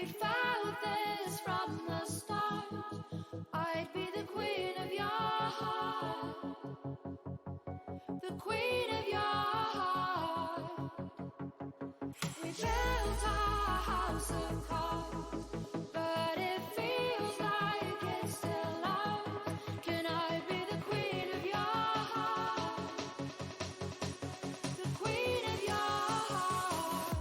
we'd found this from the start, I'd be the queen of your heart. The queen of your heart. We built our house of cards, but it feels like it's still ours. Can I be the queen of your heart? The queen of your heart.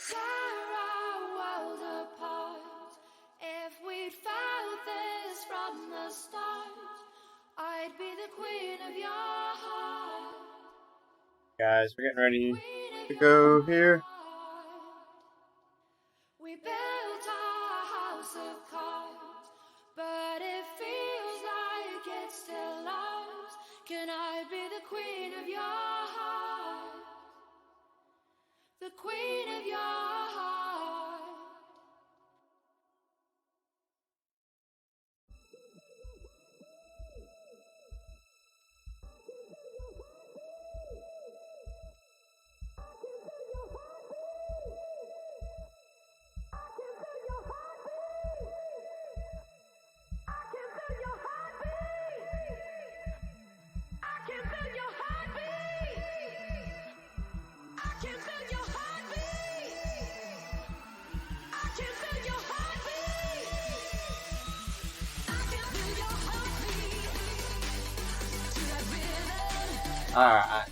Tear our world apart. If we'd found this from the start, I'd be the queen of your heart. Guys, we're getting ready Queen of to your go here. heart. We built our house of cards, but it feels like it's still ours. Can I be the queen of your heart? The queen of your heart. Alright.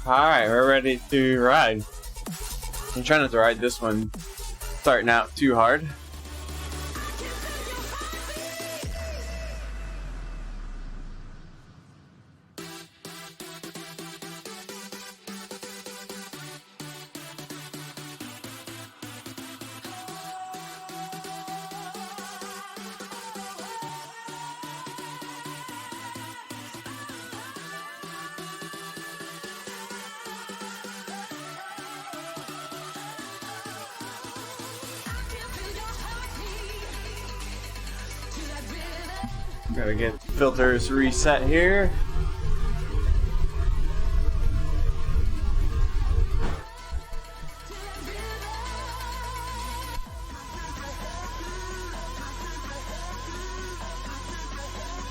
Alright, we're ready to ride. I'm trying not to ride this one starting out too hard. Gotta get filters reset here.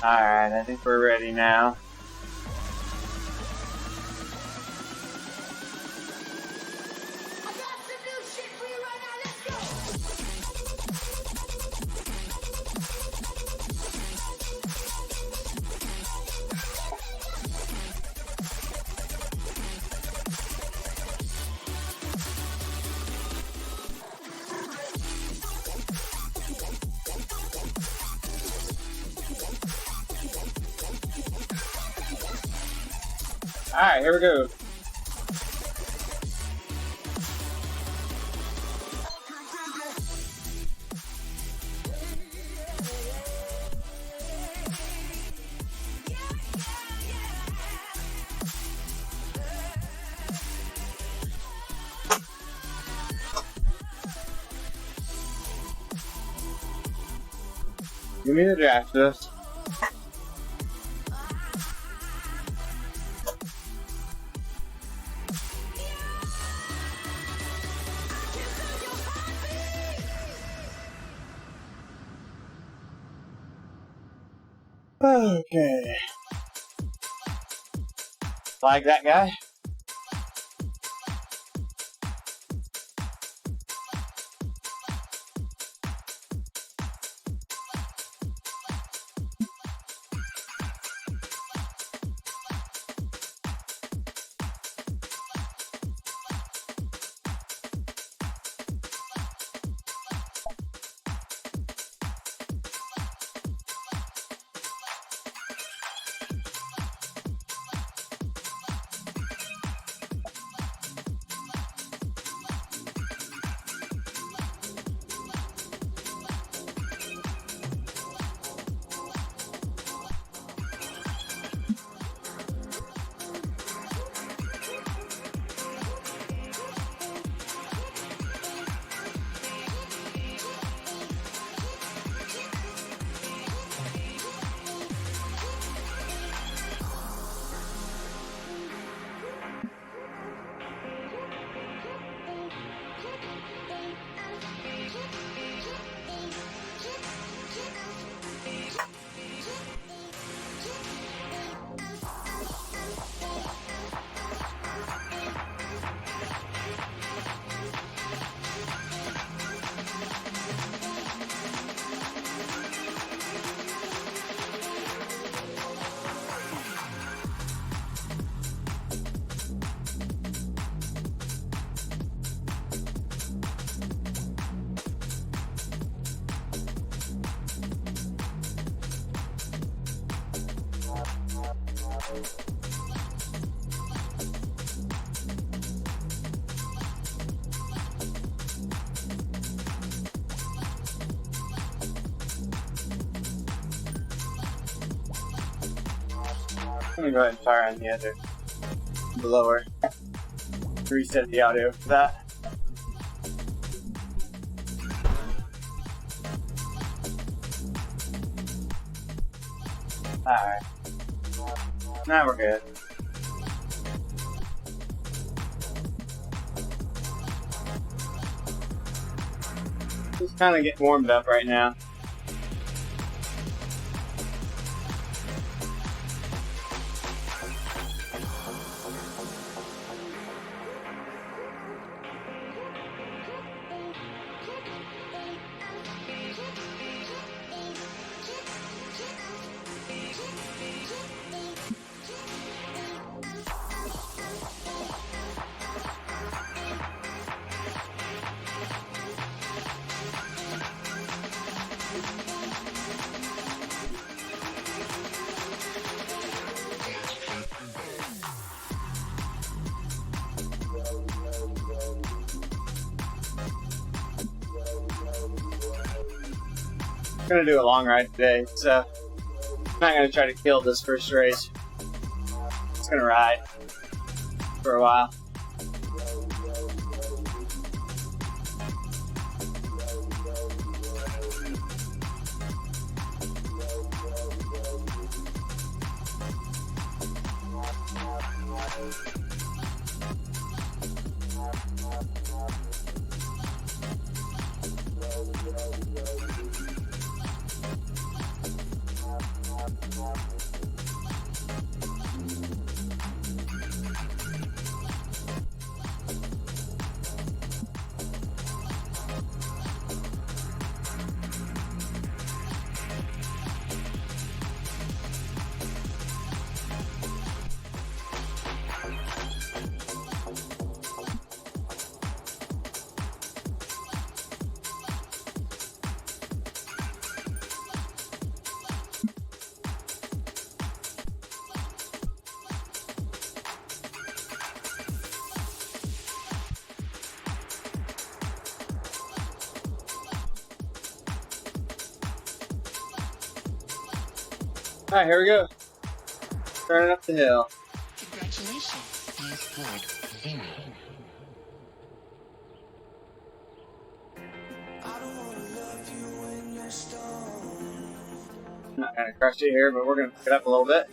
Alright, I think we're ready now. Alright, here we go. Give me the draft list. Okay. Like that guy? I'm gonna go ahead and fire on the other blower. Reset the audio for that. Alright. Now we're good. Just kind of getting warmed up right now. I'm gonna do a long ride today, so I'm not gonna try to kill this first race. Just gonna ride for a while. Alright, here we go. Turning up the hill. Congratulations, you scored 0. Not gonna crush it here, but we're gonna pick it up a little bit.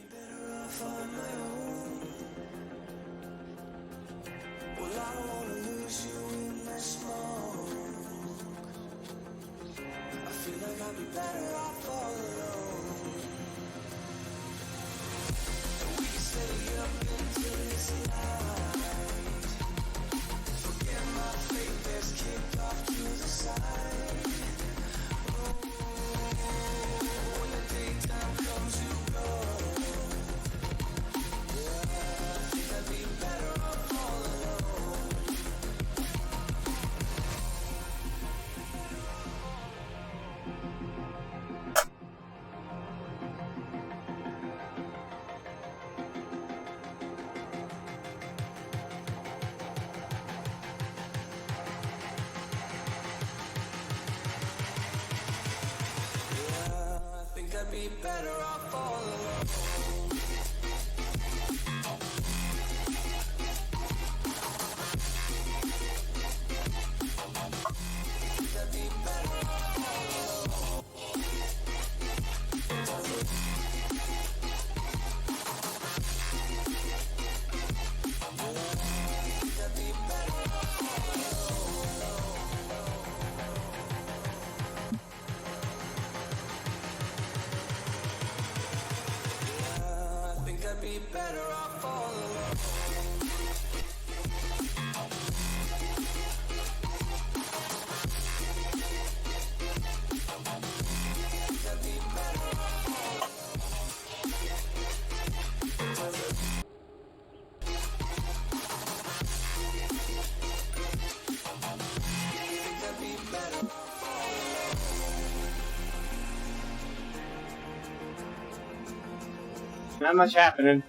Not much happening.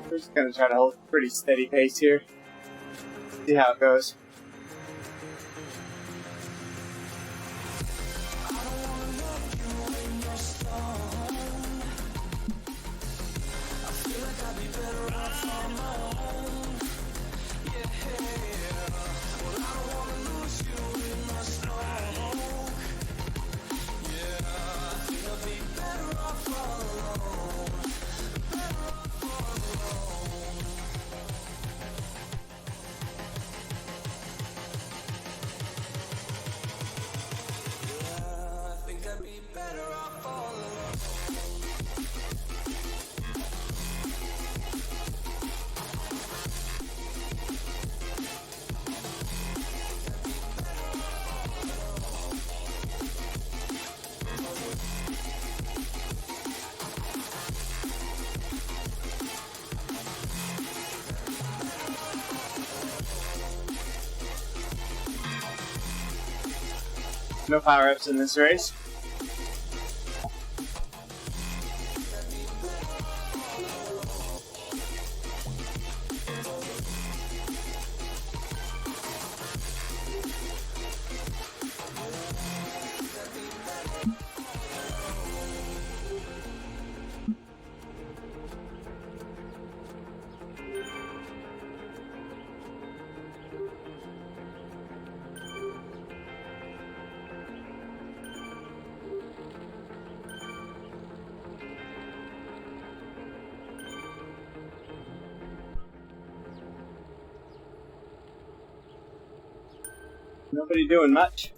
We're just gonna try to hold a pretty steady pace here. See how it goes. No power-ups in this race. Nobody doing much.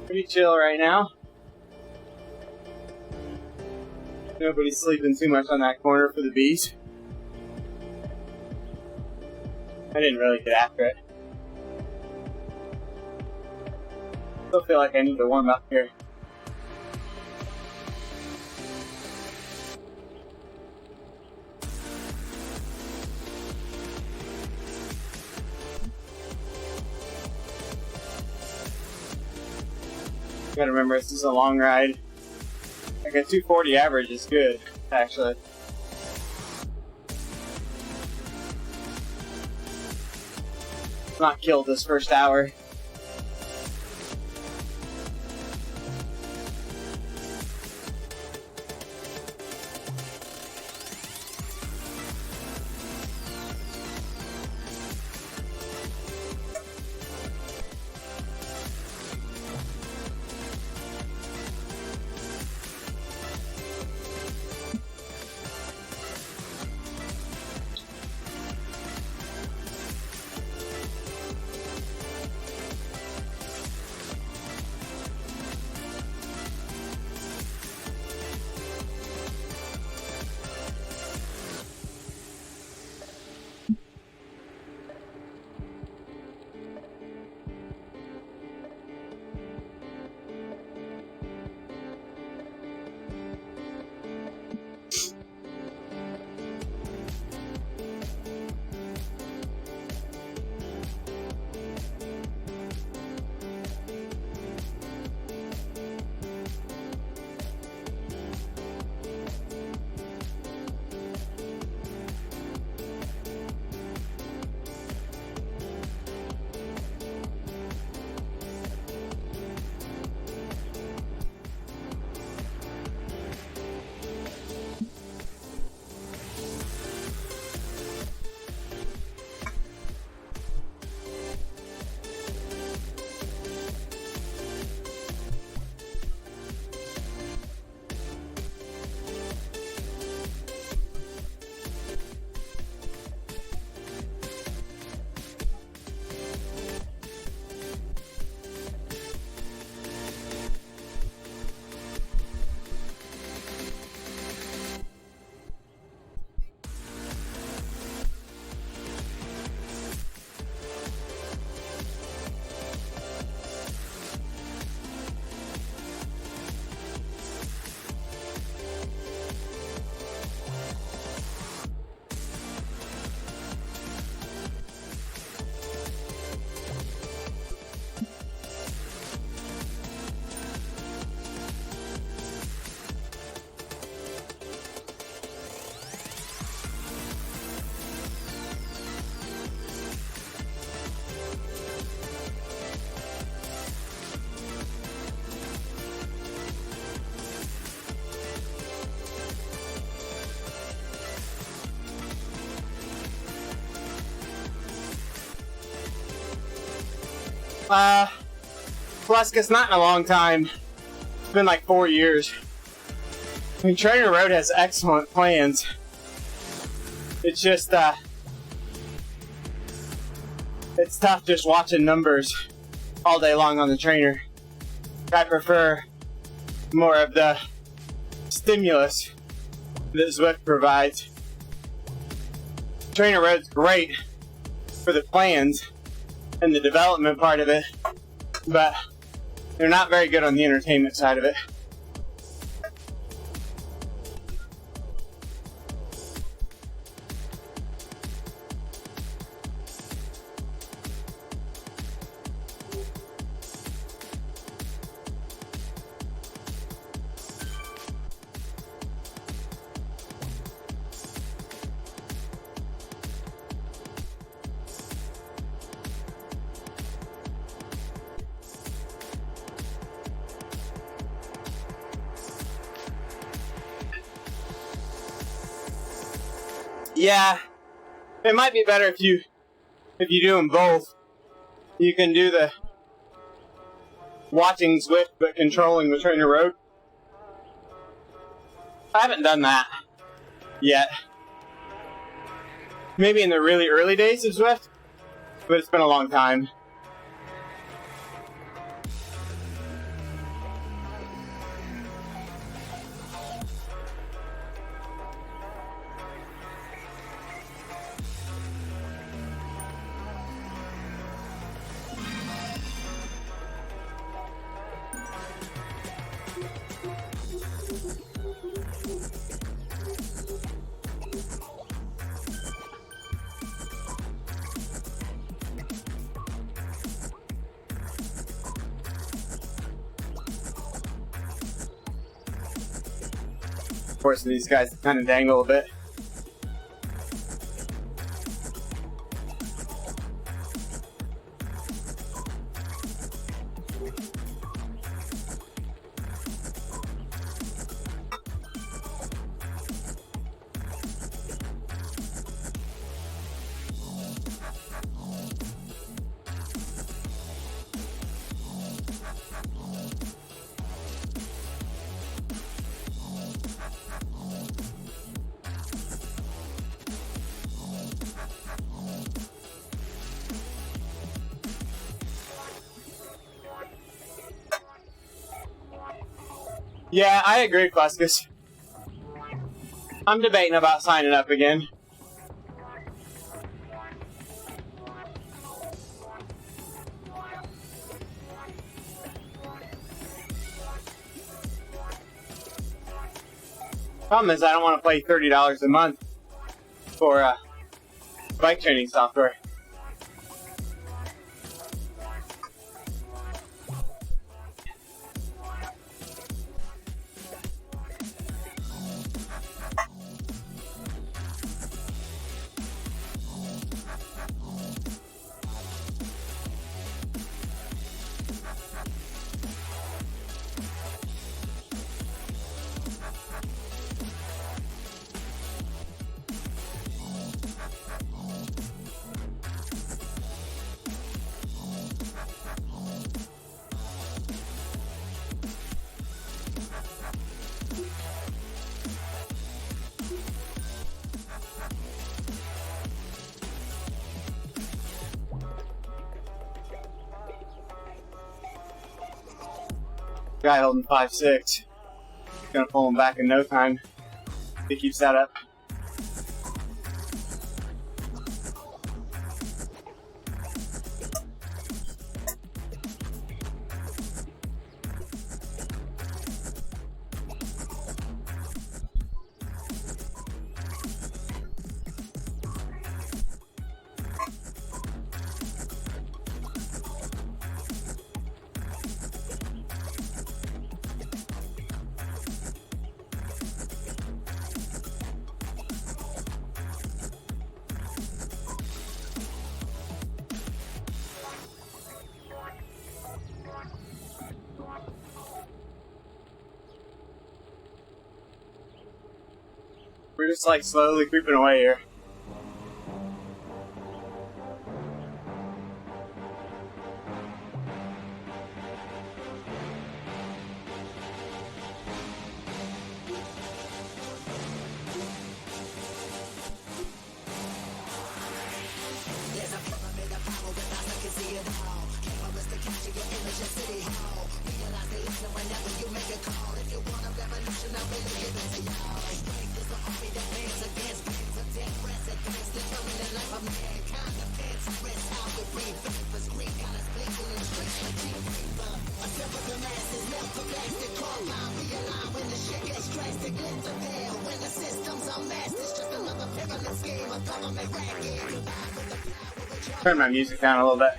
Pretty chill right now. Nobody's sleeping too much on that corner for the bees. I didn't really get after it. Still feel like I need to warm up here. You gotta remember, this is a long ride. Like a 240 average is good, actually. Not killed this first hour. Pulaski's not in a long time. It's been like 4 years. I mean, Trainer Road has excellent plans. It's just, it's tough just watching numbers all day long on the trainer. I prefer more of the stimulus that Zwift provides. Trainer Road's great for the plans and the development part of it, but they're not very good on the entertainment side of it. Yeah, it might be better if you do them both. You can do the watching Zwift but controlling the Trainer Road. I haven't done that yet. Maybe in the really early days of Zwift, but it's been a long time. Forcing these guys to kind of dangle a bit. Yeah, I agree, Cluscus. I'm debating about signing up again. Problem is, I don't want to pay $30 a month for bike training software. Guy holding 5'6". Gonna pull him back in no time if he keeps that up. We're just like slowly creeping away here. Turn my music down a little bit.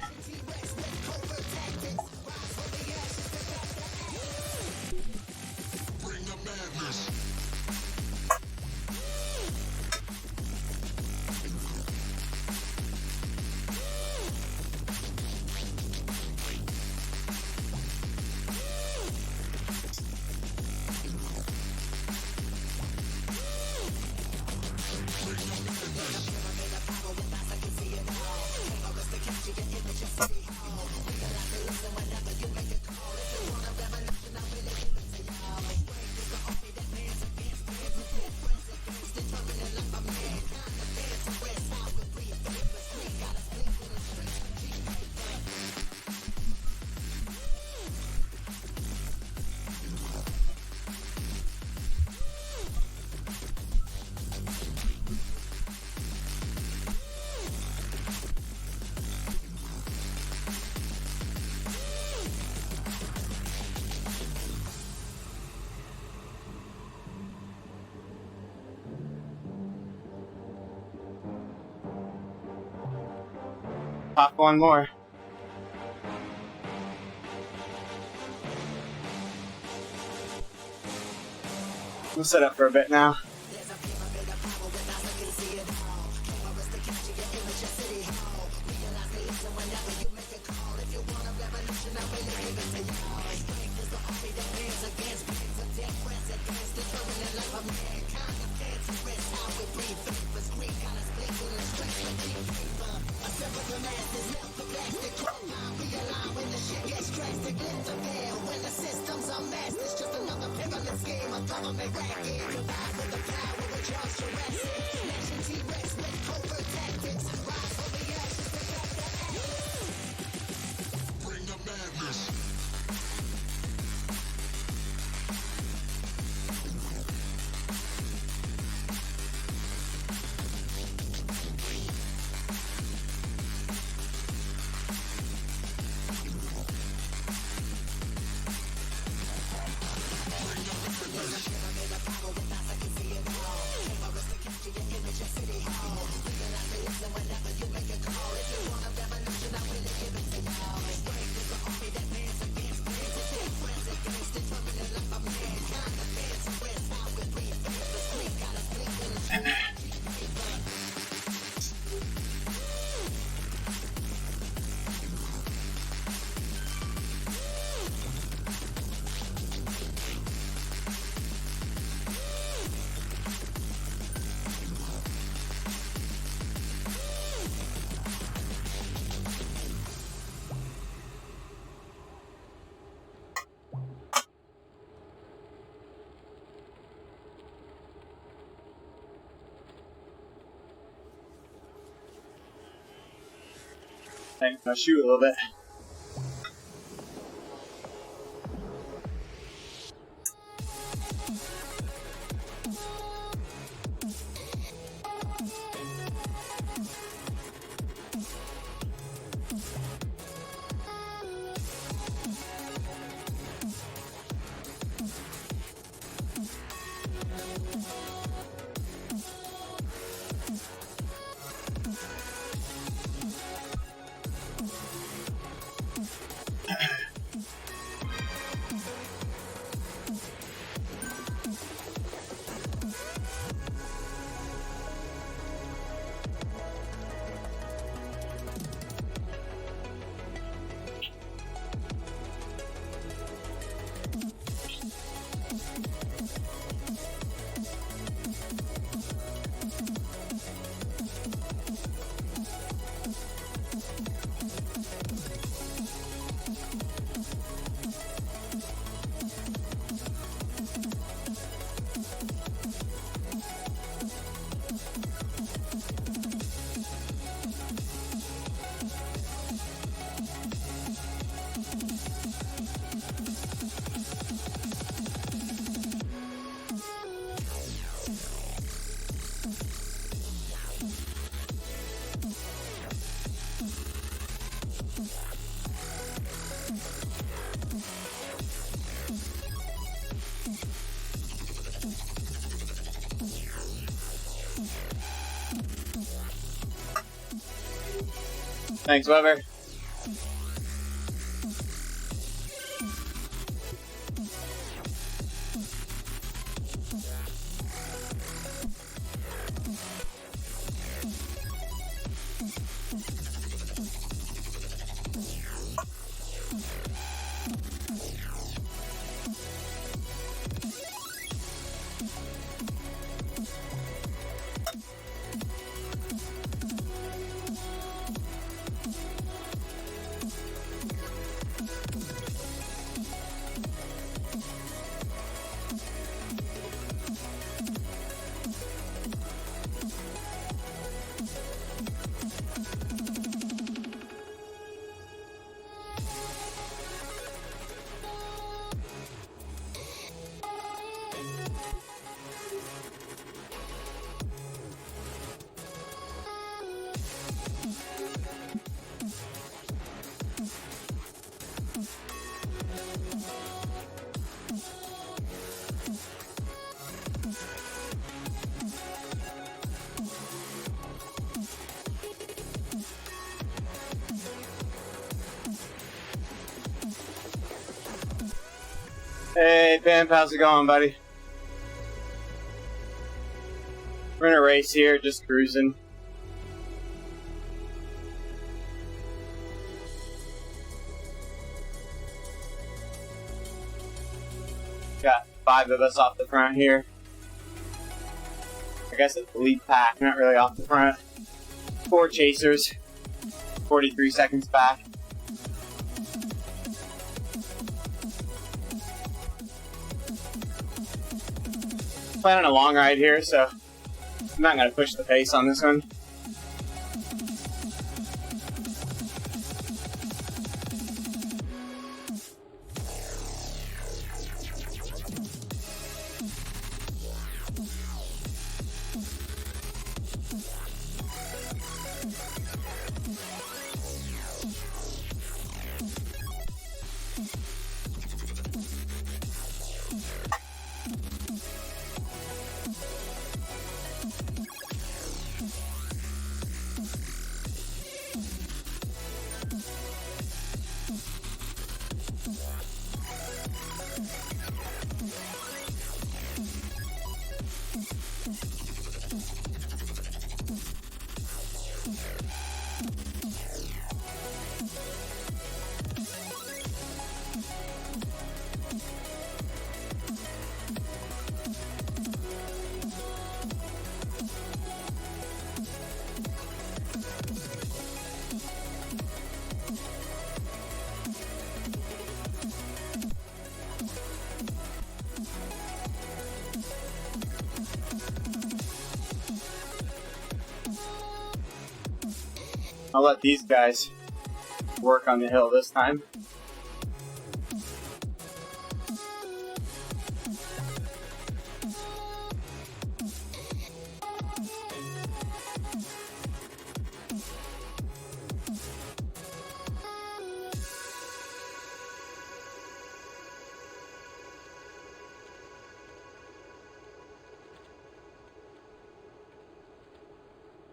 Pop one more. We'll set up for a bit now. Hang my shoe a little bit. Thanks, Weber. Hey, Pimp, how's it going, buddy? We're in a race here, just cruising. Got 5 of us off the front here. I guess it's the lead pack, not really off the front. 4 chasers, 43 seconds back. Planning a long ride here, so I'm not going to push the pace on this one. I'll let these guys work on the hill this time.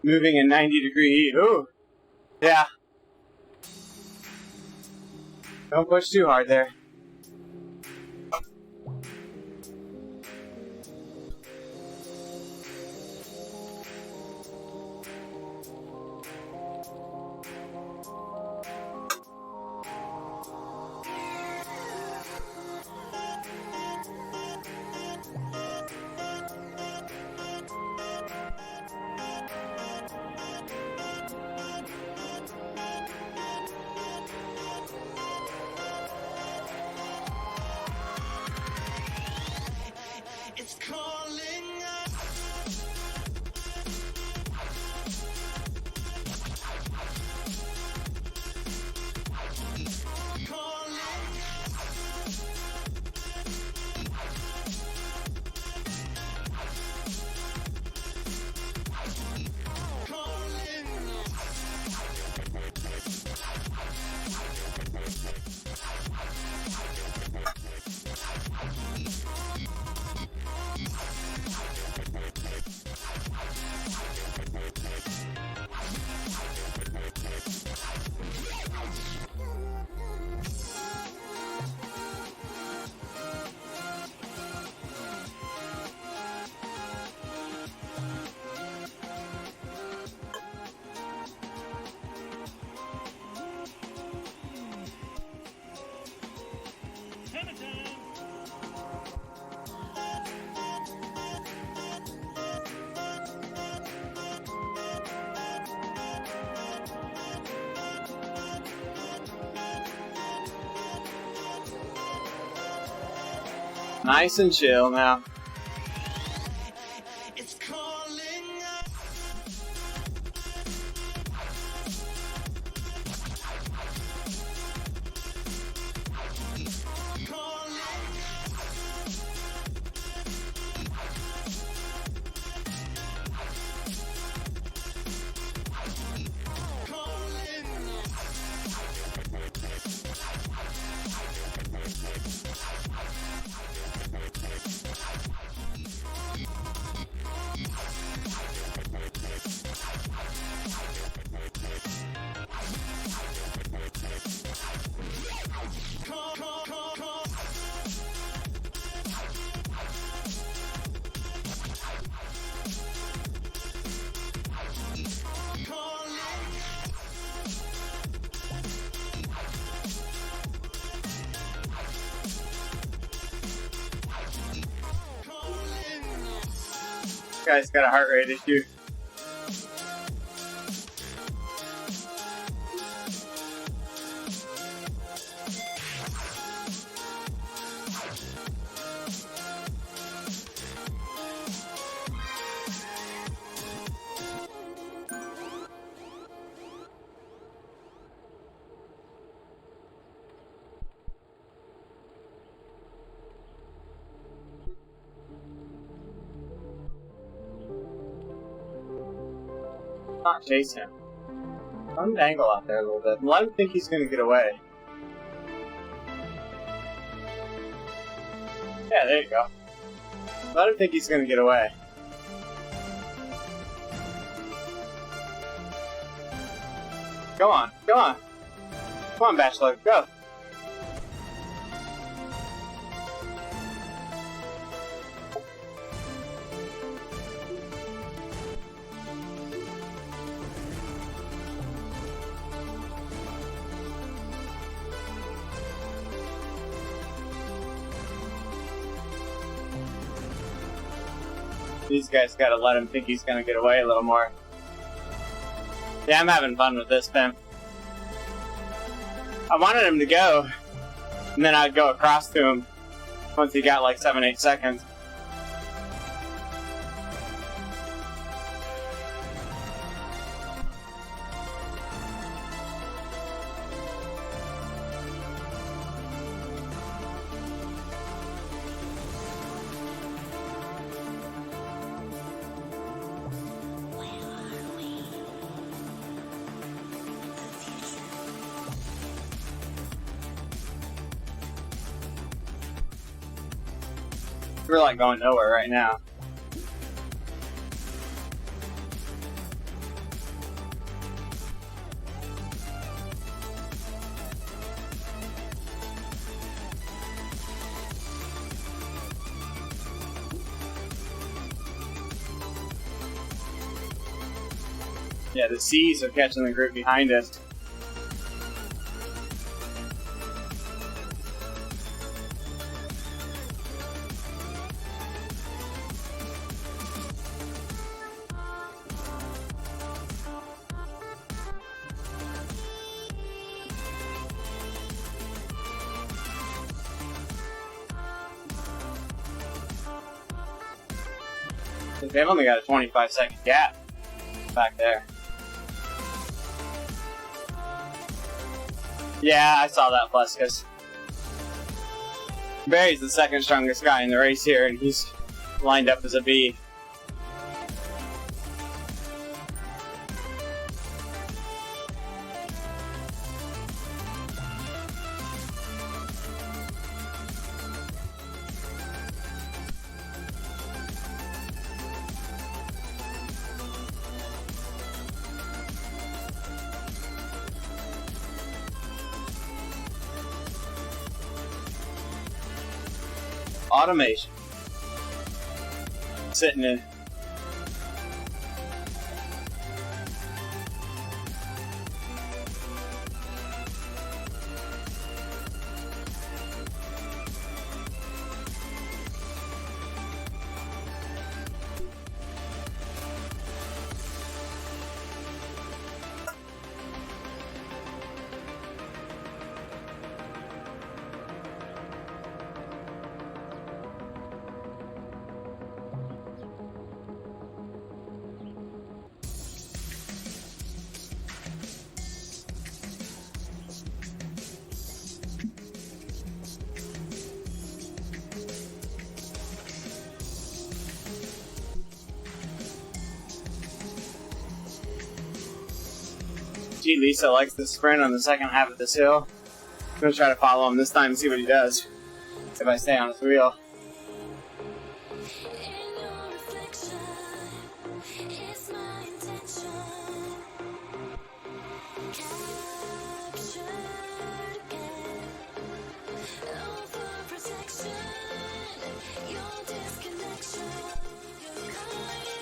Moving in 90-degree heat. Ooh. Yeah. Don't push too hard there. It's calling us. Nice and chill now. It's calling us. Calling. Guy's got a heart rate issue. Not chase him. Let him dangle out there a little bit. Let him think he's gonna get away. Yeah, there you go. Let him think he's gonna get away. Go on, go on. Come on, Bachelor, go. These guys gotta let him think he's gonna get away a little more. Yeah, I'm having fun with this, Ben. I wanted him to go, and then I'd go across to him once he got like 7-8 seconds. We're like going nowhere right now. Yeah, the C's are catching the group behind us. They've only got a 25-second gap back there. Yeah, I saw that, Pleskus. Barry's the second strongest guy in the race here, and he's lined up as a B. Automation. Sitting in. Gee, Lisa likes the sprint on the second half of this hill. I'm gonna try to follow him this time and see what he does. If I stay on his wheel. In your reflection is my intention. Captured again. Overprotection. Your disconnection. You're calling.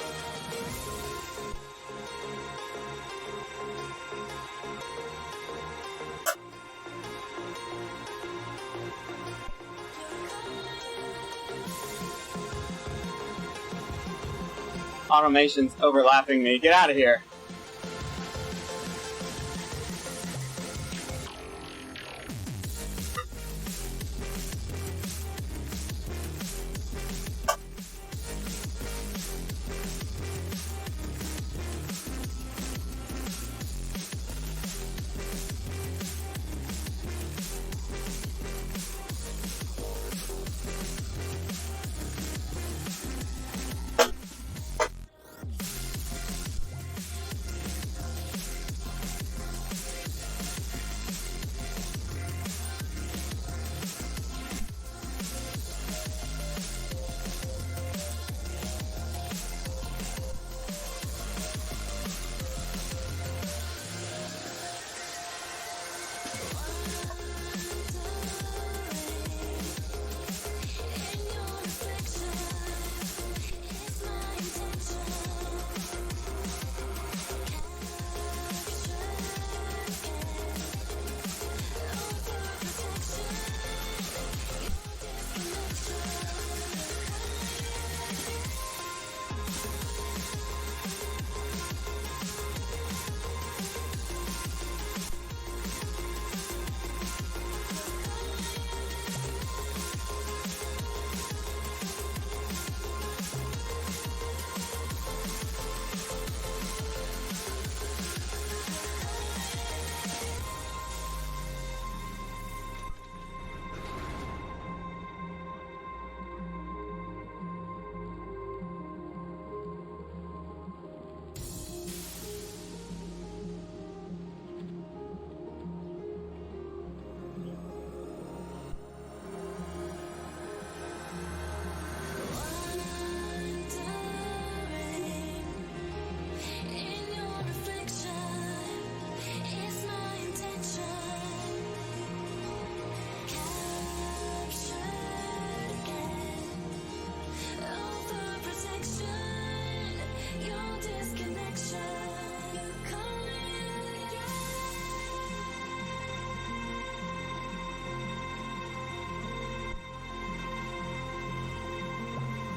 automation's overlapping me. Get out of here.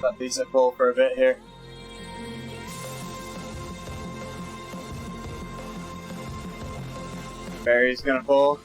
Let Lisa pull for a bit here. Barry's gonna pull.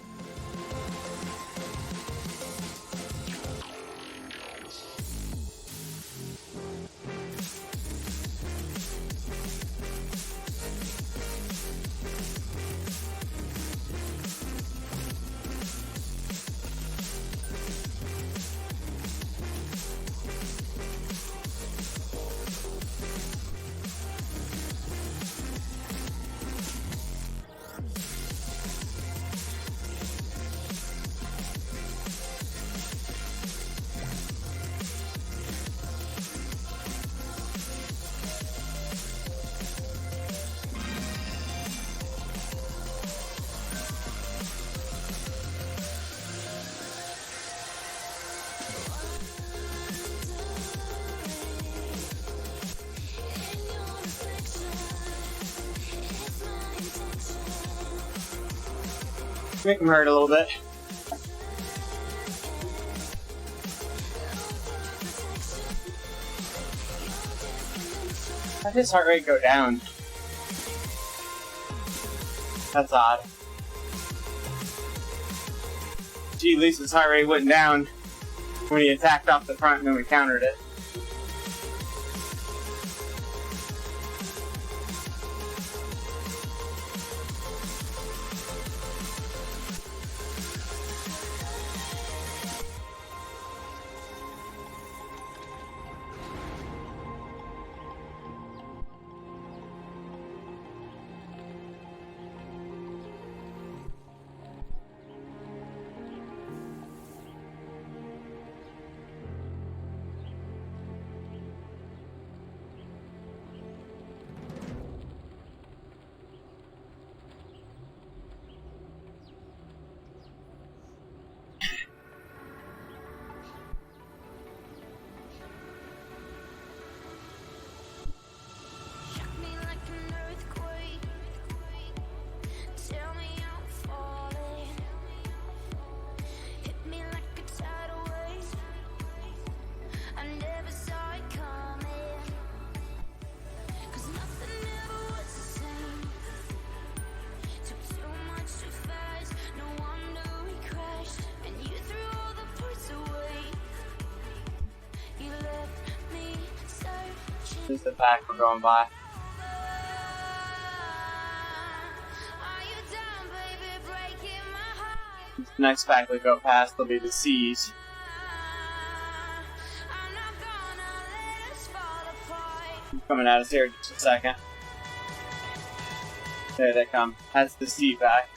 Make him hurt a little bit. How did his heart rate go down? That's odd. Gee, Lisa's heart rate went down when he attacked off the front and then we countered it. This is the pack we're going by. Are you done, baby, breaking my heart? This next pack we go past will be the C's. I'm not gonna let us fall apart. Coming at us here in just a second. There they come. That's the C pack.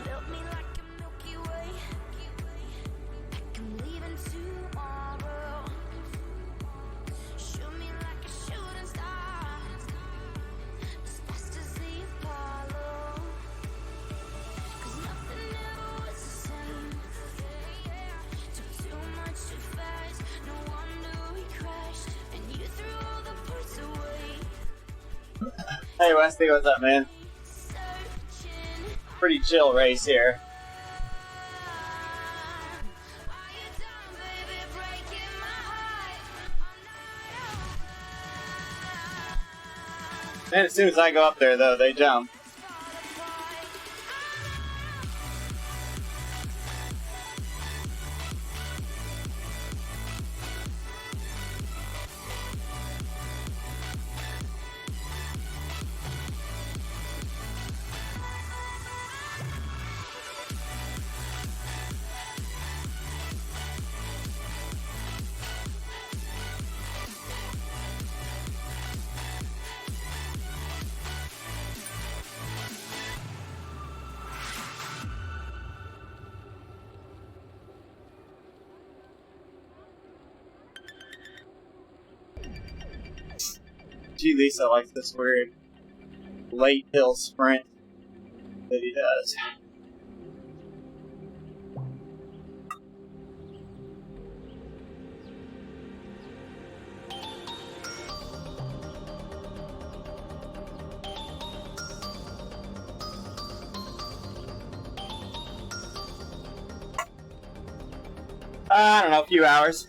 Built me like a Milky Way. I'm leaving tomorrow. Shoot me like a shooting star, as fast as the Apollo. 'Cause nothing ever was the same. Took too much too fast. No wonder we crashed, and you threw all the parts away. Hey Wesley, what's up, man? Searching. Pretty chill race here. Are you done, baby, breaking my heart? And as soon as I go up there, though, they jump. Gee, Lisa likes this weird late hill sprint that he does. I don't know, a few hours.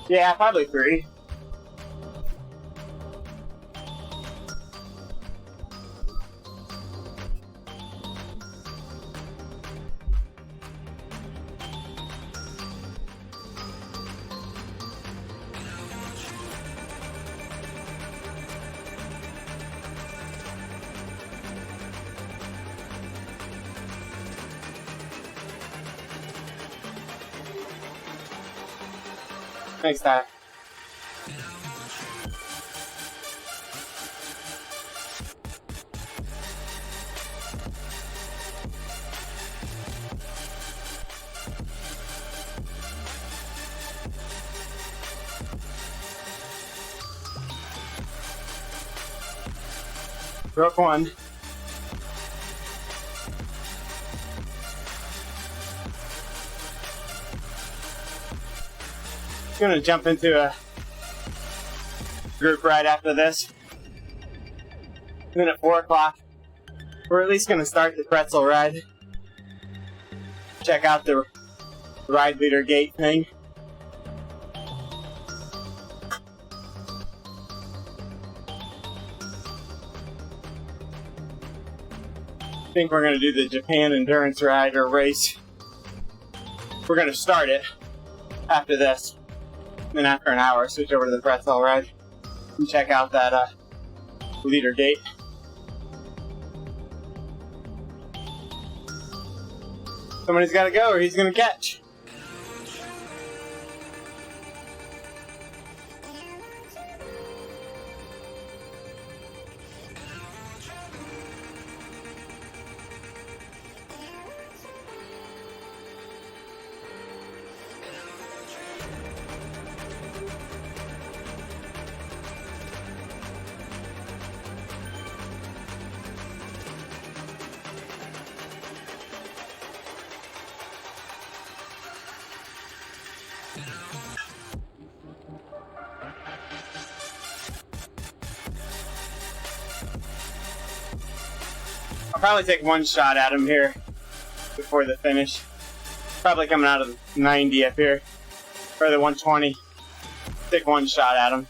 Yeah, probably 3. Thanks, Ty. Broke one. Gonna jump into a group ride after this. Then at 4 o'clock, we're at least gonna start the pretzel ride. Check out the ride leader gate thing. I think we're gonna do the Japan endurance ride or race. We're gonna start it after this. Then after an hour, switch over to the pretzel ride and check out that leader gate. Somebody's got to go or he's going to catch. probably take one shot at him here before the finish. Probably coming out of the 90 up here, or the 120. Take one shot at him.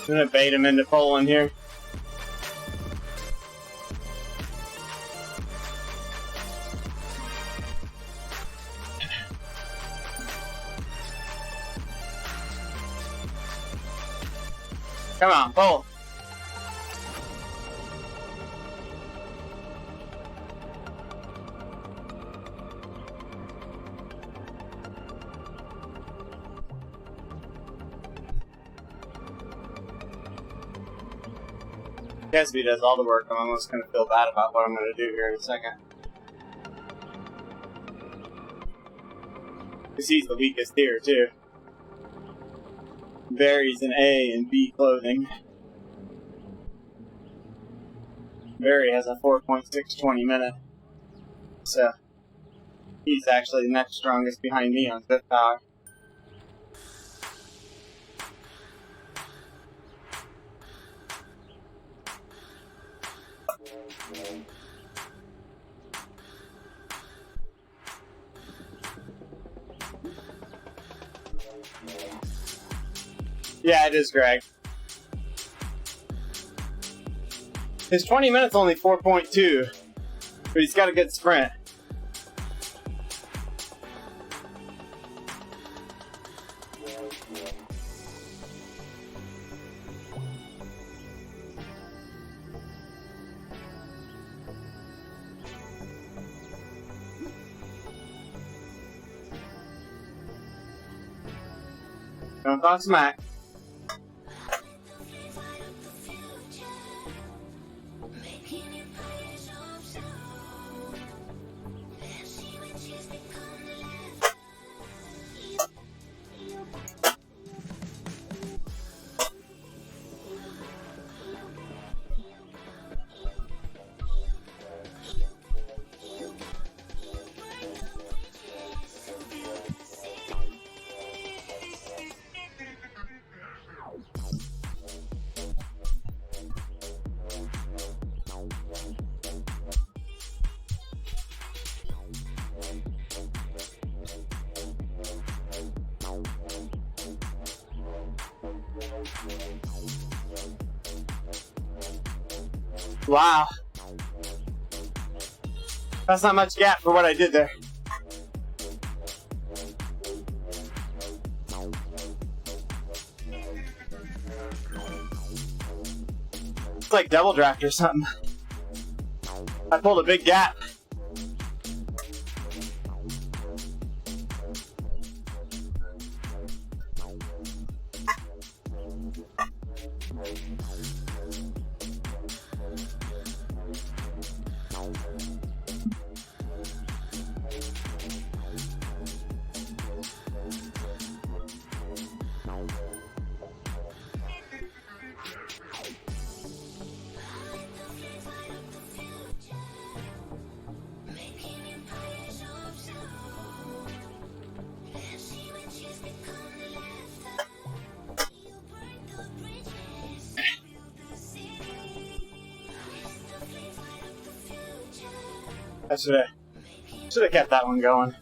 I'm gonna bait him into pulling here. Come on, pull. Kesby does all the work. I'm almost going to feel bad about what I'm going to do here in a second. Because he's the weakest here, too. Barry's in A and B clothing. Barry has a 4.620 minute. So, he's actually the next strongest behind me on fifth power. Yeah, it is Greg. His 20 minutes only 4.2, but he's got a good sprint. Don't talk smack. Wow. That's not much gap for what I did there. It's like double draft or something. I pulled a big gap. I should have kept that one going.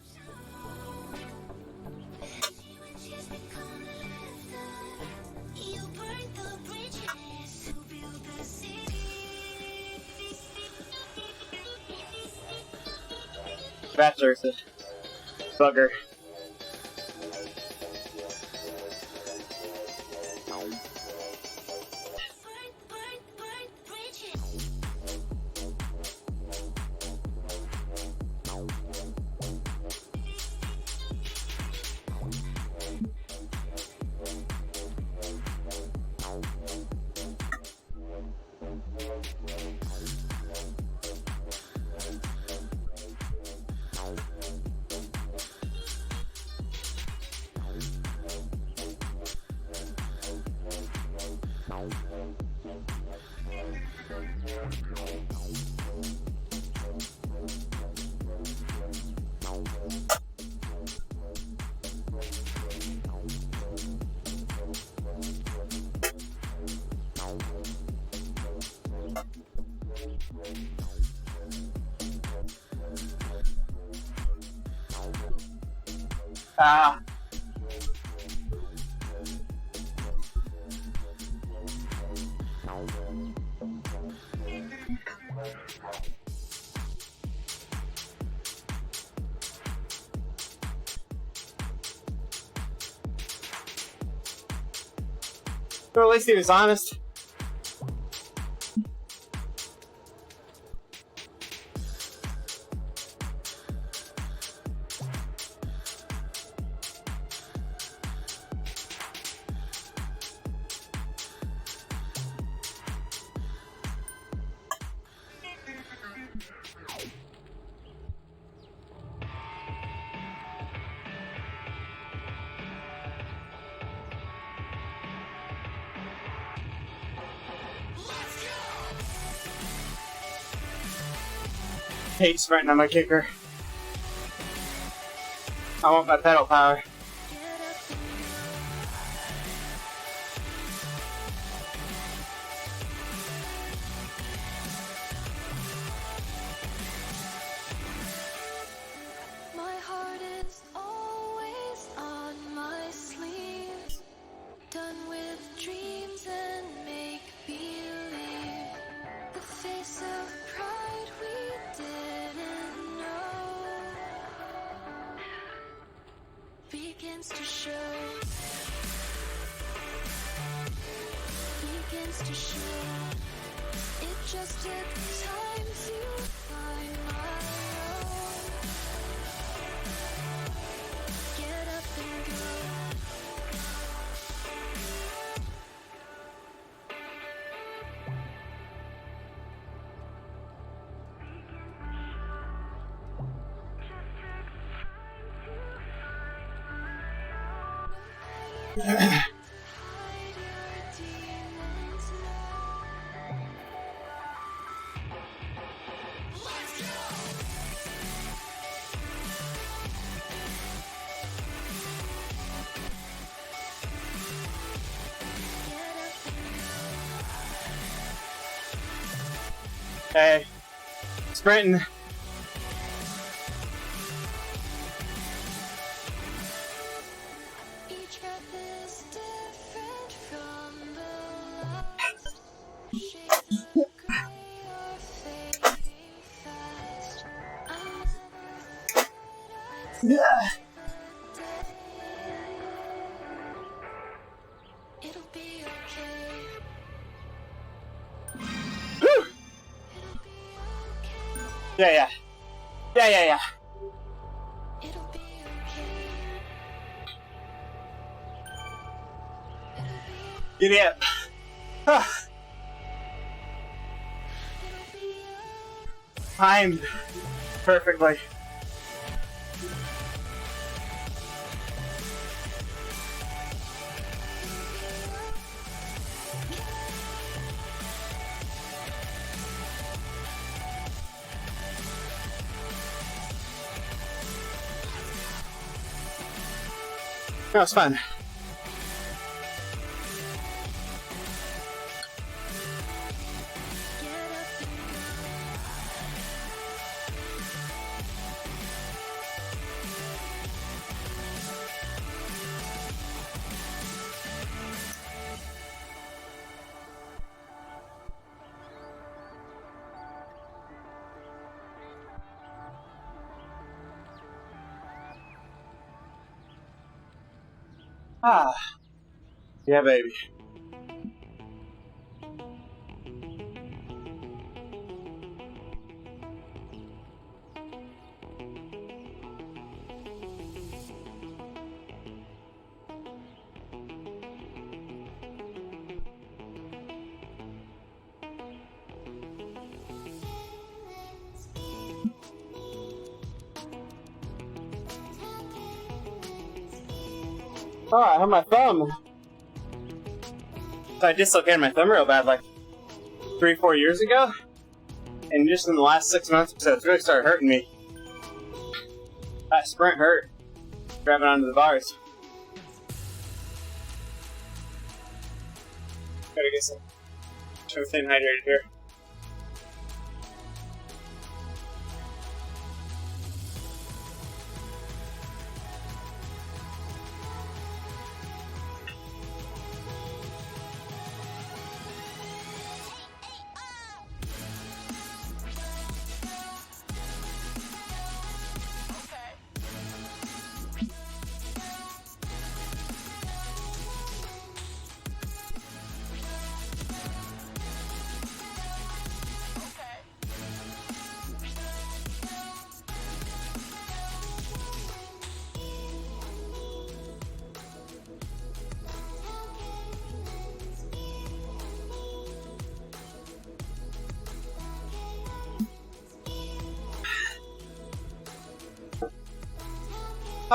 Bachelor's a bugger. Ah. Well, at least he was honest. Hate sprinting on my kicker. I want my pedal power. My heart is always on my sleeve, done with dreams and make believe. The face of pride we didn't know begins to show. Begins to show. It just took time to find my own. Get up and go. Hide your demons now. Let's go! Hey, sprinting. Each breath is different from the last. Shades of gray are fading fast. I never thought I'd see Yeah. the day. It'll be okay. Woo! It'll be okay. Yeah. It'll be okay. It'll be Giddy up. Ah, It'll be okay. timed perfectly. That was fun. Get up and Ah. Yeah, baby. Oh, I have my thumb. So I dislocated my thumb real bad like 3-4 years ago. And just in the last 6 months or so, it's really started hurting me. That sprint hurt. Grabbing onto the bars. Gotta get some thin hydrated here.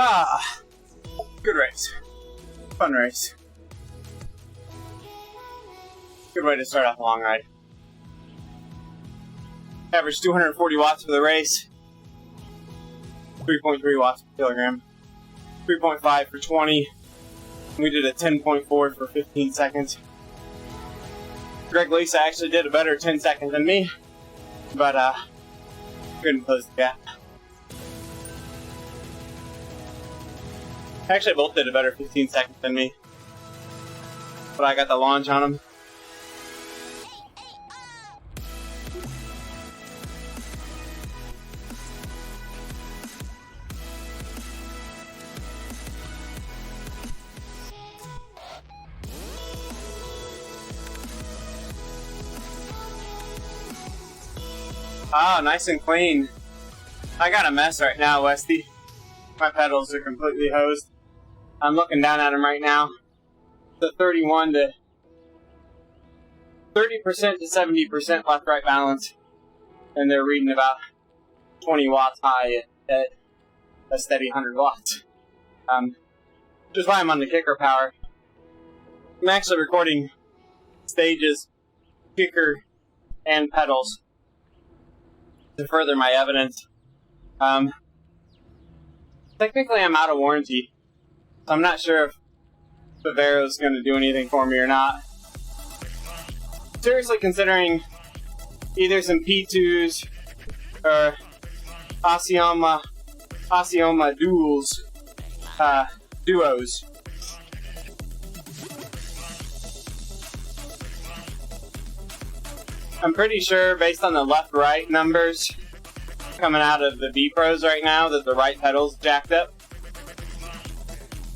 Ah, good race. Fun race. Good way to start off a long ride. Average 240 watts for the race. 3.3 watts per kilogram. 3.5 for 20. We did a 10.4 for 15 seconds. Greg Lisa actually did a better 10 seconds than me, but couldn't close the gap. Actually, both did a better 15 seconds than me. But I got the launch on them. Ah, nice and clean. I got a mess right now, Westy. My pedals are completely hosed. I'm looking down at them right now. The 30% to 70% left-right balance, and they're reading about 20 watts high at a steady 100 watts. Which is why I'm on the kicker power. I'm actually recording stages, kicker, and pedals to further my evidence. Technically, I'm out of warranty. So I'm not sure if Vivero's going to do anything for me or not. Seriously considering either some P2s or Asioma duos. I'm pretty sure, based on the left-right numbers coming out of the V-Pros right now, that the right pedal's jacked up.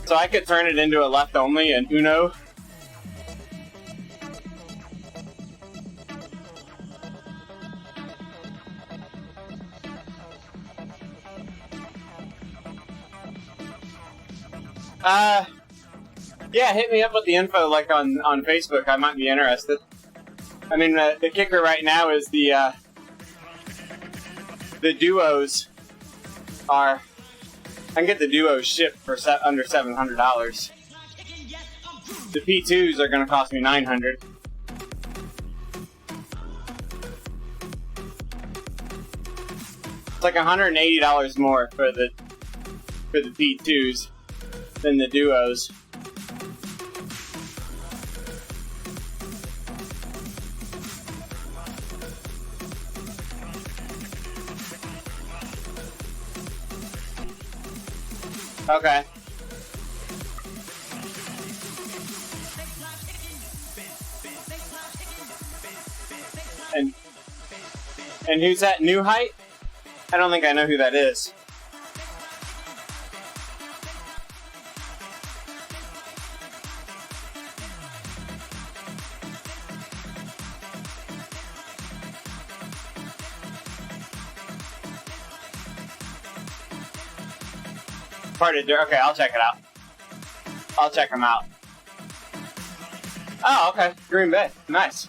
So I could turn it into a left-only, an Uno. Yeah, hit me up with the info, like, on Facebook. I might be interested. I mean, the kicker right now is the duos are... I can get the duos shipped for under $700. The P2s are going to cost me $900. It's like $180 more for the P2s than the duos. Okay. And who's that? New Height? I don't think I know who that is. Okay, I'll check it out. I'll check them out. Oh, okay. Green Bay. Nice.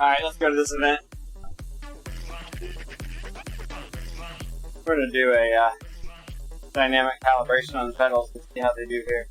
Alright, let's go to this event. We're gonna do a dynamic calibration on the pedals and see how they do here.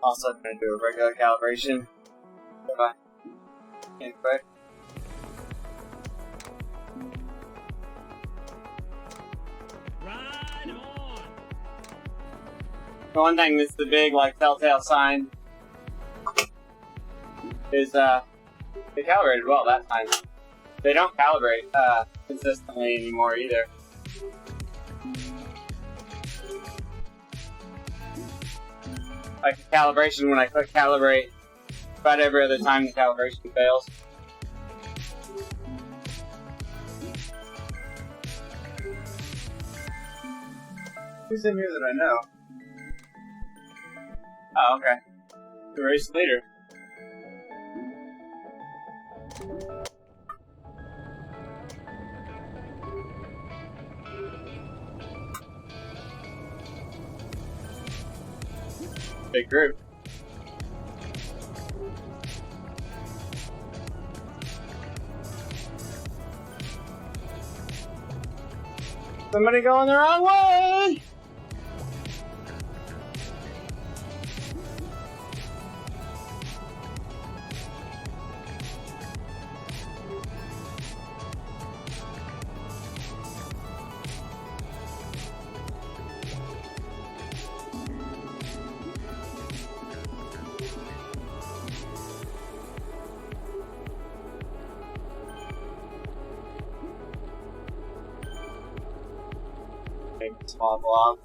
Also, I'm going to do a regular calibration. If I can quick. Right on. The one thing that's the big, like, telltale sign is, they calibrated well that time. They don't calibrate, consistently anymore either. Like the calibration, when I click calibrate, about every other time the calibration fails. Who's in here that I know? Oh, okay. The race leader. Big group. Somebody going the wrong way! Make a small blob.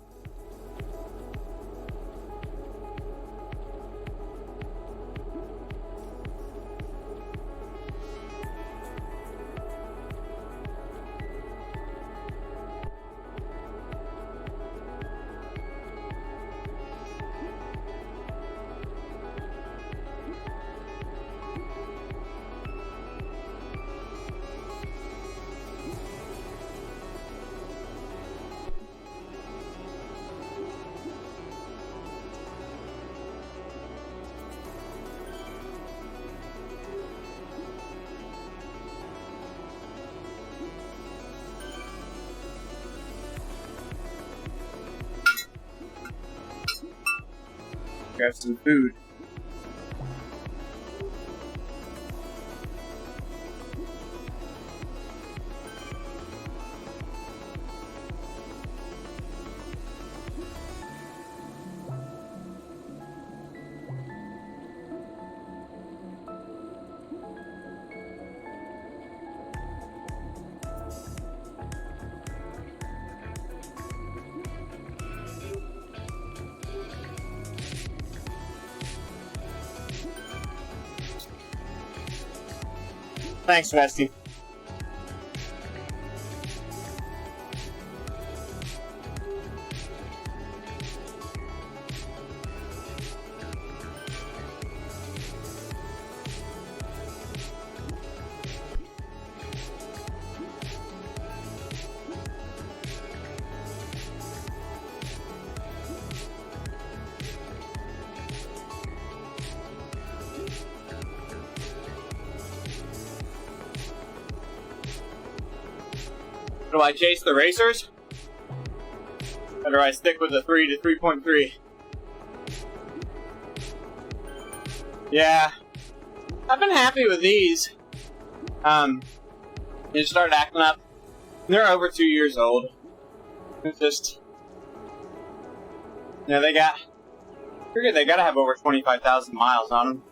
Grab some food. Thanks, Vesty. Do I chase the racers? Or do I stick with the 3 to 3.3? Yeah. I've been happy with these. They started acting up. They're over 2 years old. It's just Yeah, figured they gotta have over 25,000 miles on them.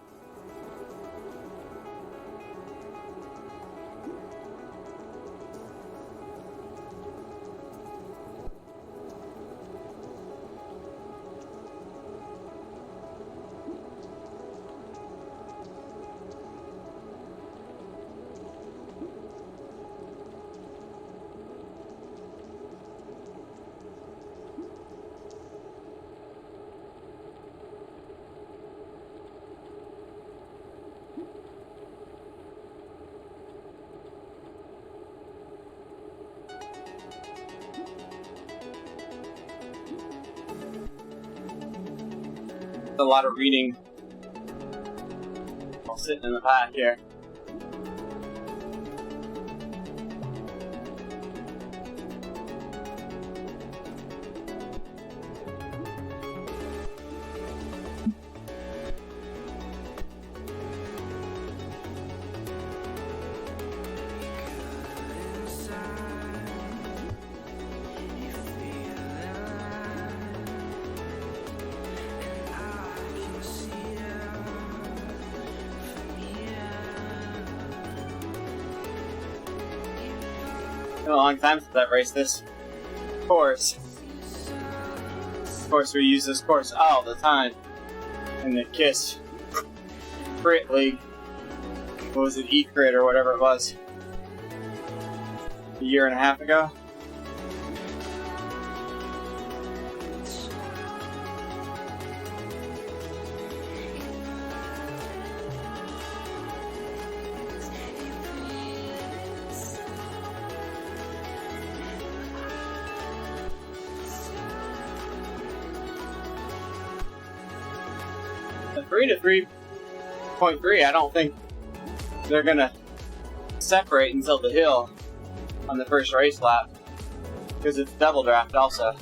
A lot of reading while sitting in the back here. Been a long time since I've raced this course. Of course, we use this course all the time in the KISS Crit League. What was it, E-Crit or whatever it was? A year and a half ago? The 3 to 3.3, I don't think they're gonna separate until the hill on the first race lap, because it's double draft also.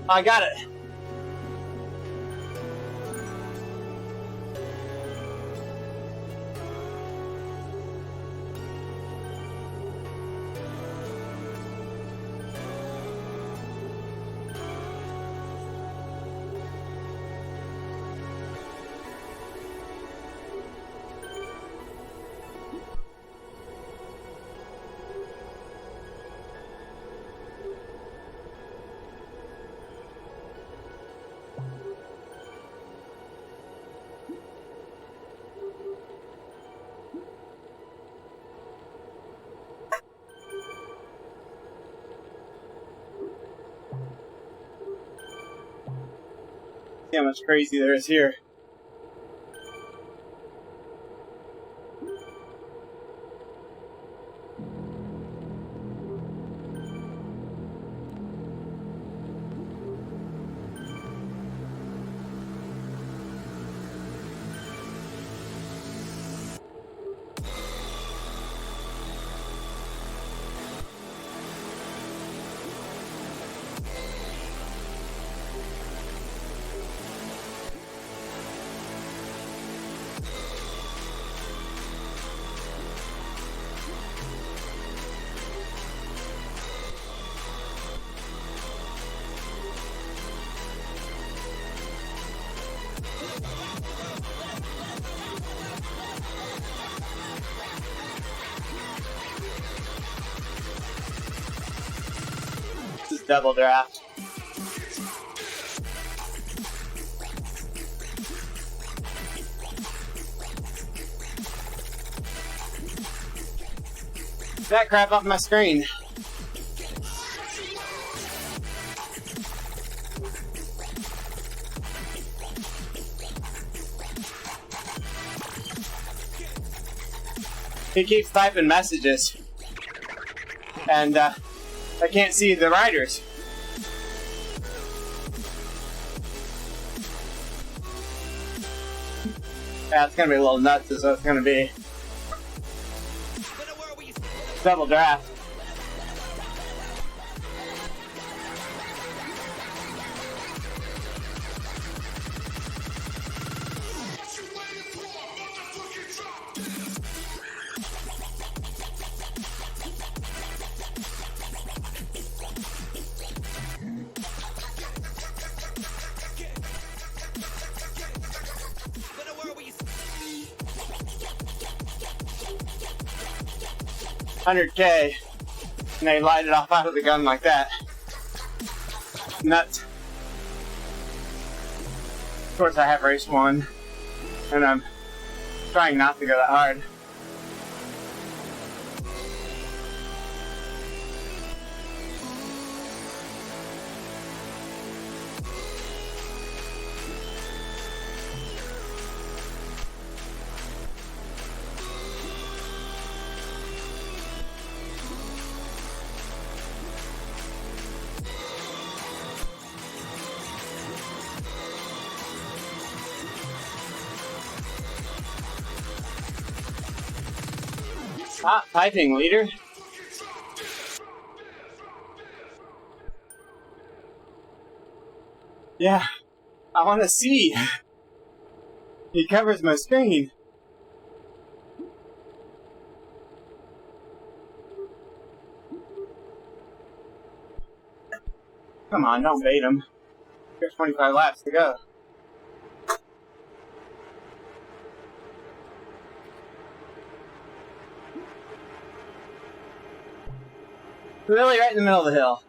I got it. See how much crazy there is here. This is double draft. That crap off my screen. He keeps typing messages. And I can't see the writers. Yeah, it's gonna be a little nuts, is what it's gonna be. Double draft. $100K, and they light it off out of the gun like that. Nuts. Of course, I have race 1, and I'm trying not to go that hard. Stop typing, leader. Yeah, I want to see. He covers my screen. Come on, don't bait him. There's 25 laps to go. Really right in the middle of the hill.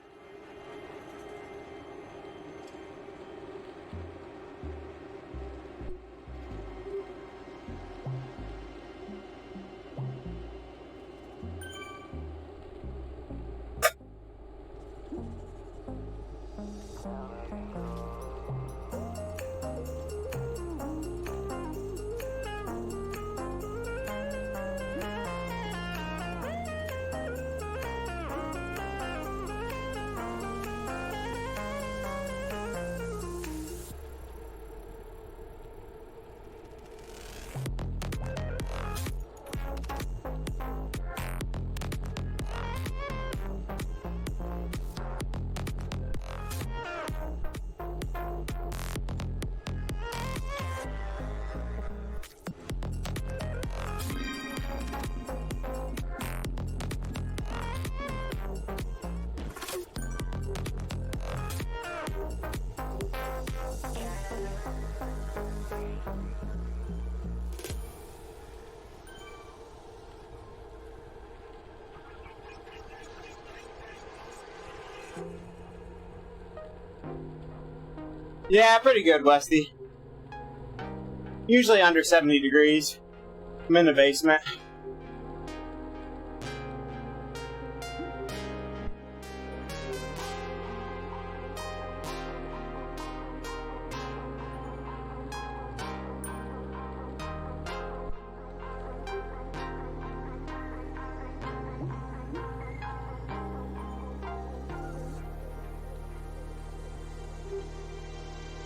Yeah, pretty good, Westy. Usually under 70 degrees. I'm in the basement.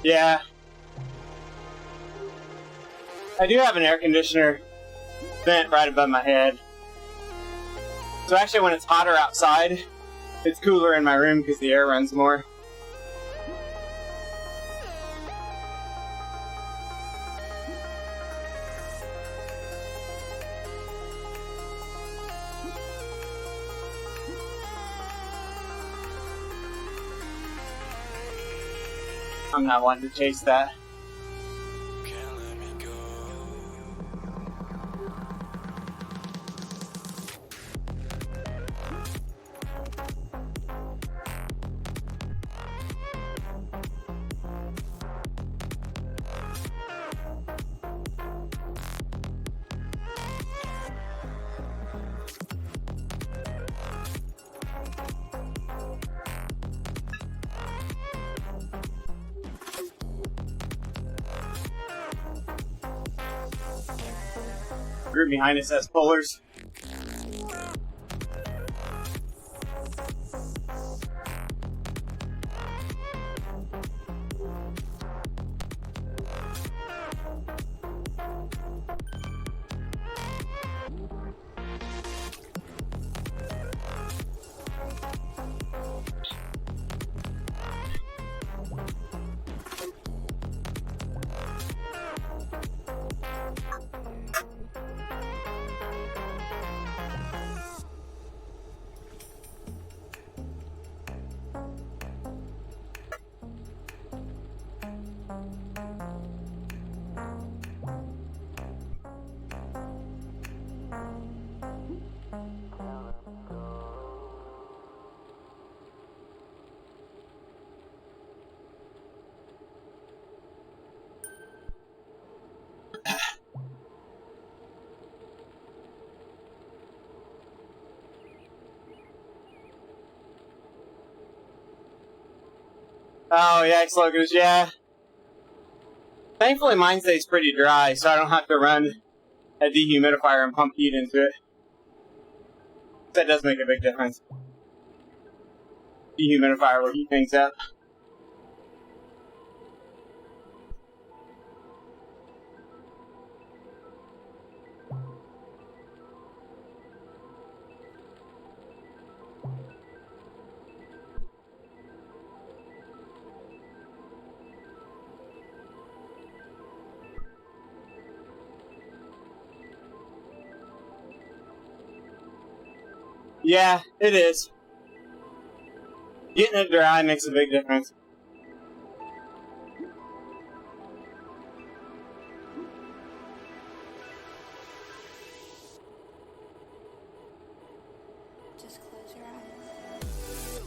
Yeah. I do have an air conditioner vent right above my head. So actually when it's hotter outside, it's cooler in my room because the air runs more. I'm not one to chase that. Can't let me go. Group behind us has pullers. Oh, yeah, Slogans, yeah. Thankfully, mine stays pretty dry, so I don't have to run a dehumidifier and pump heat into it. That does make a big difference. Dehumidifier will heat things up. Yeah, it is. Getting it dry makes a big difference. Just close your eyes.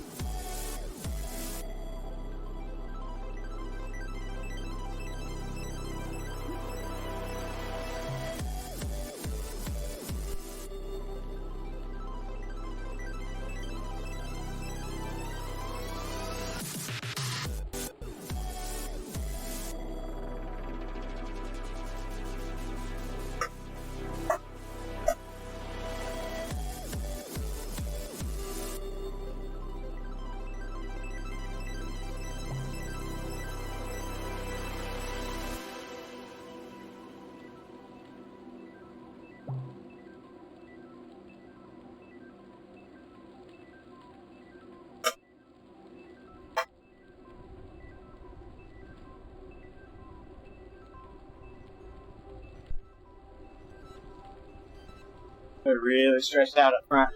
They're really stretched out up front.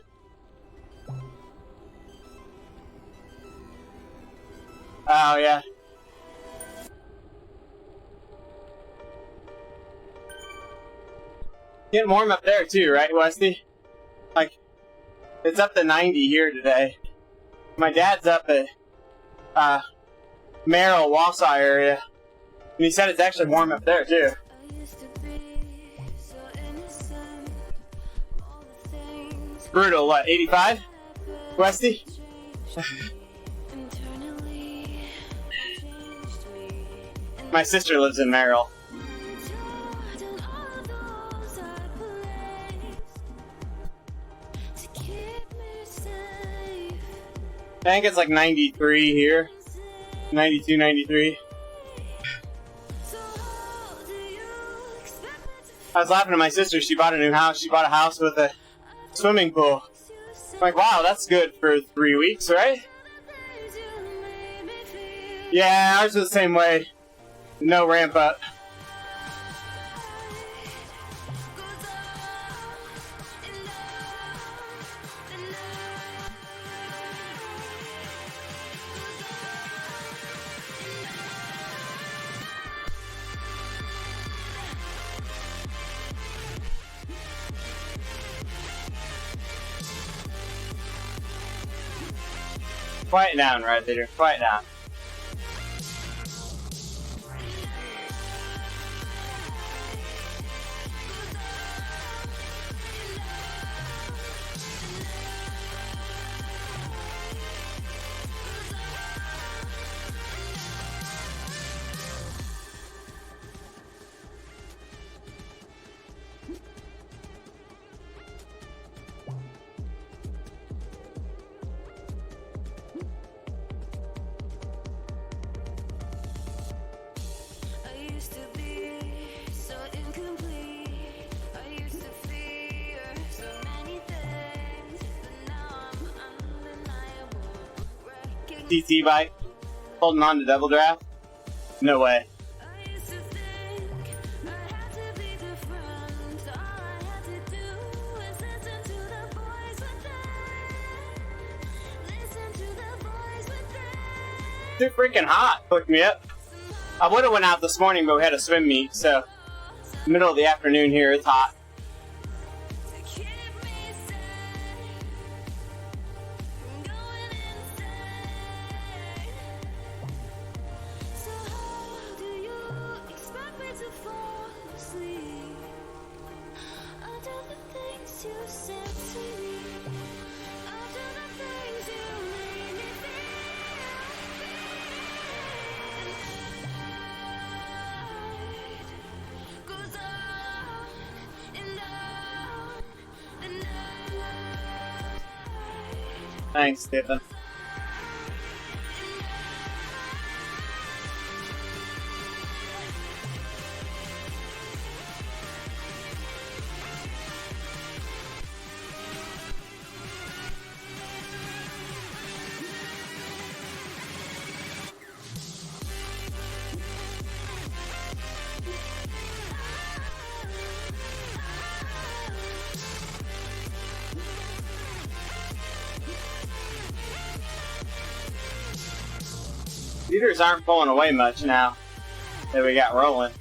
Oh, yeah. Getting warm up there too, right, Westy? Like, it's up to 90 here today. My dad's up at Merrill, Wausau area. And he said it's actually warm up there too. I used to be so innocent. All the things Brutal, what, 85? Westy? internally changed me. And My sister lives in Merrill. and all those I placed to keep me safe. I think it's like 93 here. 92, 93. I was laughing at my sister. She bought a new house. She bought a house with a swimming pool. I'm like, wow, that's good for 3 weeks, right? Yeah, ours was the same way. No ramp up. Quiet down, right leader. Quiet down. TT bike, holding on to double draft? No way. Too freaking hot. Hooked me up. I would have went out this morning, but we had a swim meet, so middle of the afternoon here, it's hot. Thanks, Stephen. Computers aren't pulling away much now that we got rolling.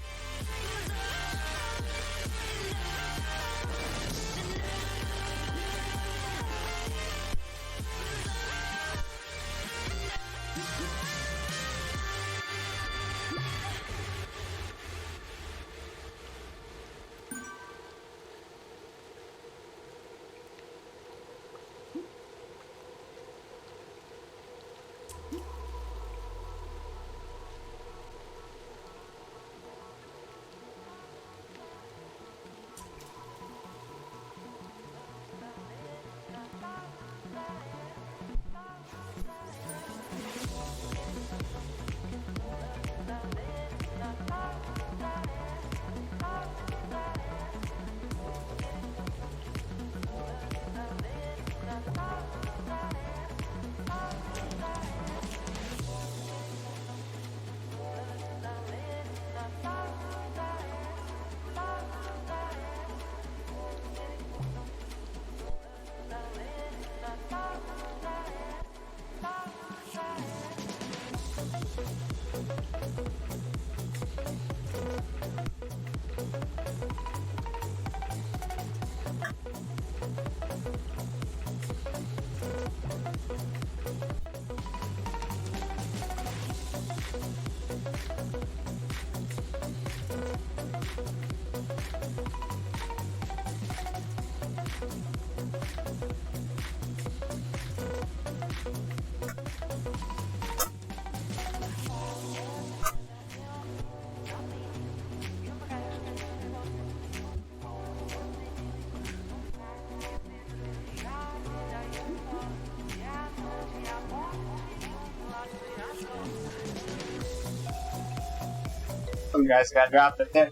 Some guys got dropped at there.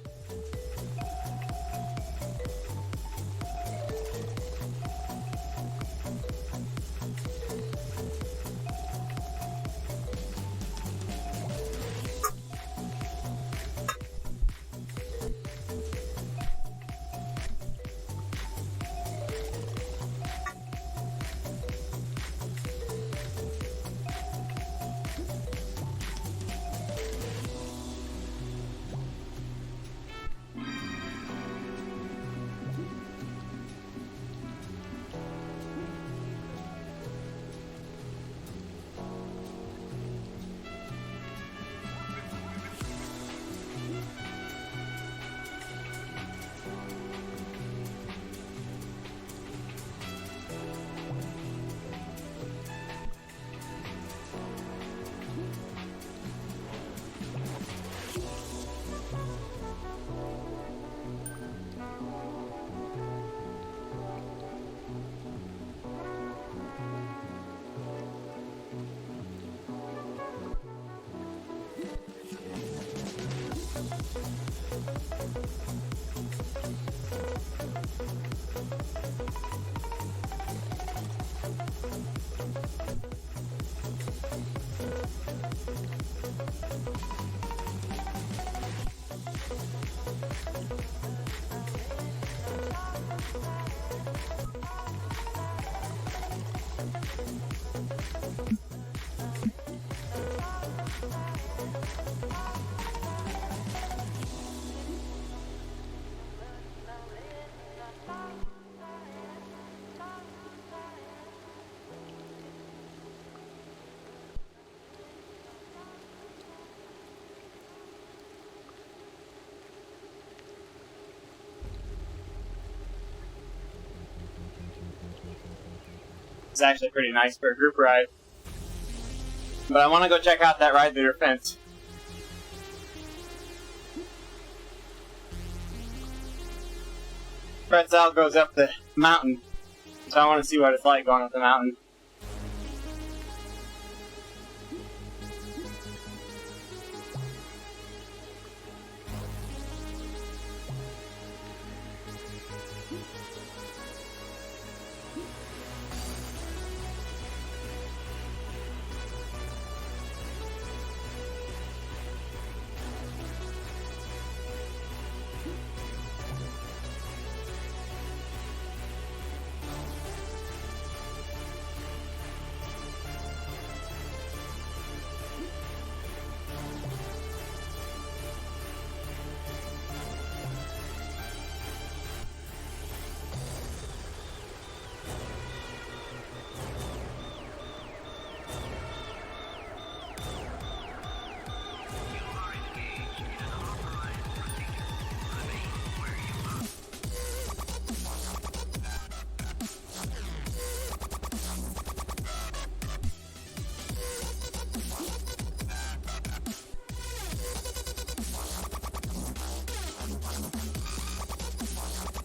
It's actually pretty nice for a group ride. But I want to go check out that ride leader fence. Pretzel goes up the mountain, so I want to see what it's like going up the mountain.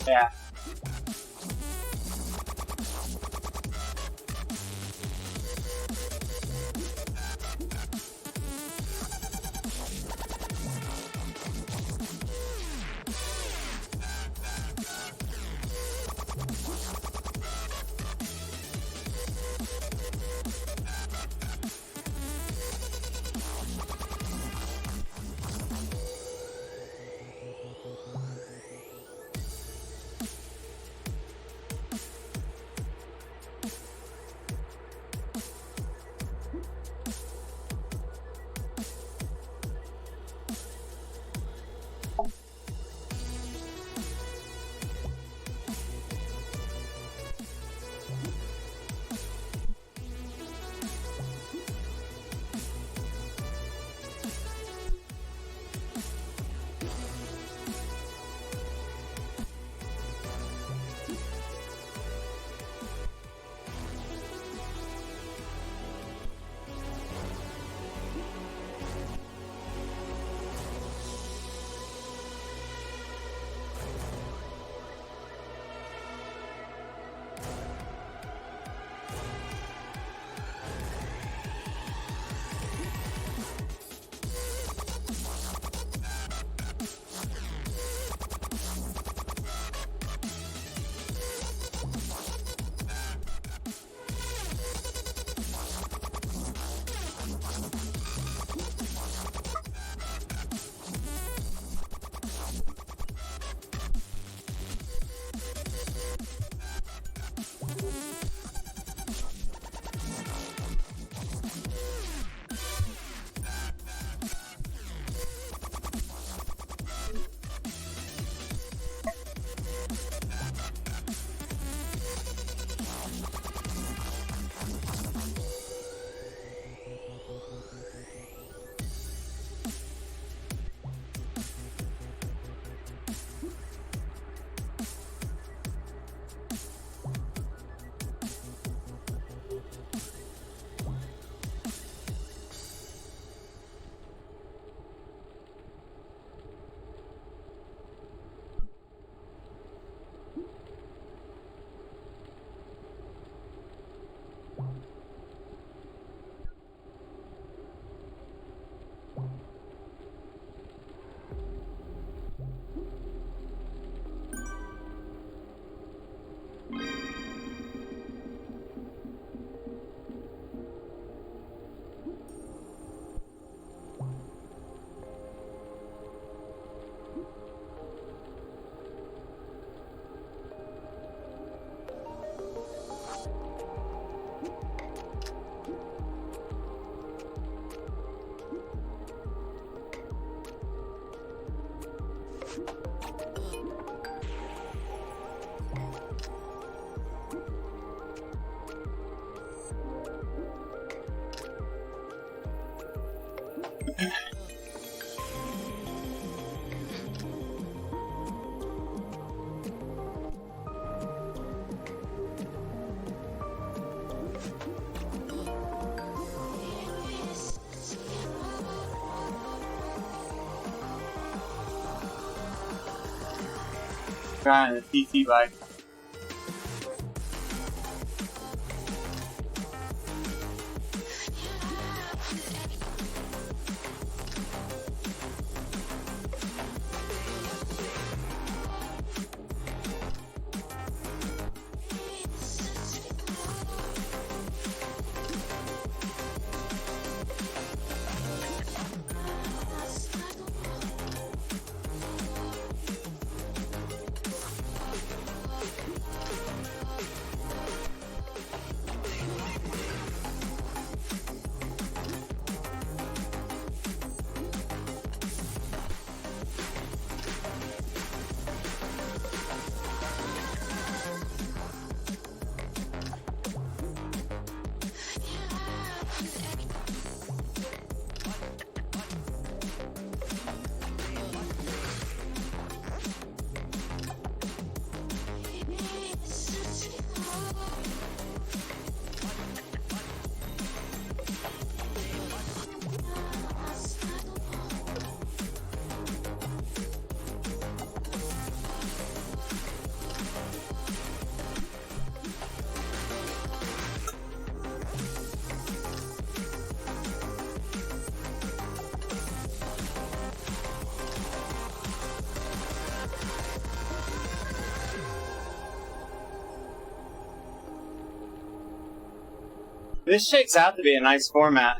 Yeah. Riding a TT bike. This shakes out to be a nice format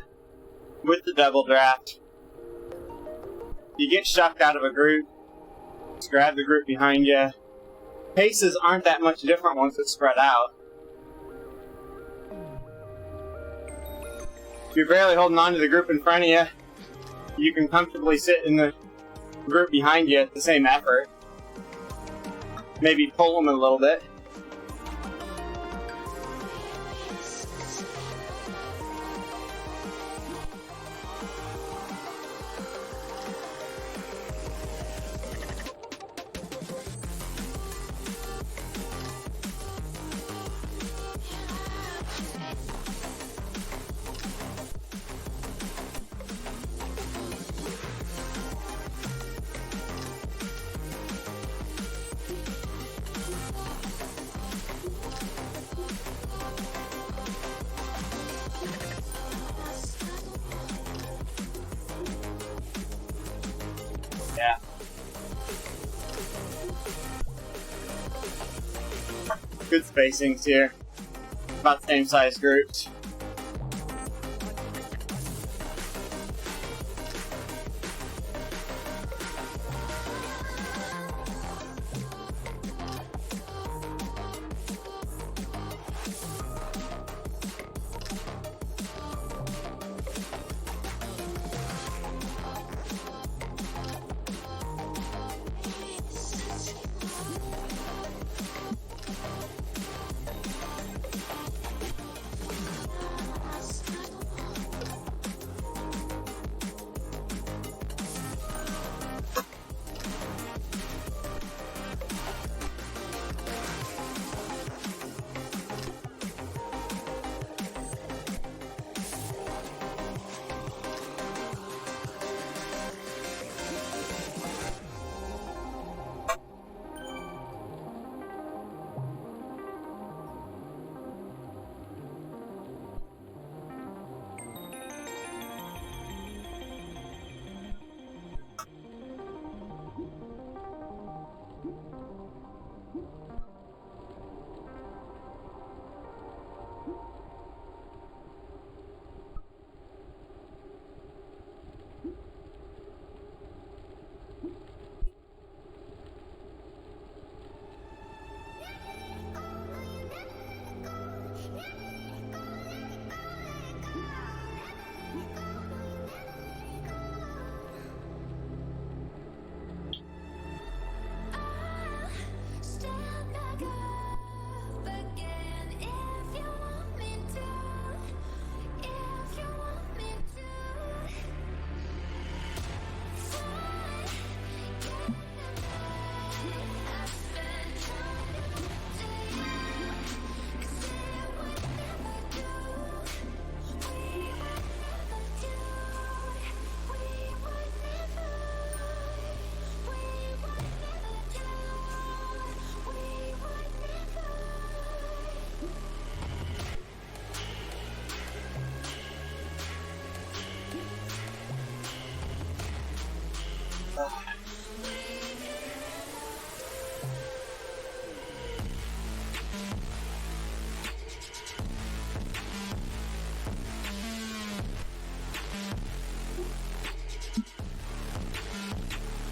with the double draft. You get shucked out of a group, just grab the group behind you. Paces aren't that much different once it's spread out. If you're barely holding on to the group in front of you, you can comfortably sit in the group behind you at the same effort. Maybe pull them a little bit. Yeah. Good spacings here. About the same size groups.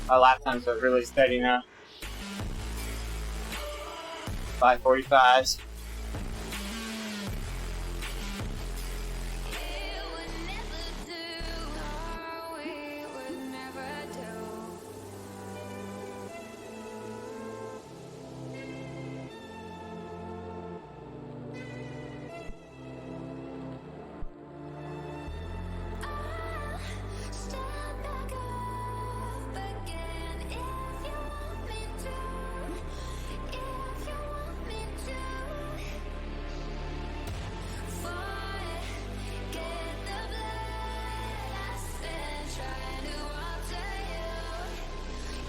Our lap times are really steady now. 5:45s. It would never do. No, we would never do. Stand back up again if you want me to. If you want me to. Forget the blood I spent trying to alter you.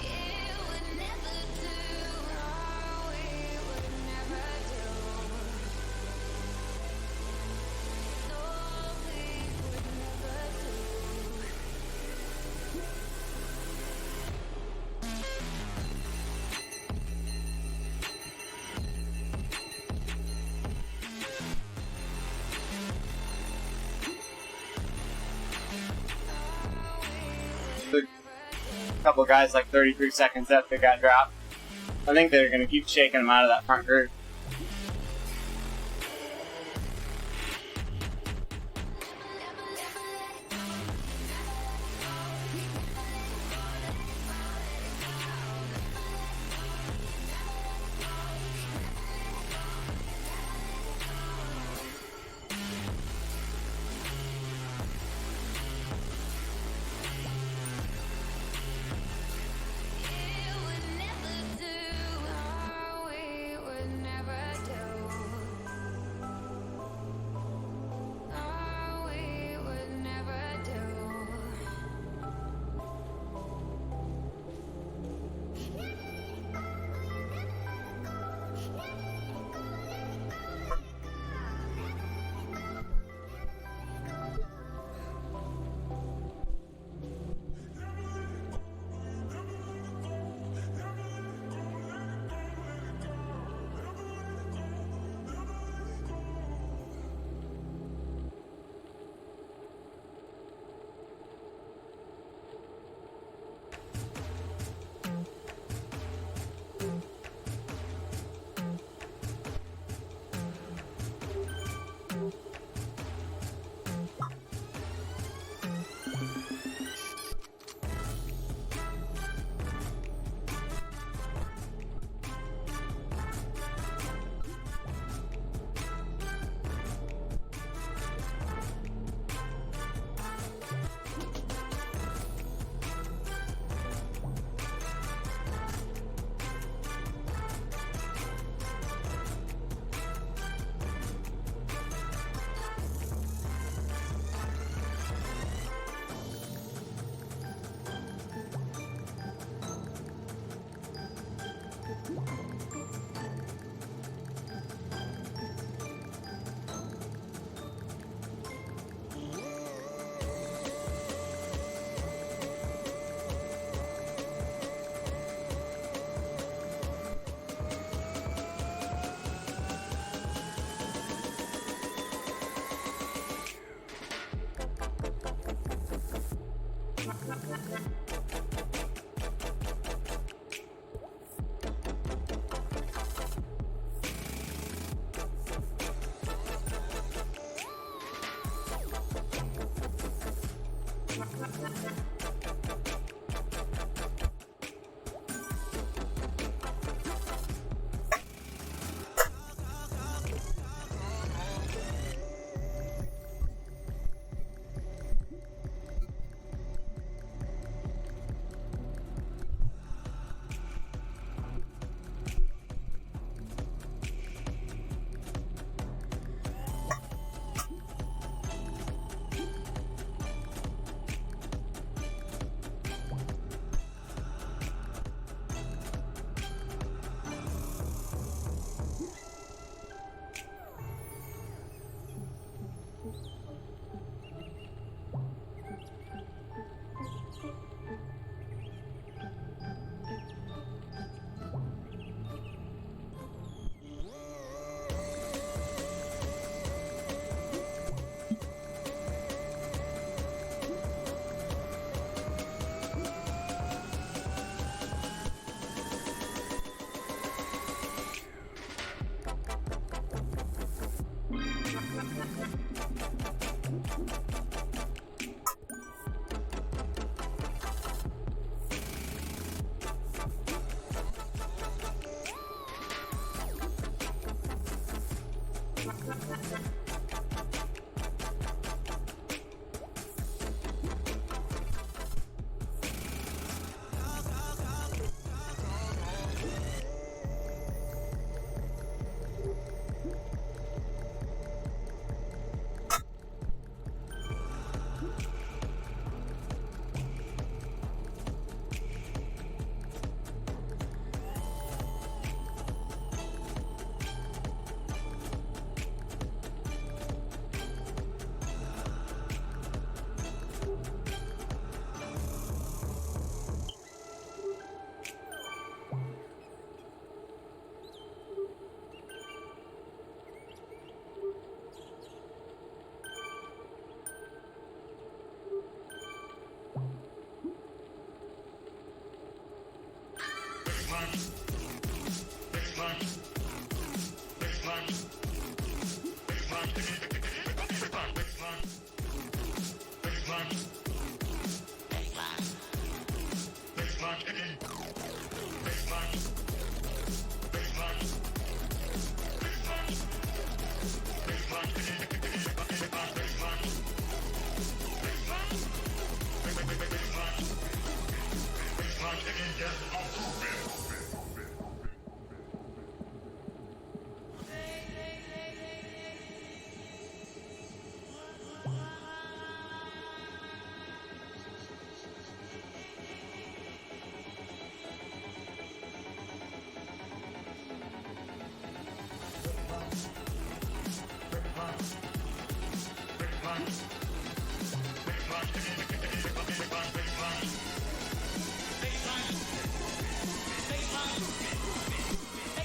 It would never do. No, we would never do. No, we would never do. A couple guys like 33 seconds up that got dropped. I think they're going to keep shaking them out of that front group. It would never do. No, we would never do. No, we would never do.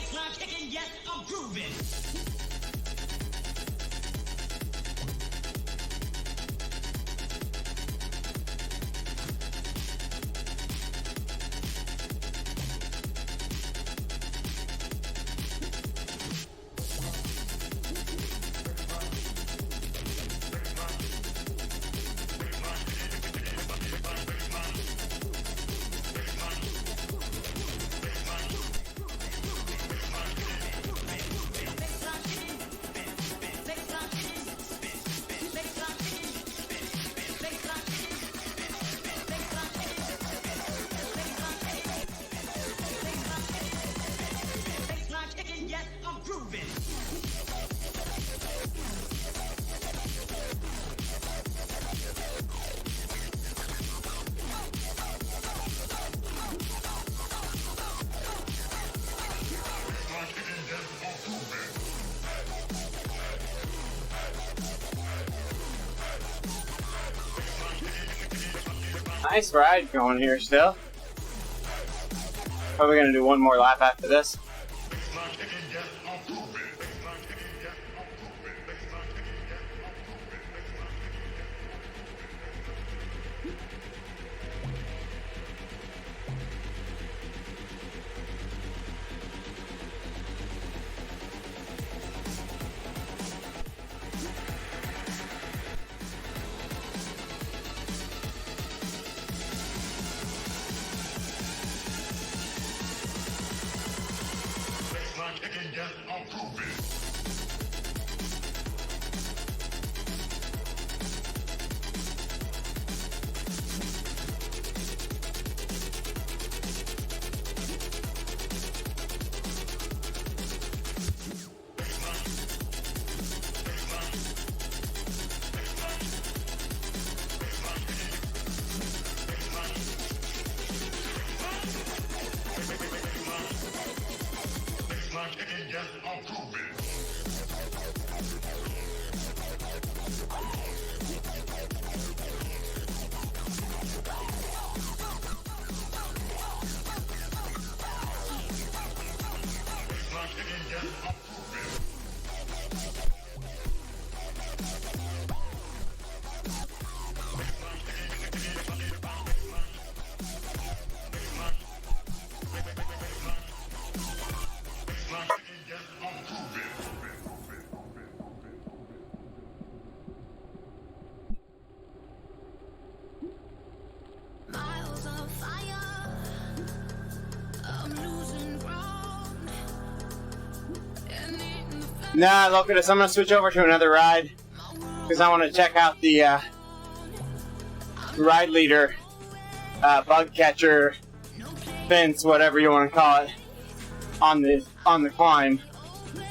Baseline kicking, yes, I'm grooving. Baseline kicking, yes, I'm grooving. Nice ride going here still. Probably gonna do one more lap after this. Yes, I'm grooving. Nah, look at this. I'm gonna switch over to another ride because I want to check out the ride leader, bug catcher, fence, whatever you want to call it, on the climb. So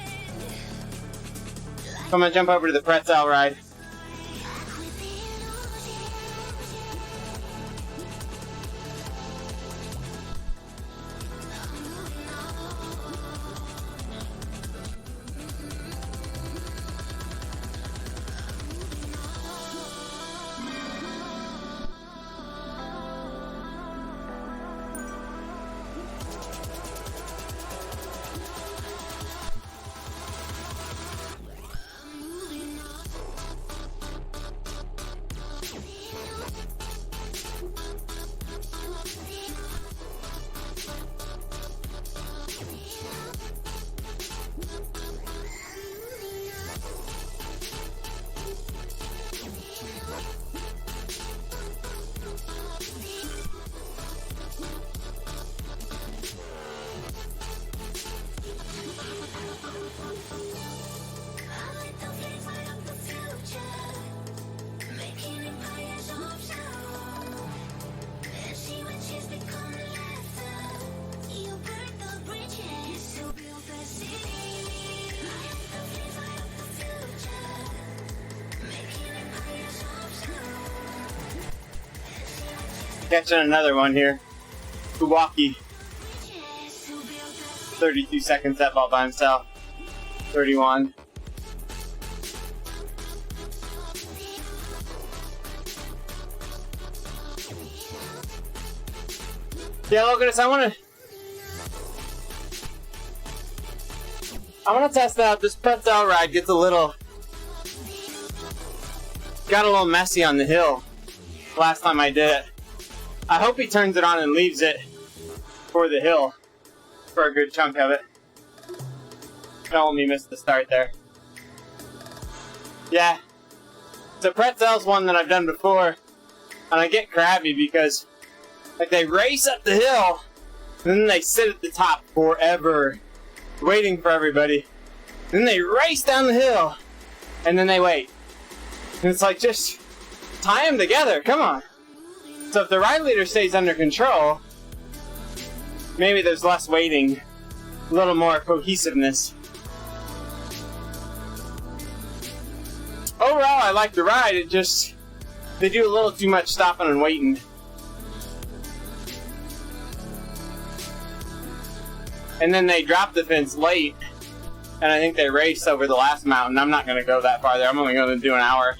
I'm gonna jump over to the pretzel ride. Catching another one here. Kuwaki. 32 seconds up all by himself. 31. Yeah, look at this. I wanna test out. This pretzel ride got a little messy on the hill last time I did it. I hope he turns it on and leaves it for the hill for a good chunk of it. Don't let me miss the start there. Yeah. So pretzel's one that I've done before, and I get crabby because like they race up the hill and then they sit at the top forever waiting for everybody. Then they race down the hill and then they wait. And it's like, just tie them together, come on. So if the ride leader stays under control, maybe there's less waiting, a little more cohesiveness. Overall, I like the ride. It just, they do a little too much stopping and waiting. And then they drop the fence late, and I think they race over the last mountain. I'm not going to go that far there. I'm only going to do an hour.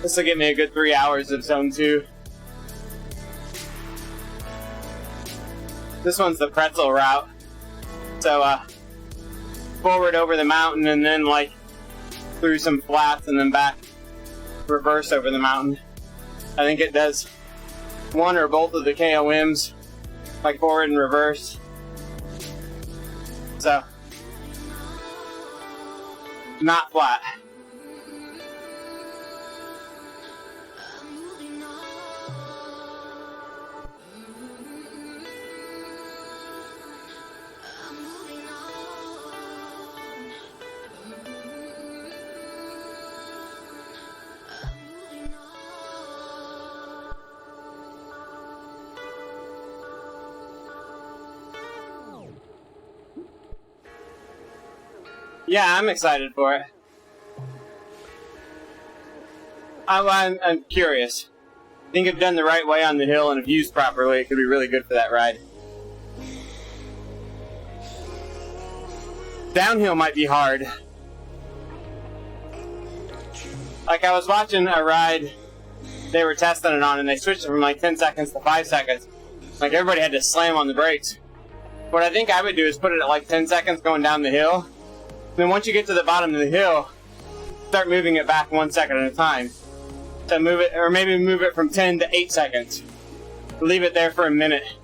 This will give me a good 3 hours of Zone 2. This one's the pretzel route. So, forward over the mountain and then, like, through some flats and then back, reverse over the mountain. I think it does one or both of the KOMs, like forward and reverse. So, not flat. Yeah, I'm excited for it. I'm curious. I think if done the right way on the hill and if used properly, it could be really good for that ride. Downhill might be hard. Like, I was watching a ride they were testing it on, and they switched it from like 10 seconds to 5 seconds. Like, everybody had to slam on the brakes. What I think I would do is put it at like 10 seconds going down the hill. Then once you get to the bottom of the hill, start moving it back 1 second at a time. So move it, or maybe move it from 10 to 8 seconds. Leave it there for a minute,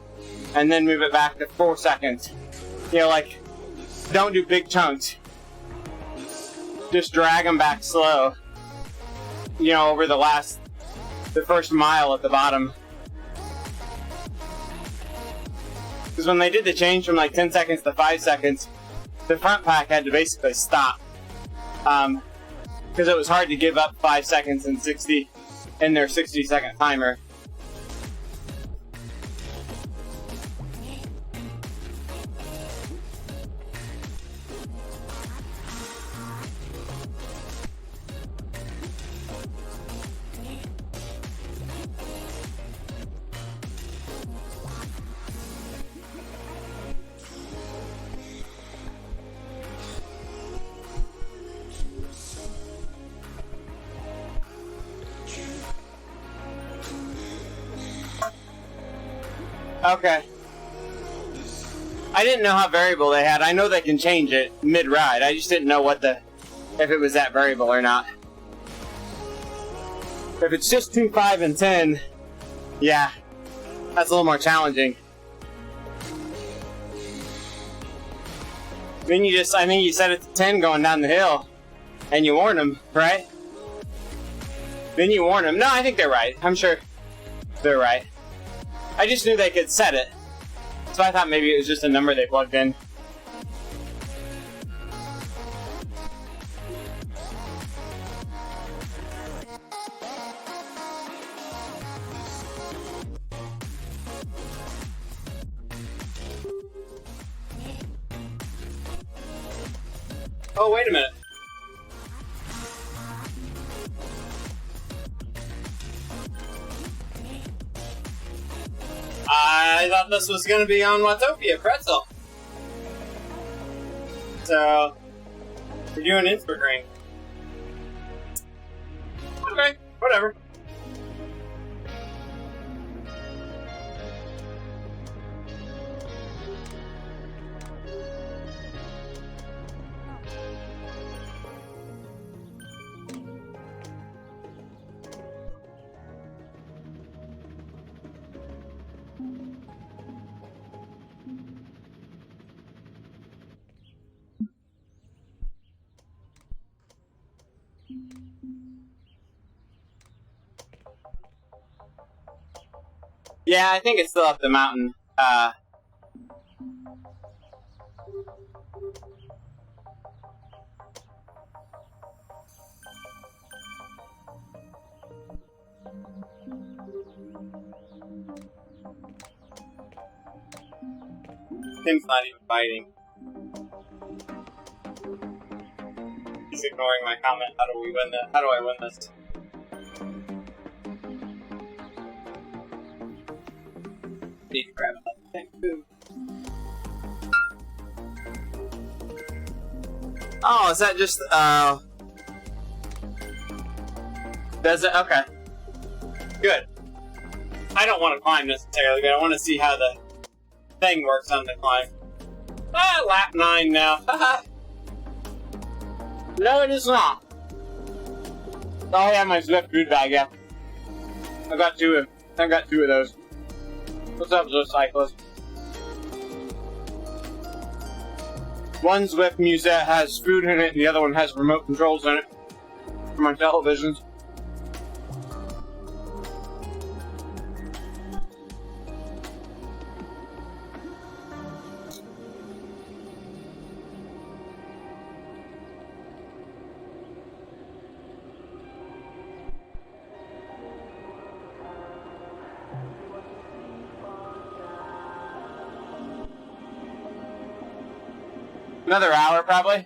and then move it back to 4 seconds. You know, like, don't do big chunks. Just drag them back slow. You know, over the first mile at the bottom. Because when they did the change from like 10 seconds to 5 seconds, the front pack had to basically stop. Because it was hard to give up 5 seconds in their 60-second timer. Okay. I didn't know how variable they had. I know they can change it mid-ride. I just didn't know if it was that variable or not. If it's just 2, 5, and 10, yeah, that's a little more challenging. Then I think you set it to 10 going down the hill, and you warn them, right? Then you warn them. No, I think they're right. I'm sure they're right. I just knew they could set it, so I thought maybe it was just a number they plugged in. Oh, wait a minute. I thought this was going to be on Watopia Pretzel. So, we're doing Innsbruck Ring. Okay, whatever. Yeah, I think it's still up the mountain. Tim's not even biting. He's ignoring my comment. How do we win this? How do I win this? Need to grab another thing too. Oh, is that just does it? Okay. Good. I don't want to climb necessarily, but I want to see how the thing works on the climb. Ah, lap 9 now. No, it is not. Oh, I have my Zwift food bag, yeah. I've got two of those. What's up, Zwift cyclist? One Zwift Musette has food in it, and the other one has remote controls in it for my televisions. Another hour, probably.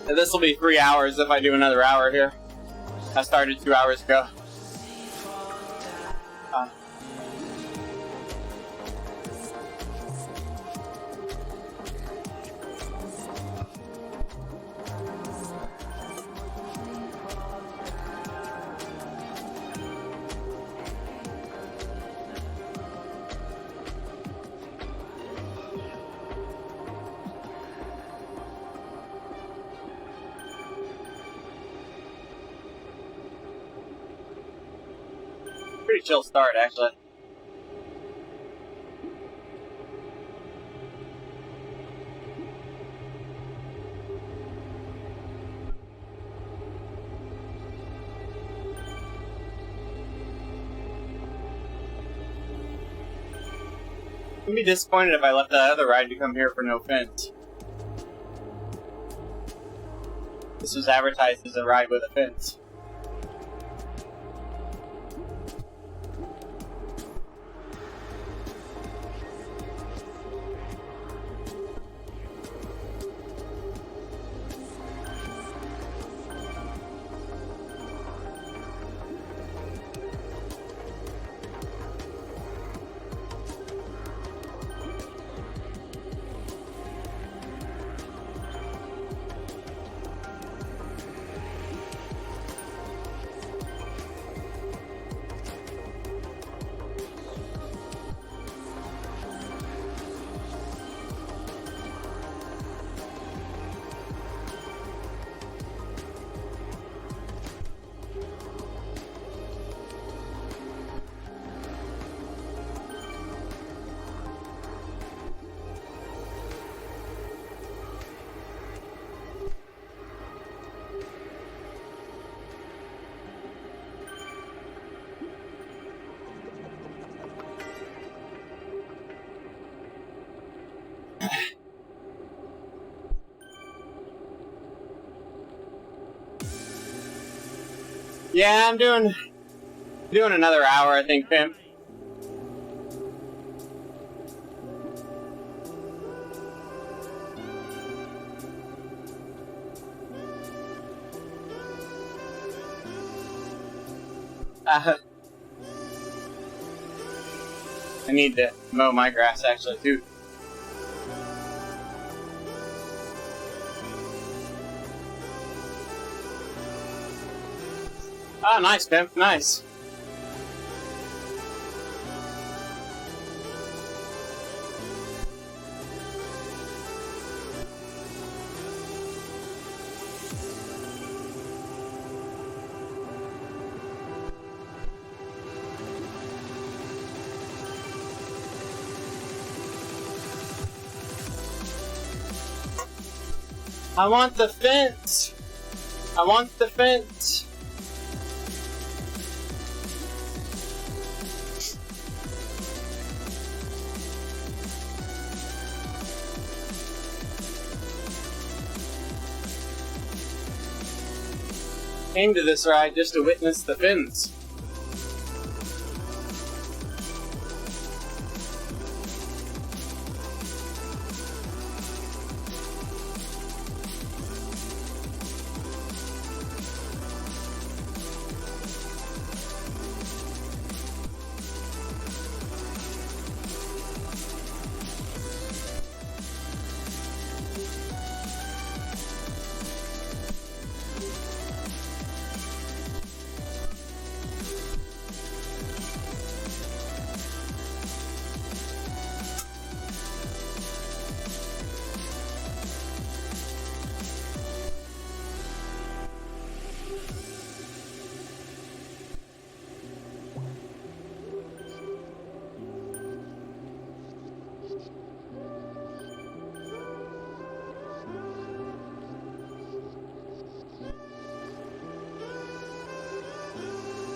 This will be 3 hours if I do another hour here. I started 2 hours ago. chill start, actually. I'd be disappointed if I left that other ride to come here for no fence. This was advertised as a ride with a fence. Yeah, I'm doing another hour, I think, Pimp. I need to mow my grass, actually, too. Oh, nice, Pimp. Nice. I want the fence. I want the fence. Came to this ride just to witness the fins.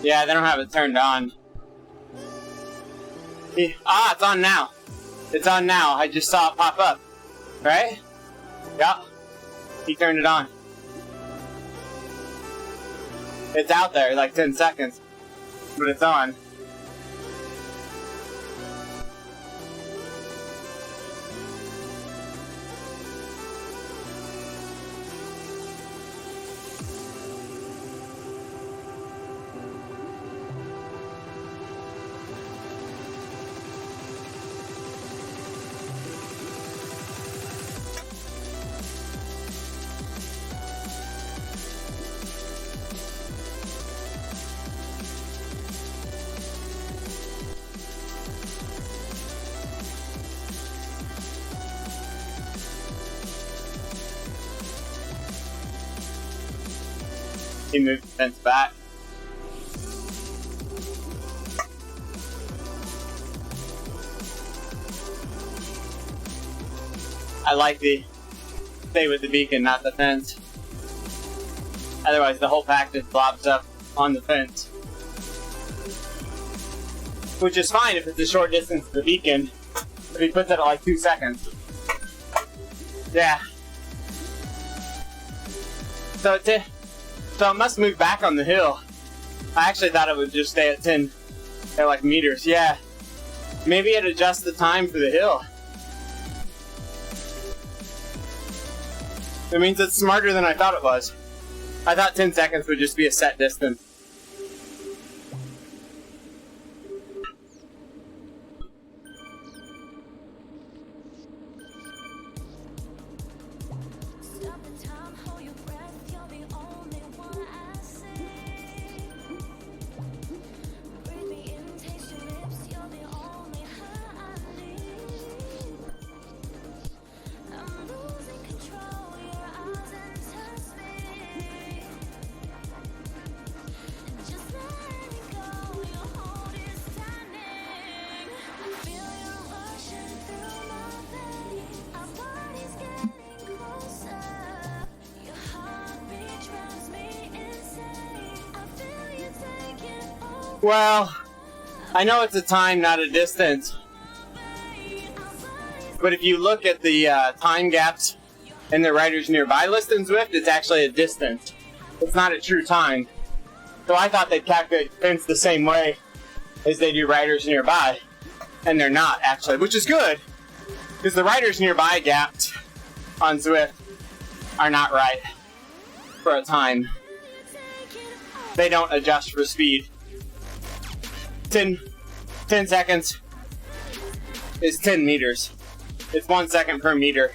Yeah, they don't have it turned on. Ah, it's on now. It's on now. I just saw it pop up. Right? Yeah. He turned it on. It's out there, like 10 seconds. But it's on. He moved the fence back. I like the stay with the beacon, not the fence. Otherwise, the whole pack just blobs up on the fence. Which is fine if it's a short distance to the beacon. If he puts it at like 2 seconds. Yeah. So it must move back on the hill. I actually thought it would just stay at 10 like meters. Yeah. Maybe it adjusts the time for the hill. It means it's smarter than I thought it was. I thought 10 seconds would just be a set distance. Stop the time, hold your breath, you're the only one I see. Breathe me in, taste your lips, you're the only high I need. I'm losing control, your eyes entice me. Just let me go, your hold is tightening. I feel you rushing through my veins, our bodies getting closer. Your heartbeat drives me insane. I feel you taking over. Well, I know it's a time, not a distance. But if you look at the time gaps in the Riders Nearby list in Zwift, it's actually a distance. It's not a true time. So I thought they'd calculate fence the same way as they do Riders Nearby. And they're not, actually, which is good. Because the Riders Nearby gaps on Zwift are not right for a time. They don't adjust for speed. 10 seconds is 10 meters. It's 1 second per meter,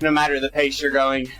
no matter the pace you're going.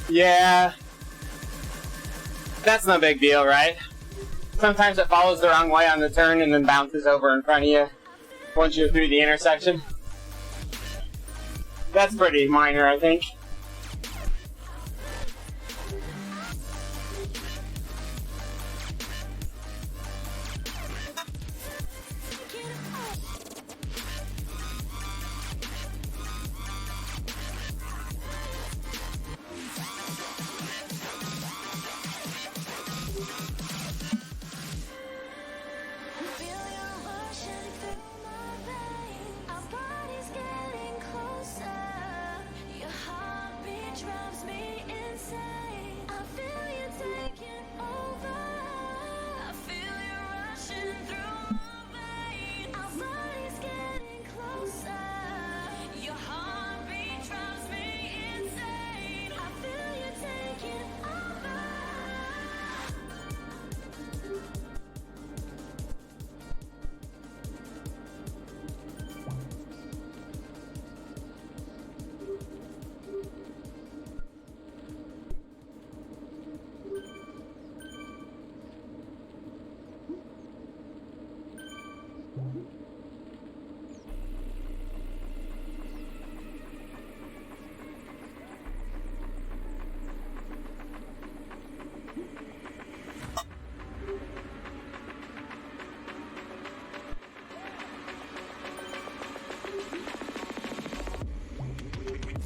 Yeah, that's no big deal, right? Sometimes it follows the wrong way on the turn and then bounces over in front of you once you're through the intersection. That's pretty minor, I think. Feel you rushing through my veins, our bodies getting closer. Your heartbeat drives me insane. I feel you taking over. I feel you rushing through my veins, our bodies getting closer. Your heartbeat drives me insane. I feel you taking over.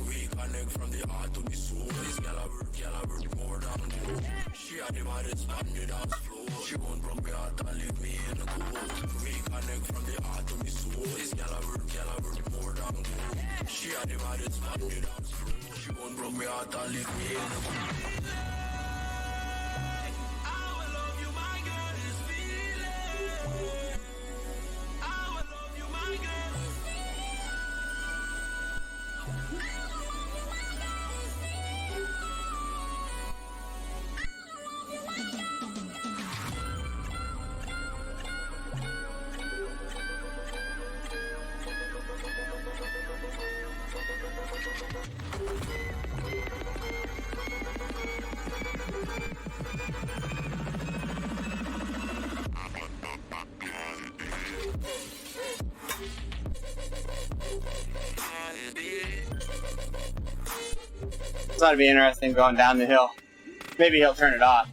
We connect from the heart to the soul. This gal I work more than gold. She had the baddest on the dance floor. She won't broke me heart and leave me in the cold. We connect from the heart to the soul. This gal I work more than gold. She had the baddest on the dance floor. She won't broke me heart and leave me in the cold. I will love you, my girl is feeling. I will love you, my girl is feeling. This ought to be interesting going down the hill. Maybe he'll turn it off.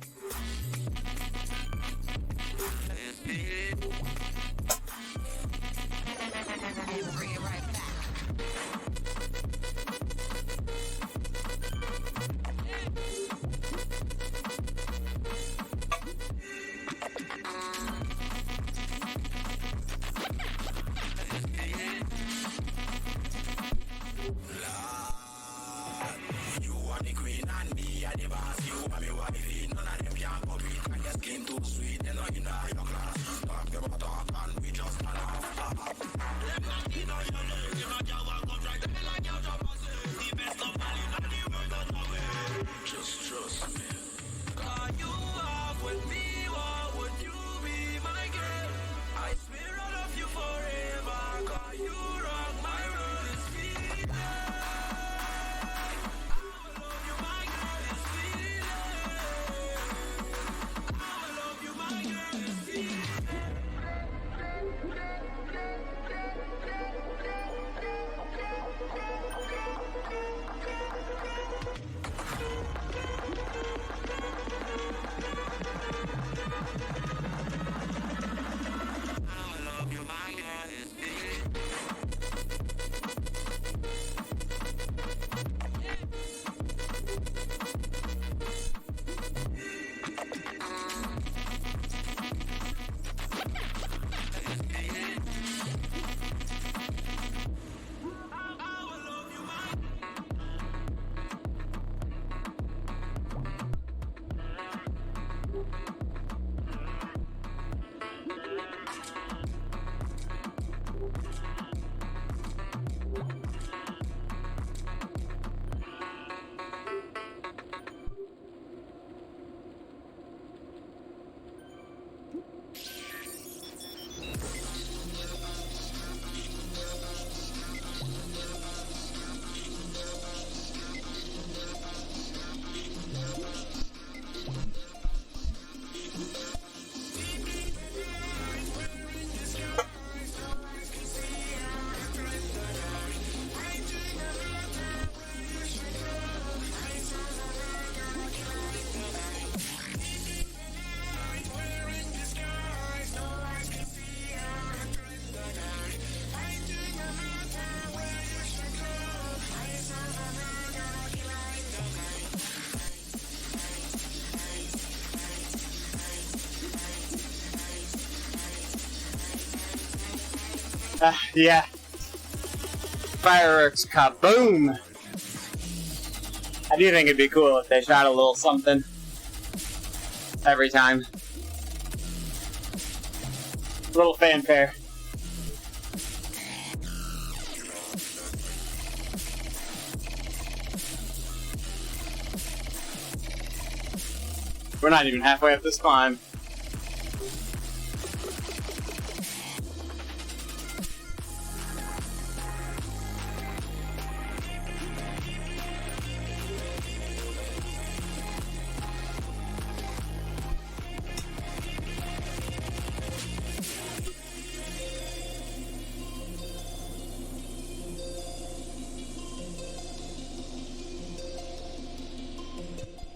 Yeah. Fireworks kaboom! I do think it'd be cool if they shot a little something every time. A little fanfare. We're not even halfway up this climb.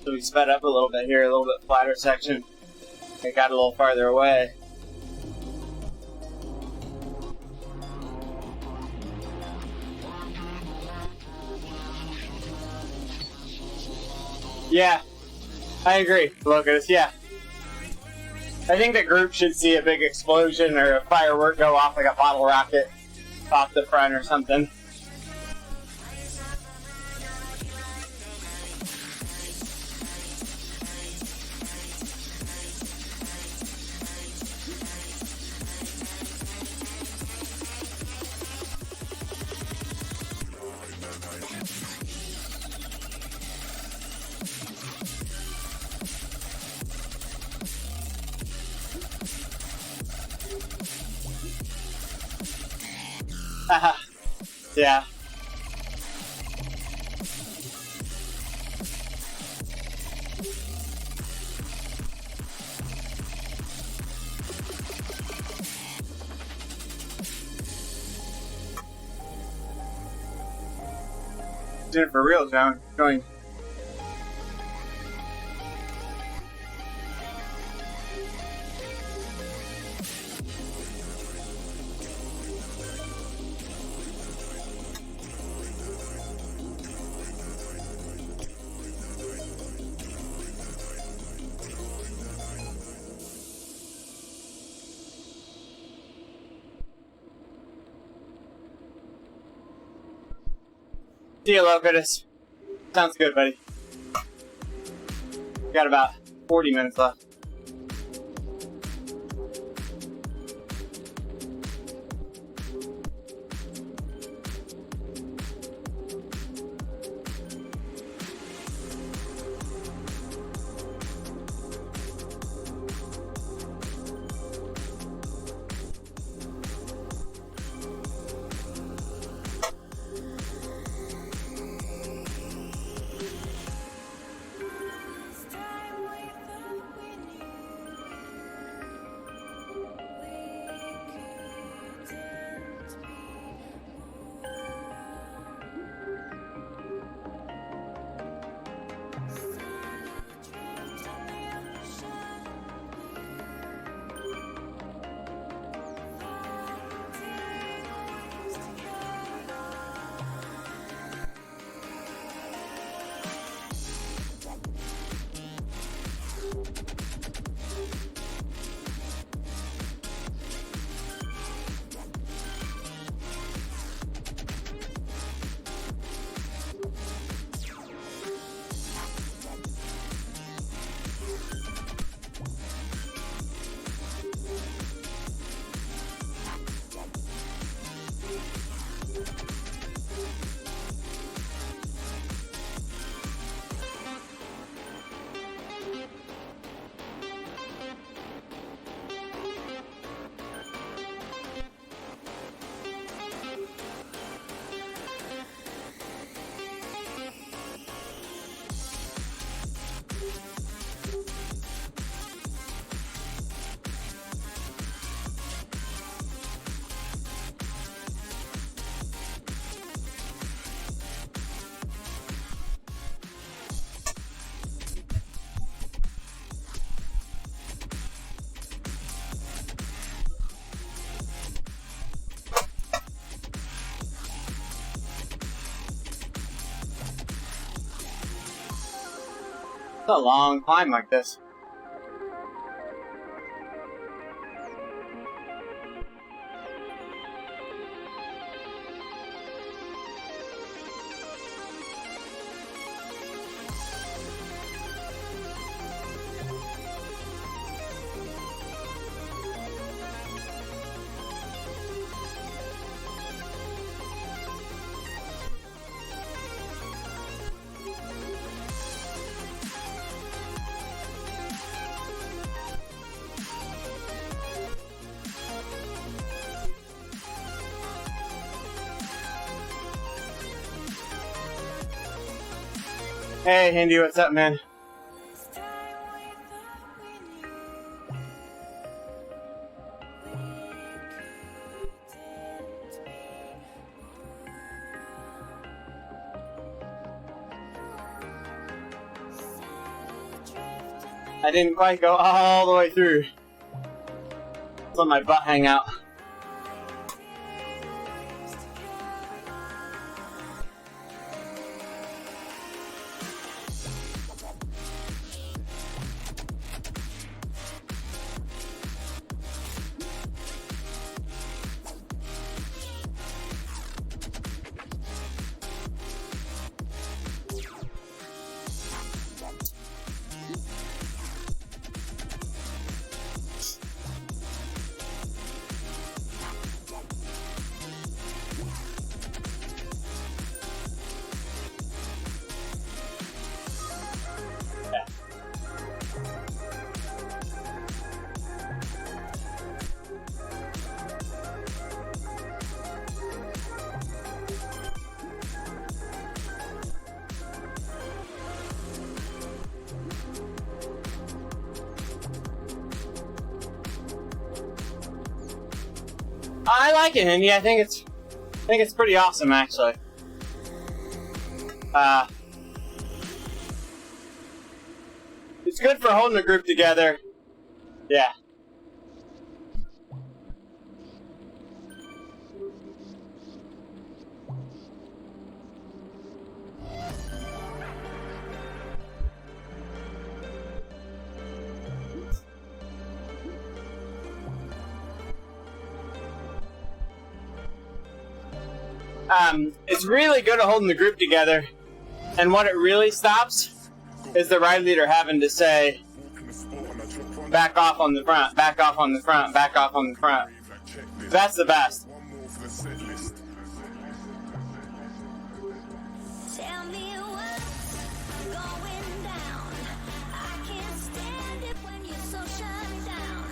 So we sped up a little bit here, a little bit flatter section. It got a little farther away. Yeah, I agree, Lucas, yeah. I think the group should see a big explosion or a firework go off like a bottle rocket off the front or something. Yeah. Doing it for real, John. Going Deal, Locatus. Sounds good, buddy. Got about 40 minutes left. It's a long climb like this. Hey, Hindi, what's up, man? I didn't quite go all the way through. Let's let my butt hang out. I like it, Hindi. I think it's pretty awesome, actually. It's good for holding a group together. Yeah. It's really good at holding the group together. And what it really stops is the ride leader having to say, back off on the front, back off on the front, back off on the front. That's the best. Tell me what's going down. I can't stand it when you're so shut down.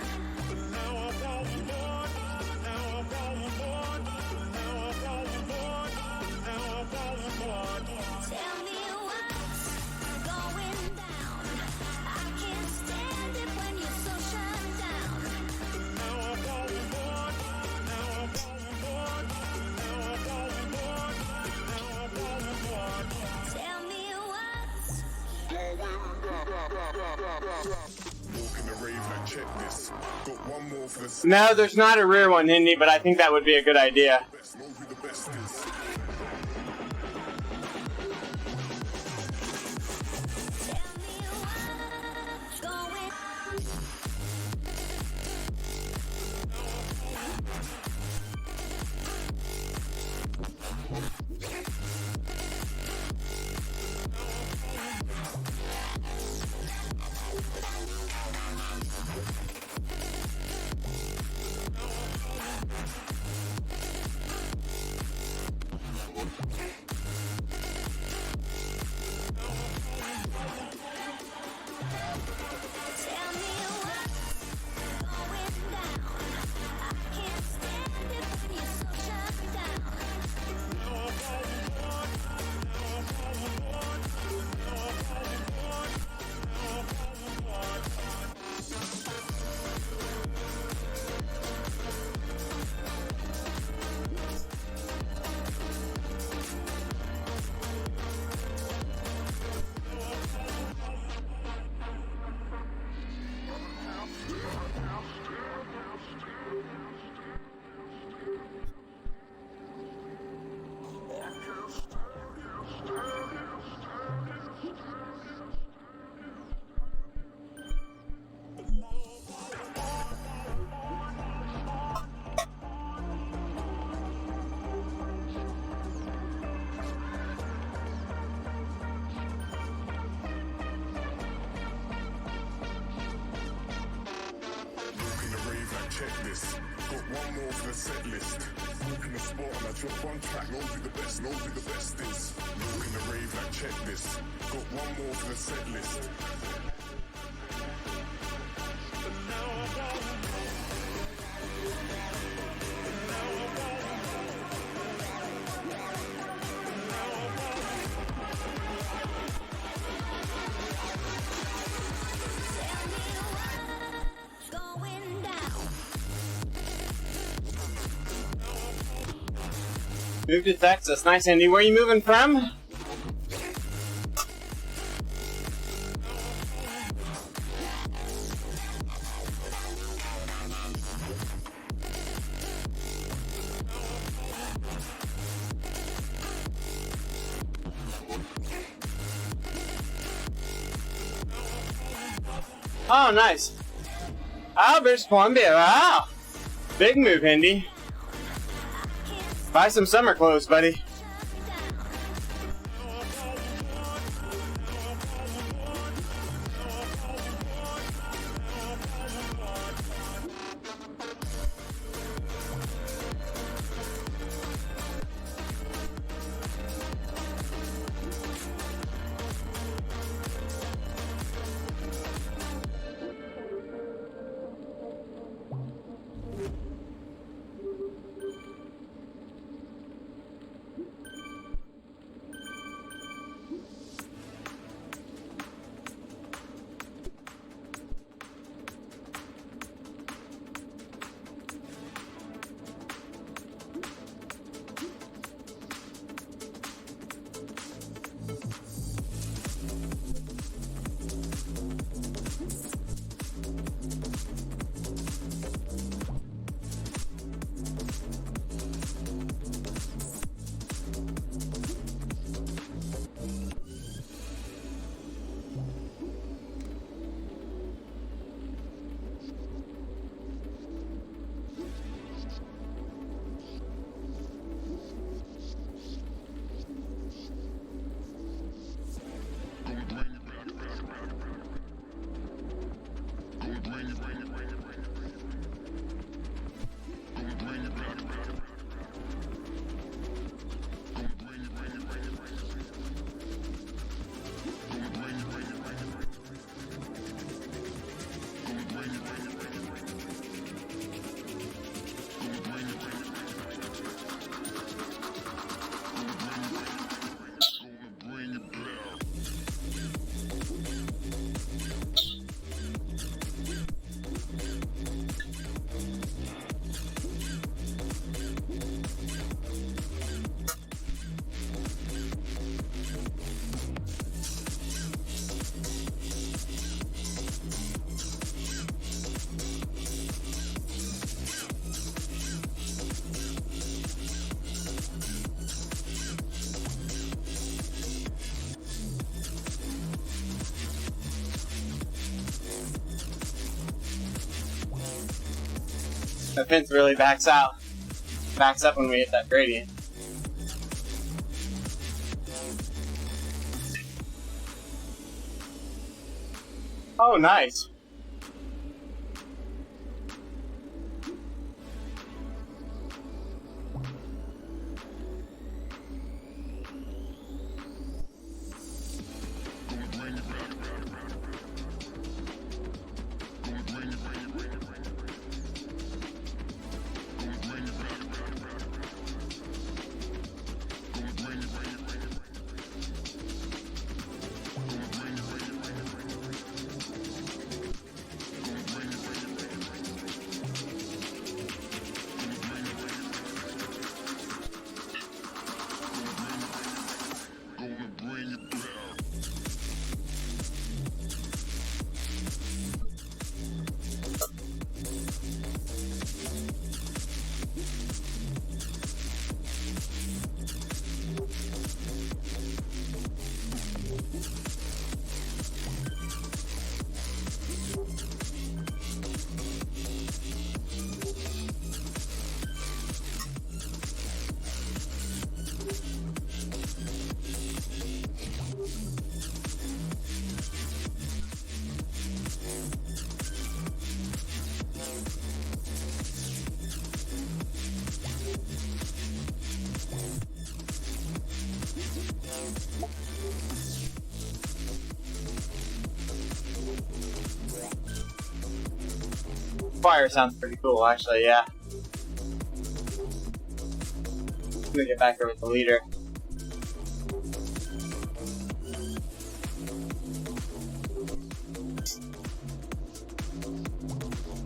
Tell me what's going down. I can't stand it when you're so shut down. Tell me what's No, there's not a rear one, Indy, but I think that would be a good idea. going. Tell me what's going down. I can't stand it when you're so shut down. Got one more for the set list. Walking the spot and I drop one track. Knows who the best is. Walking the rave like checklist. Got one more for the set list. Tell me what's going down. Move to Texas. Nice, Indy. Where are you moving from? Oh, nice. Oh, British Columbia. Wow. Big move, Indy. Buy some summer clothes, buddy. The fence really backs up when we hit that gradient. Oh, nice. Fire sounds pretty cool, actually, yeah. I'm gonna get back there with the leader.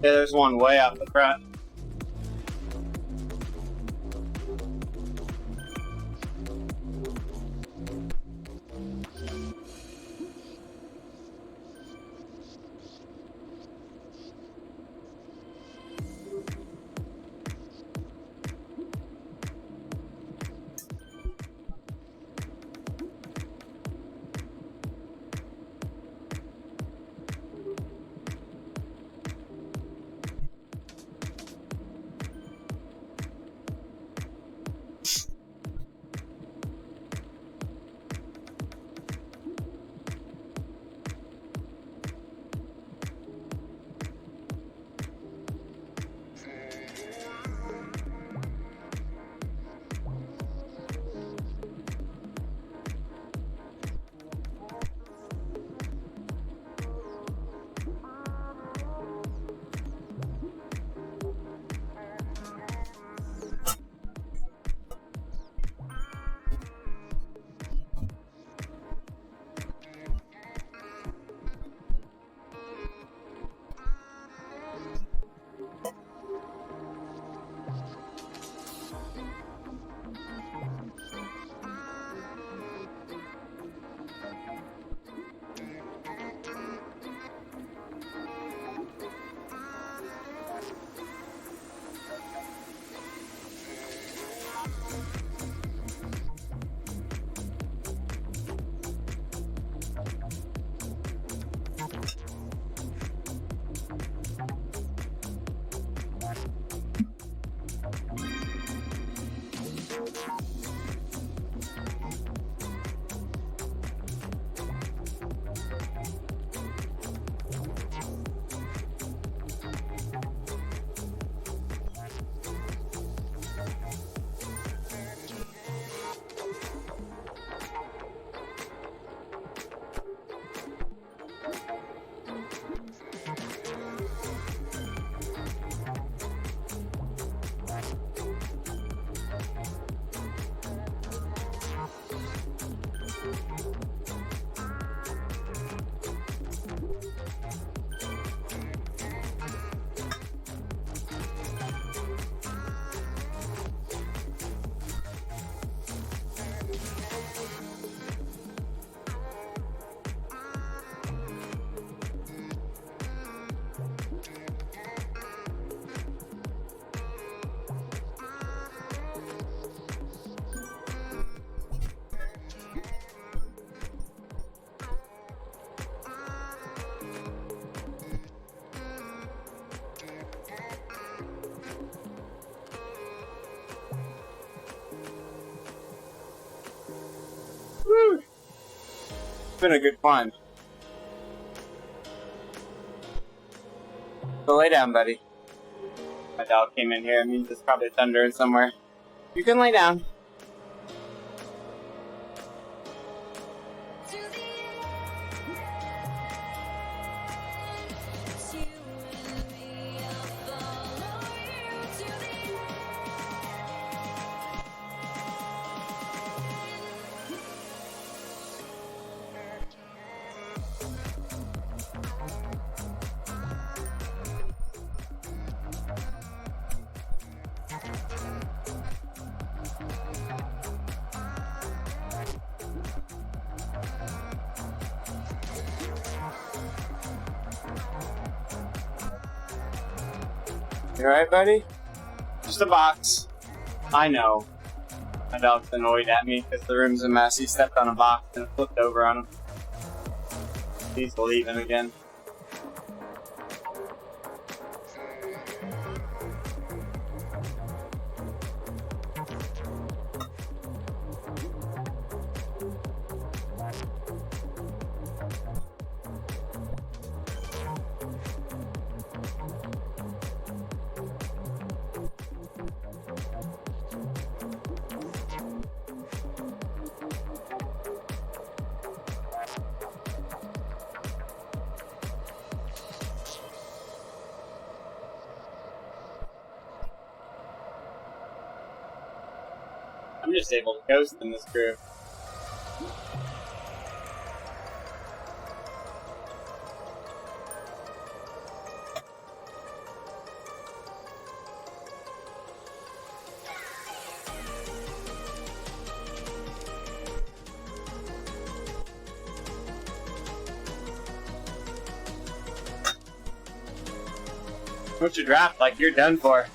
Yeah, there's one way out the front. been a good climb. So lay down, buddy. My dog came in here. It means it's probably thundering somewhere. You can lay down. To the end. It's you and me. I'll follow you to the end. You alright, buddy? Just a box. I know. My dog's annoyed at me because the room's a mess. He stepped on a box and it flipped over on him. He's leaving again. I'm just able to coast in this group. What's your draft like? You're done for.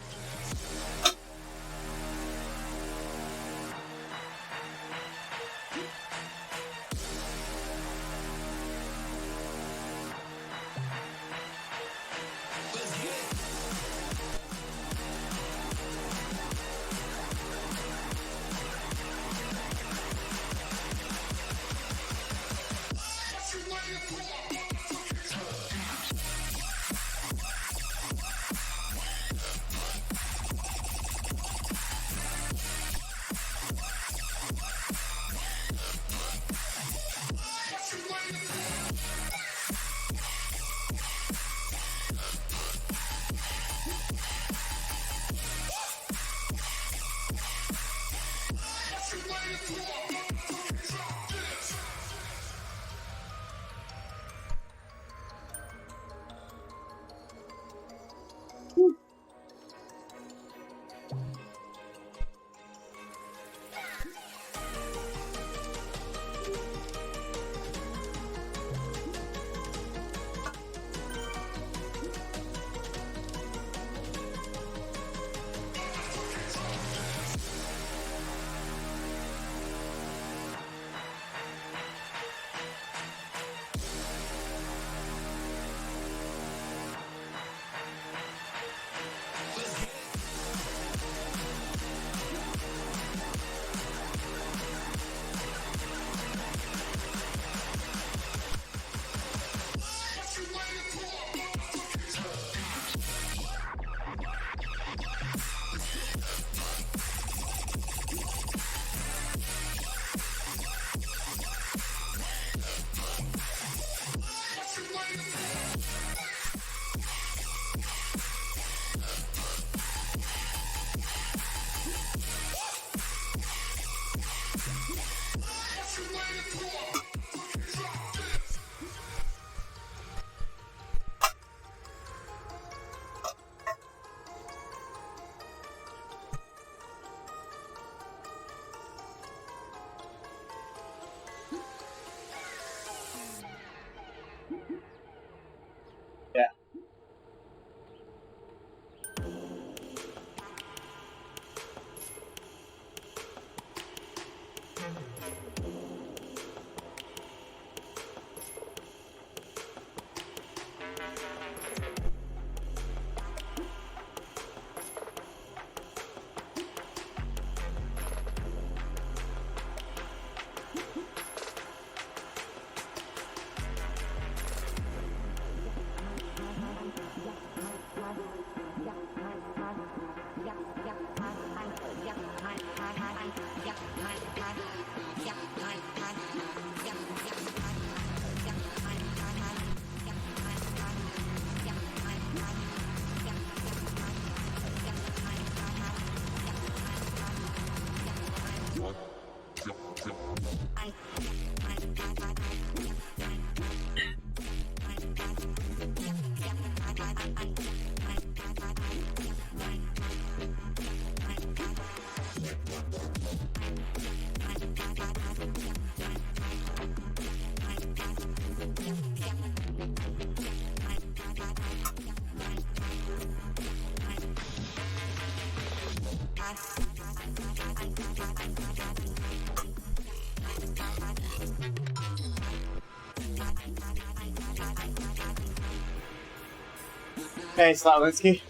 Hey, Slavinsky.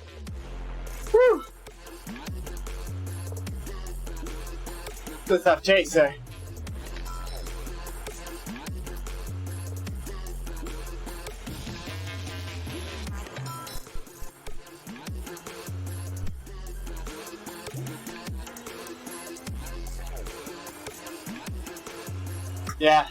Whew. It's a tough chase there. Yeah.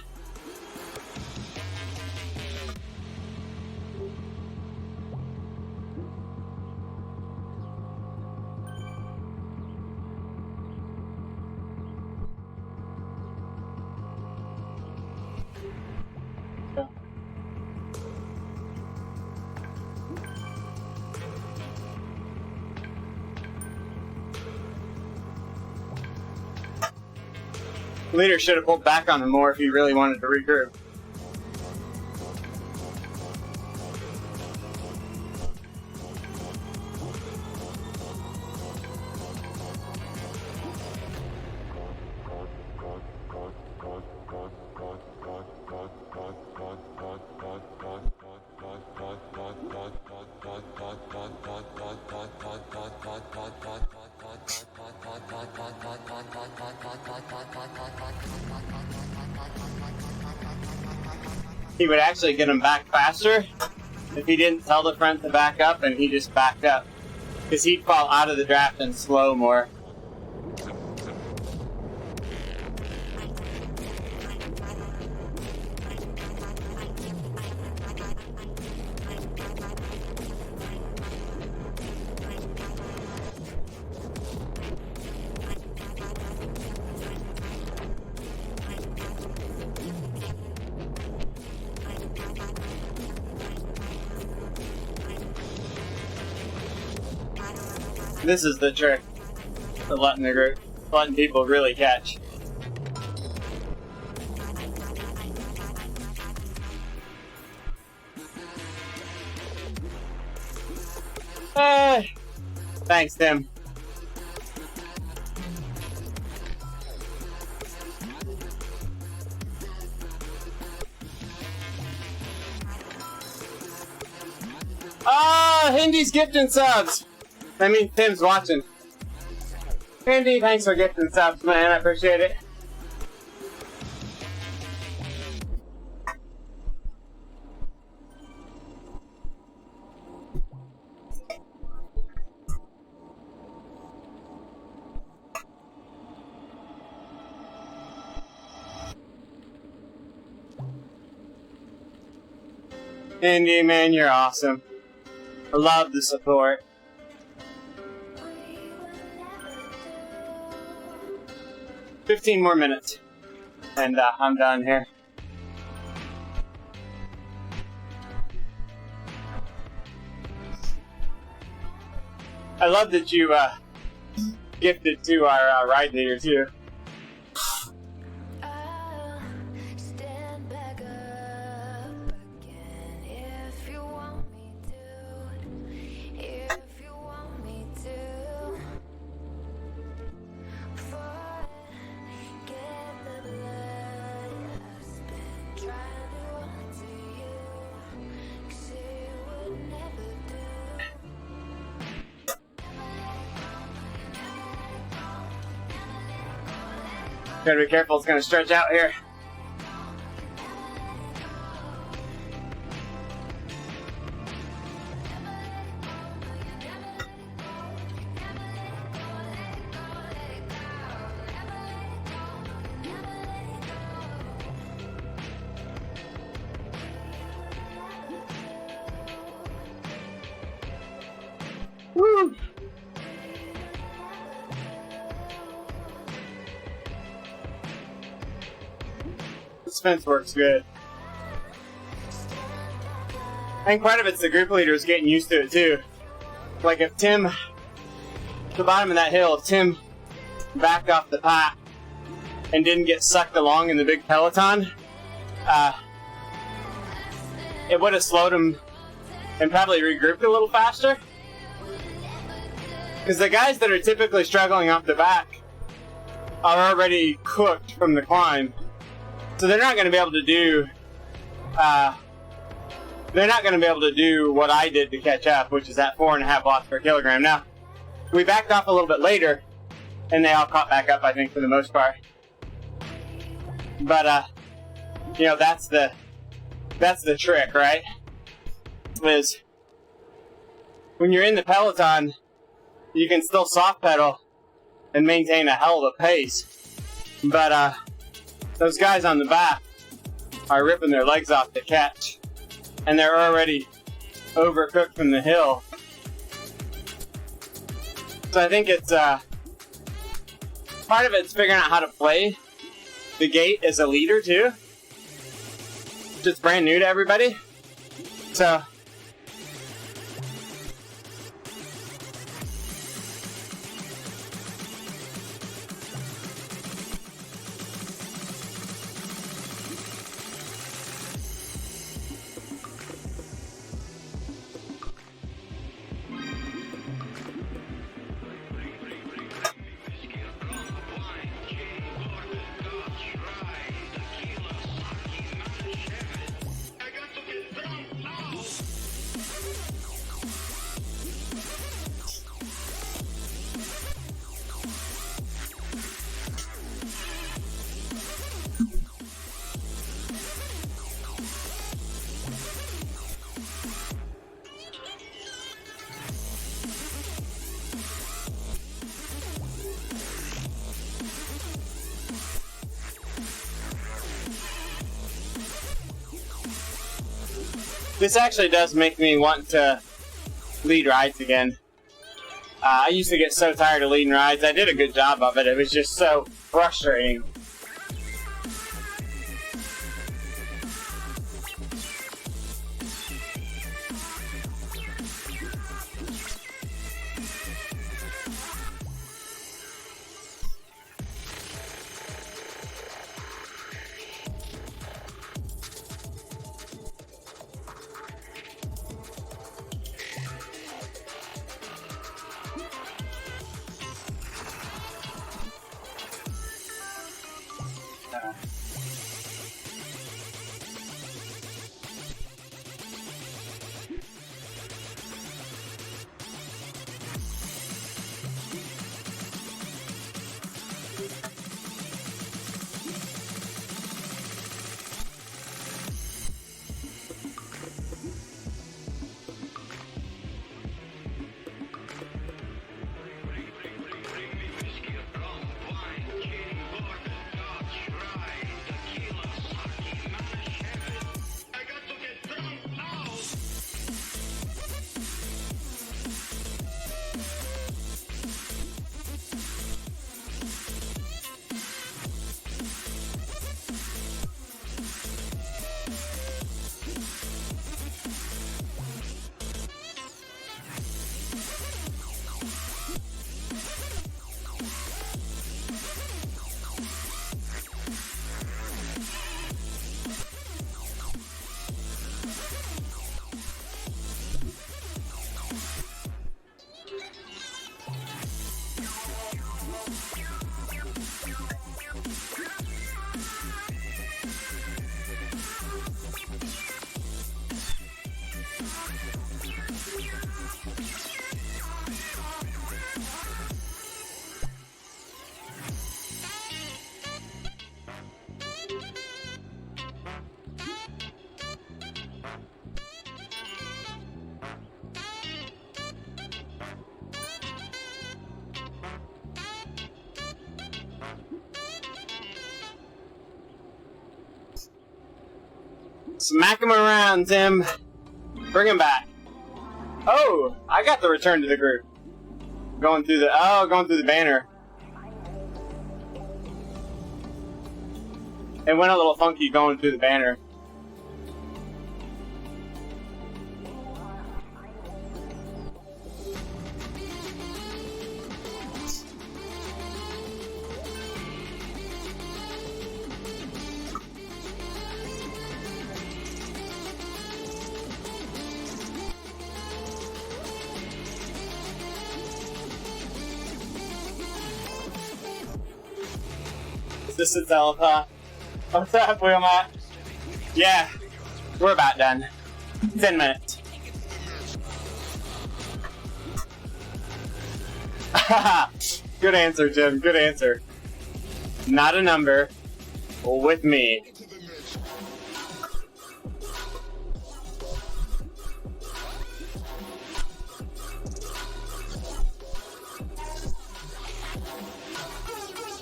Leader should have pulled back on him more if he really wanted to regroup. He would actually get him back faster if he didn't tell the front to back up and he just backed up. Because he'd fall out of the draft and slow more. This is the trick for letting people really catch. Thanks, Tim. Hindy's gifting subs. That means Tim's watching. Hindy, thanks for gifting subs, man. I appreciate it. Hindy, man, you're awesome. I love the support. 15 more minutes, and I'm done here. I love that you gifted to our ride leader too. I'll stand back up again if you want me to. If you want me to. Forget the blood I've been trying to run to you. 'Cause it would never do. Gotta be careful, it's gonna stretch out here. Woo! This fence works good. And quite a bit's the group leaders getting used to it too. Like if Tim, the bottom of that hill, if Tim backed off the path and didn't get sucked along in the big peloton, it would have slowed him and probably regrouped a little faster. Because the guys that are typically struggling off the back are already cooked from the climb. So they're not going to be able to do what I did to catch up, which is at 4.5 watts per kilogram. Now, we backed off a little bit later, and they all caught back up, I think, for the most part. But, you know, that's the trick, right? Is when you're in the peloton, you can still soft pedal and maintain a hell of a pace. But, those guys on the back are ripping their legs off to catch. And they're already overcooked from the hill. So I think it's, part of it's figuring out how to play the gate as a leader too. It's brand new to everybody. So this actually does make me want to lead rides again. I used to get so tired of leading rides. I did a good job of it. It was just so frustrating. Smack him around, Tim. Bring him back. Oh, I got the return to the group. Going through the banner. It went a little funky going through the banner. this itself, huh? What's up, Wilmot? Yeah, we're about done. 10 minutes. Good answer, Jim. Good answer. Not a number. With me.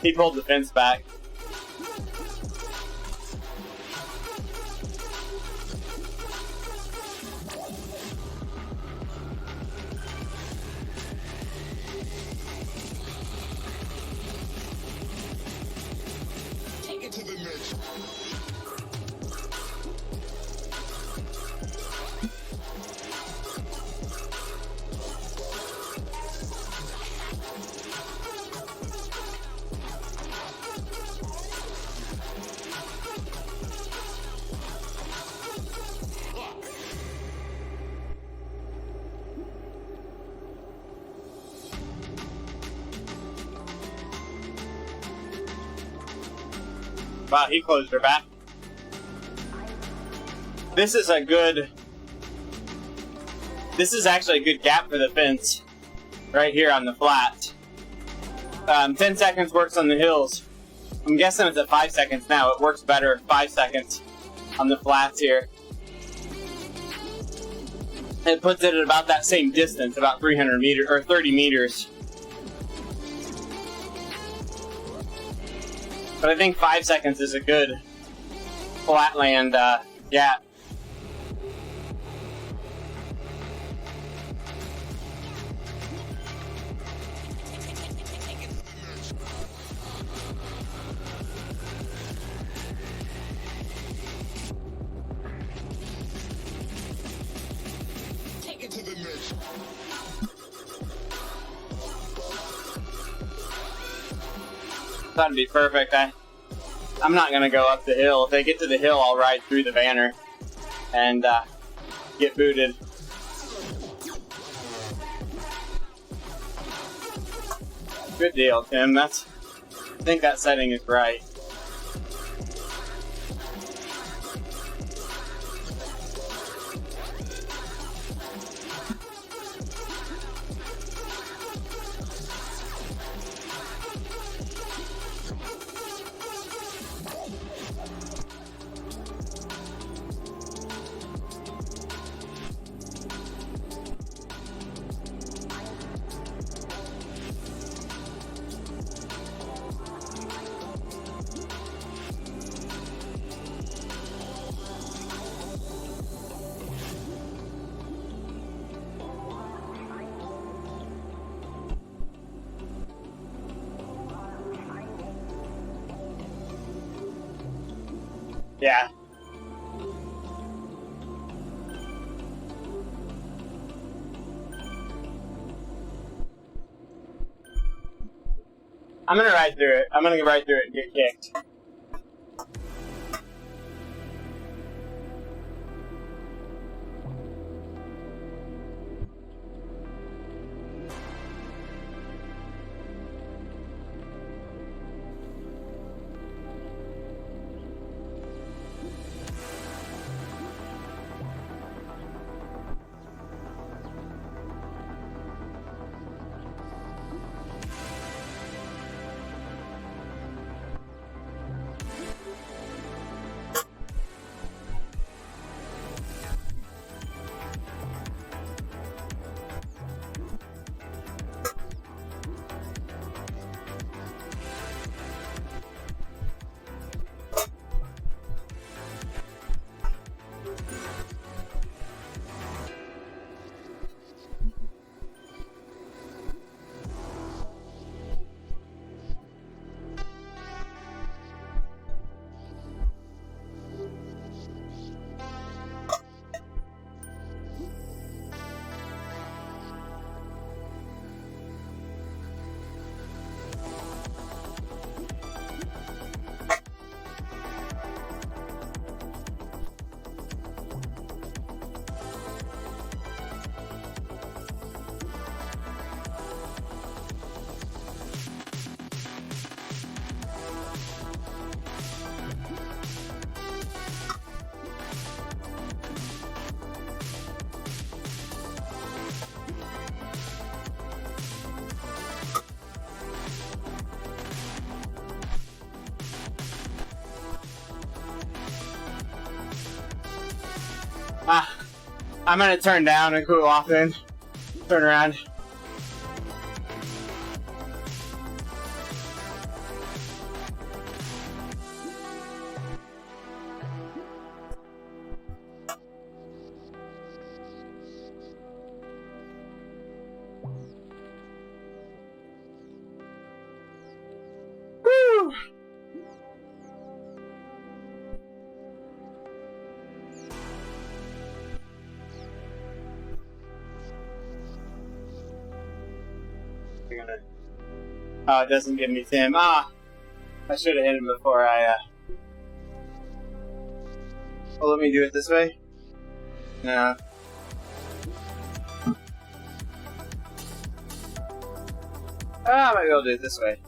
He pulled the fence back. Wow, he closed her back. This is actually a good gap for the fence. Right here on the flat. 10 seconds works on the hills. I'm guessing it's at 5 seconds now. It works better at 5 seconds on the flats here. It puts it at about that same distance, about 300 meters, or 30 meters. But I think 5 seconds is a good flatland gap. That'd be perfect. I'm not gonna go up the hill. If they get to the hill, I'll ride through the banner and get booted. Good deal, Tim. I think that setting is right. Yeah. I'm gonna ride through it. I'm gonna ride through it and get kicked. I'm gonna turn down and cool off then. Turn around. Woo! Oh, it doesn't give me Tim. I should have hit him before I, Oh, let me do it this way? No. Maybe I'll do it this way.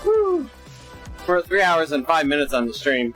Woo! We're at 3 hours and 5 minutes on the stream.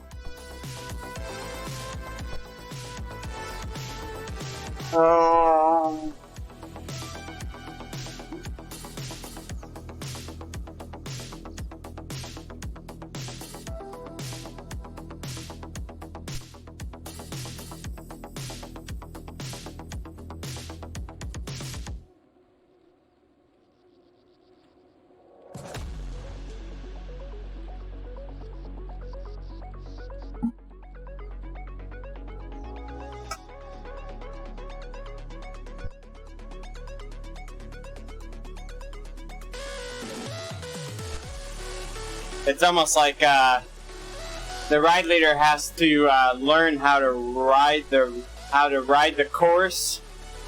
It's almost like the ride leader has to learn how to ride the course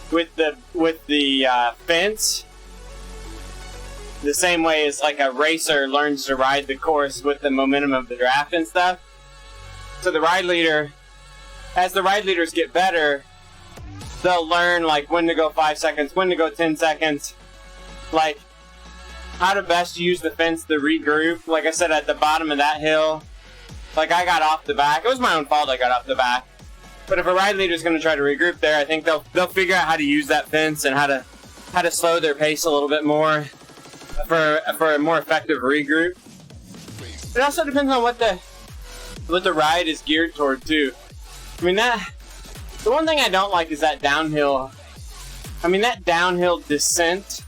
with the fence, the same way as like a racer learns to ride the course with the momentum of the draft and stuff. So the ride leader, as the ride leaders get better, they'll learn like when to go 5 seconds, when to go 10 seconds, like how to best use the fence to regroup. Like I said, at the bottom of that hill, like I got off the back. It was my own fault I got off the back. But if a ride leader is going to try to regroup there, I think they'll figure out how to use that fence and how to slow their pace a little bit more for a more effective regroup. It also depends on what the ride is geared toward too. I mean, the one thing I don't like is that downhill. I mean, that downhill descent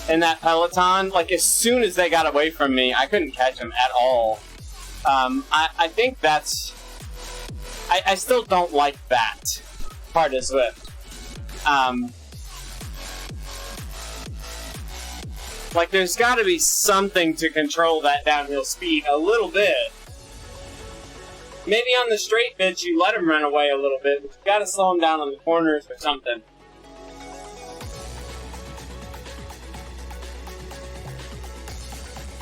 in that Peloton, like as soon as they got away from me, I couldn't catch them at all. I think that's... I still don't like that part of Zwift. Like there's got to be something to control that downhill speed a little bit. Maybe on the straight bits you let them run away a little bit, but you got to slow them down on the corners or something.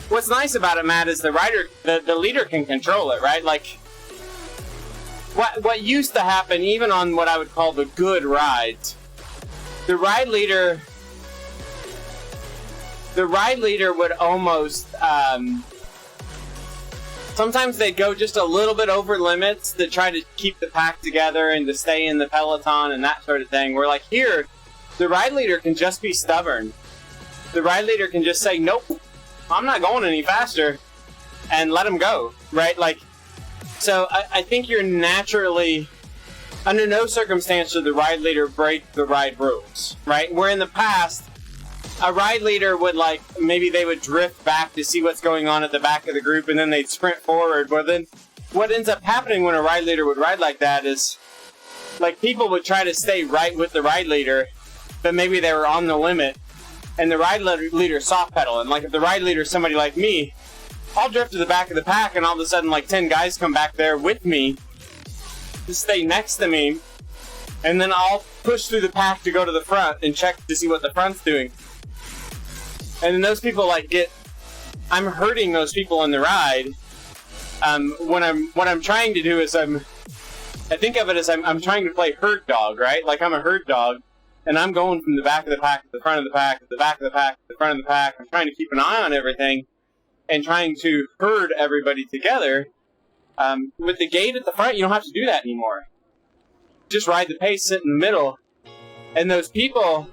What's nice about it, Matt, is the leader can control it, right? Like, what used to happen, even on what I would call the good rides, the ride leader would almost, sometimes they'd go just a little bit over limits to try to keep the pack together and to stay in the Peloton and that sort of thing. Where like here, the ride leader can just be stubborn. The ride leader can just say, nope, I'm not going any faster, and let them go, right? Like, so I think you're naturally, under no circumstance should the ride leader break the ride rules, right? Where in the past, a ride leader would like, maybe they would drift back to see what's going on at the back of the group, and then they'd sprint forward. But then what ends up happening when a ride leader would ride like that is, like, people would try to stay right with the ride leader, but maybe they were on the limit, and the ride leader soft pedal. And like if the ride leader is somebody like me, I'll drift to the back of the pack, and all of a sudden like 10 guys come back there with me to stay next to me, and then I'll push through the pack to go to the front and check to see what the front's doing. And then those people like I'm hurting those people in the ride, what I'm trying to do is I think of it as I'm trying to play herd dog, right? Like I'm a herd dog, and I'm going from the back of the pack to the front of the pack, to the back of the pack, to the front of the pack. I'm trying to keep an eye on everything, and trying to herd everybody together. With the gate at the front, you don't have to do that anymore. Just ride the pace, sit in the middle, and those people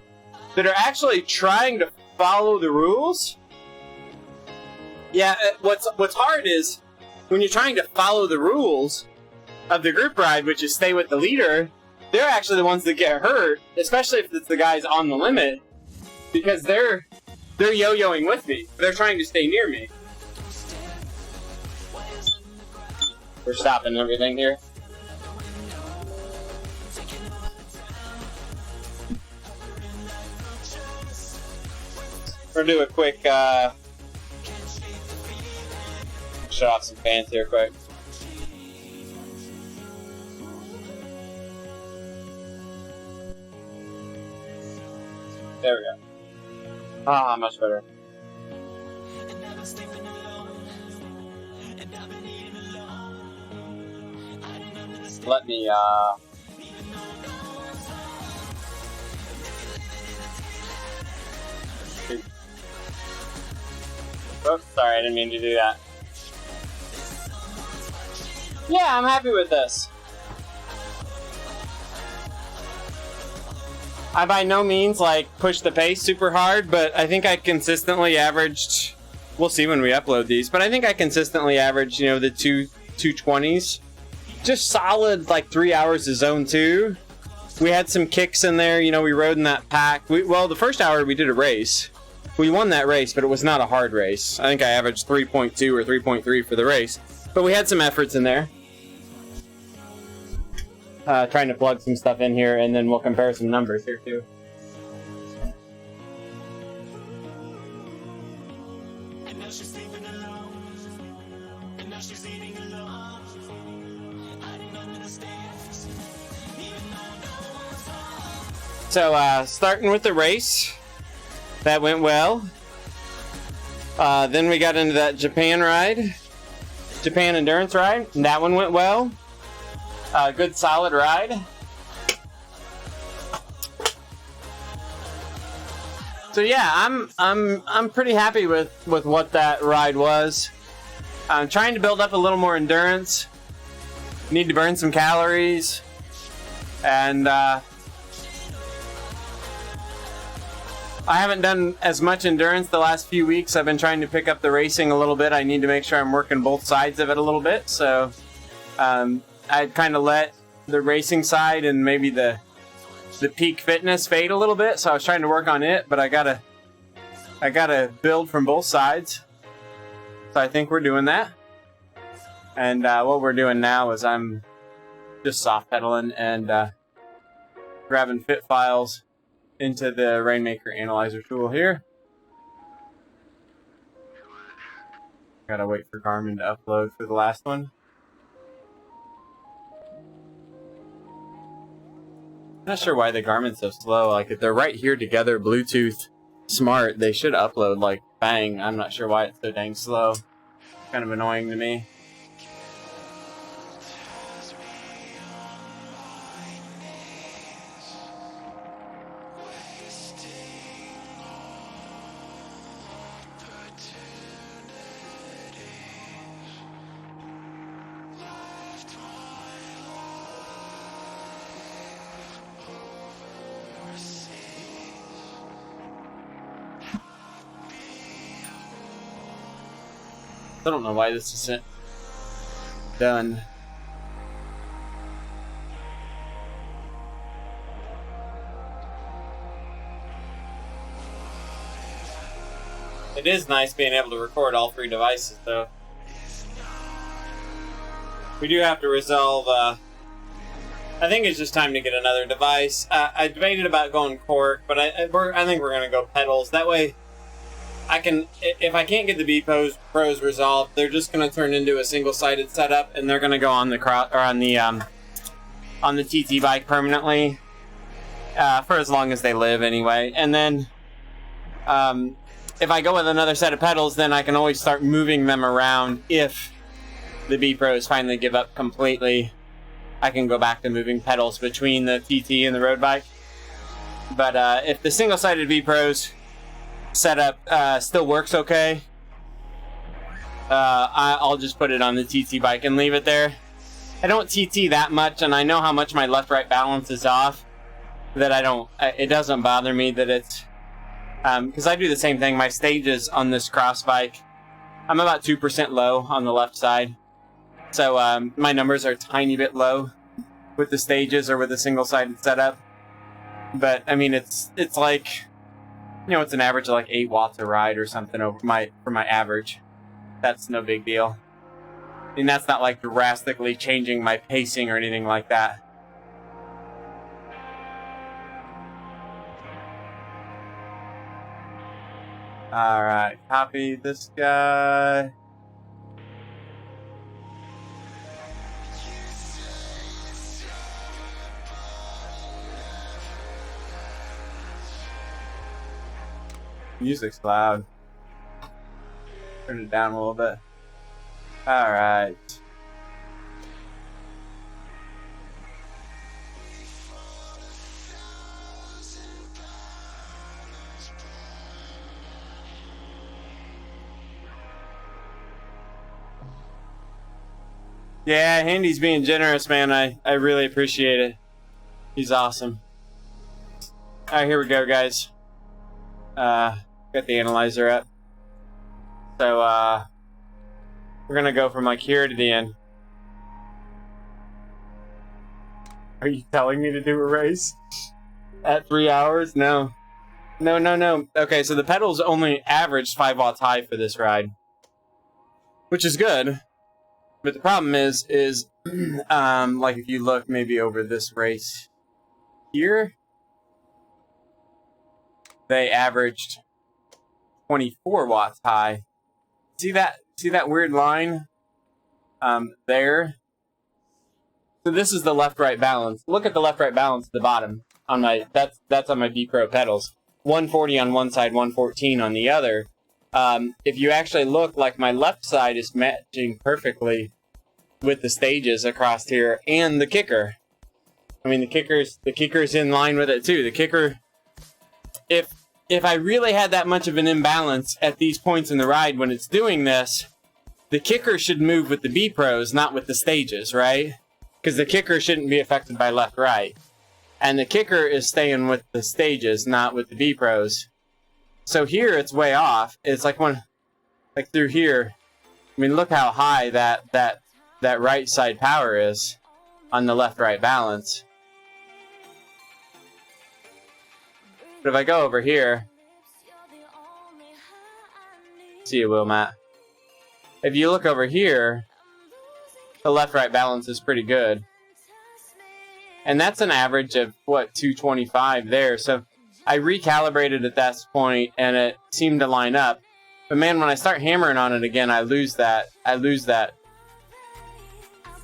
that are actually trying to follow the rules. Yeah, what's hard is when you're trying to follow the rules of the group ride, which is stay with the leader, they're actually the ones that get hurt, especially if it's the guys on the limit, because they're yo-yoing with me. They're trying to stay near me. We're stopping everything here. We're gonna do a quick shut off some fans here quick. There we go. Ah, much better. Let me oops, sorry, I didn't mean to do that. Yeah, I'm happy with this. I by no means push the pace super hard, but I think I consistently averaged, we'll see when we upload these, but I think I consistently averaged, the 220s. Just solid 3 hours of zone 2. We had some kicks in there, we rode in that pack. Well, the first hour we did a race. We won that race, but it was not a hard race. I think I averaged 3.2 or 3.3 for the race. But we had some efforts in there. Trying to plug some stuff in here, and then we'll compare some numbers here too. So, starting with the race, that went well. Then we got into that Japan endurance ride, and that one went well. Good solid ride. So yeah, I'm pretty happy with what that ride was. I'm trying to build up a little more endurance. Need to burn some calories, and I haven't done as much endurance the last few weeks. I've been trying to pick up the racing a little bit. I need to make sure I'm working both sides of it a little bit. So I'd kind of let the racing side and maybe the peak fitness fade a little bit. So I was trying to work on it, but I gotta build from both sides. So I think we're doing that. And what we're doing now is I'm just soft pedaling and grabbing fit files into the Rainmaker Analyzer tool here. Gotta wait for Garmin to upload for the last one. Not sure why the Garmin's so slow. If they're right here together, Bluetooth smart, they should upload bang. I'm not sure why it's so dang slow. Kind of annoying to me. I don't know why this isn't done. It is nice being able to record all 3 devices, though. We do have to resolve, I think it's just time to get another device. I debated about going cork, but I think we're going to go pedals. That way, I can, if I can't get the B Pros resolved, they're just going to turn into a single-sided setup, and they're going to go on the TT bike permanently for as long as they live, anyway. And then, if I go with another set of pedals, then I can always start moving them around if the B Pros finally give up completely, I can go back to moving pedals between the TT and the road bike. But if the single-sided B Pros setup still works okay, I'll just put it on the TT bike and leave it there. I don't TT that much, and I know how much my left-right balance is off, that it doesn't bother me that it's, because I do the same thing. My stages on this cross bike, I'm about 2% low on the left side. So my numbers are a tiny bit low with the stages or with a single-sided setup. But I mean, it's like, you know, it's an average of like 8 watts a ride or something for my average. That's no big deal. And that's not like drastically changing my pacing or anything like that. Alright, copy this guy. Music's loud. Turn it down a little bit. Alright. Yeah, Handy's being generous, man. I really appreciate it. He's awesome. Alright, here we go, guys. Got the analyzer up. So, we're gonna go from like here to the end. Are you telling me to do a race? At 3 hours? No. No. Okay, so the pedals only averaged 5 watts high for this ride. Which is good. But the problem is, like if you look maybe over this race here, they averaged 24 watts high. See that weird line there? So this is the left-right balance. Look at the left-right balance at the bottom on my that's on my B Pro pedals. 140 on one side, 114 on the other. If you actually look, like my left side is matching perfectly with the stages across here and the kicker. I mean, the kicker's in line with it too. The kicker, if I really had that much of an imbalance at these points in the ride when it's doing this, the kicker should move with the B Pros, not with the stages, right? Because the kicker shouldn't be affected by left-right. And the kicker is staying with the stages, not with the B Pros. So here it's way off. It's like through here. I mean, look how high that right side power is on the left-right balance. But if I go over here, see you, Will Matt. If you look over here, the left-right balance is pretty good. And that's an average of, what, 225 there. So I recalibrated at that point, and it seemed to line up. But man, when I start hammering on it again, I lose that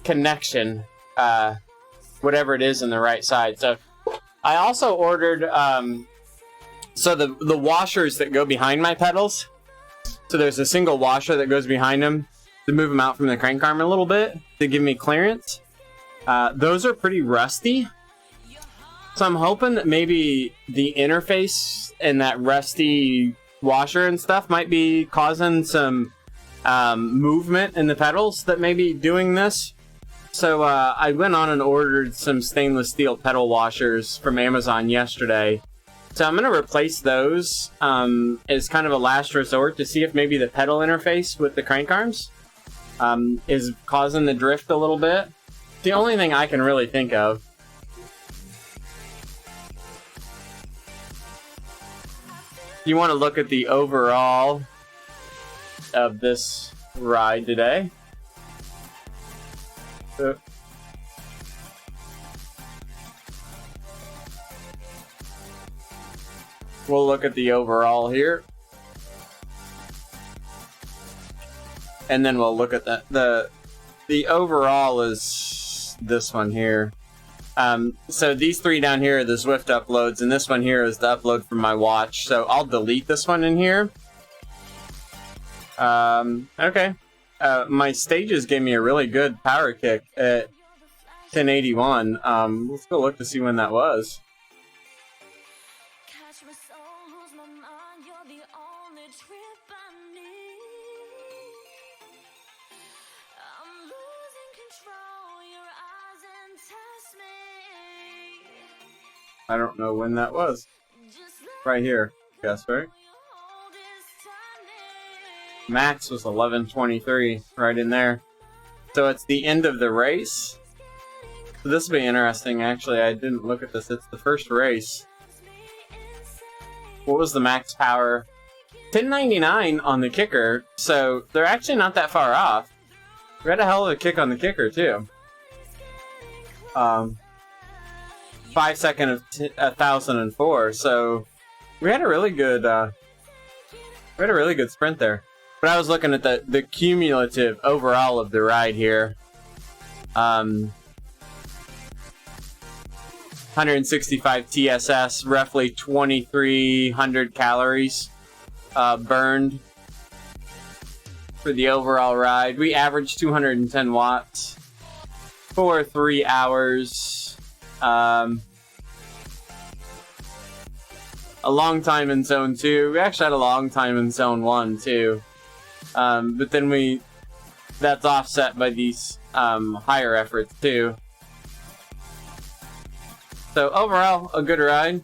connection, whatever it is on the right side. So I also ordered, so the washers that go behind my pedals. So there's a single washer that goes behind them to move them out from the crank arm a little bit to give me clearance. Those are pretty rusty. So I'm hoping that maybe the interface and that rusty washer and stuff might be causing some movement in the pedals that may be doing this. So I went on and ordered some stainless steel pedal washers from Amazon yesterday. So I'm going to replace those as kind of a last resort to see if maybe the pedal interface with the crank arms is causing the drift a little bit. The only thing I can really think of. You want to look at the overall of this ride today. We'll look at the overall here. And then we'll look at the overall is this one here. So these three down here are the Zwift uploads, and this one here is the upload from my watch. So I'll delete this one in here. Okay. my stages gave me a really good power kick at 1081. Let's go look to see when that was. Catch my soul, lose my mind, you're the only trip I need. I'm losing control, your eyes entice me. I don't know when that was. Just let Right here, guess, right? you hold this tiny. Max was 11:23, right in there. So it's the end of the race. So this will be interesting, actually. I didn't look at this. It's the first race. What was the max power? 1099 on the kicker, so they're actually not that far off. We had a hell of a kick on the kicker, too. 5 second of 1004, so we had a really good sprint there. But I was looking at the cumulative overall of the ride here. 165 TSS, roughly 2,300 calories burned for the overall ride. We averaged 210 watts for 3 hours. A long time in Zone 2. We actually had a long time in Zone 1 too. But then that's offset by these higher efforts too. So overall, a good ride.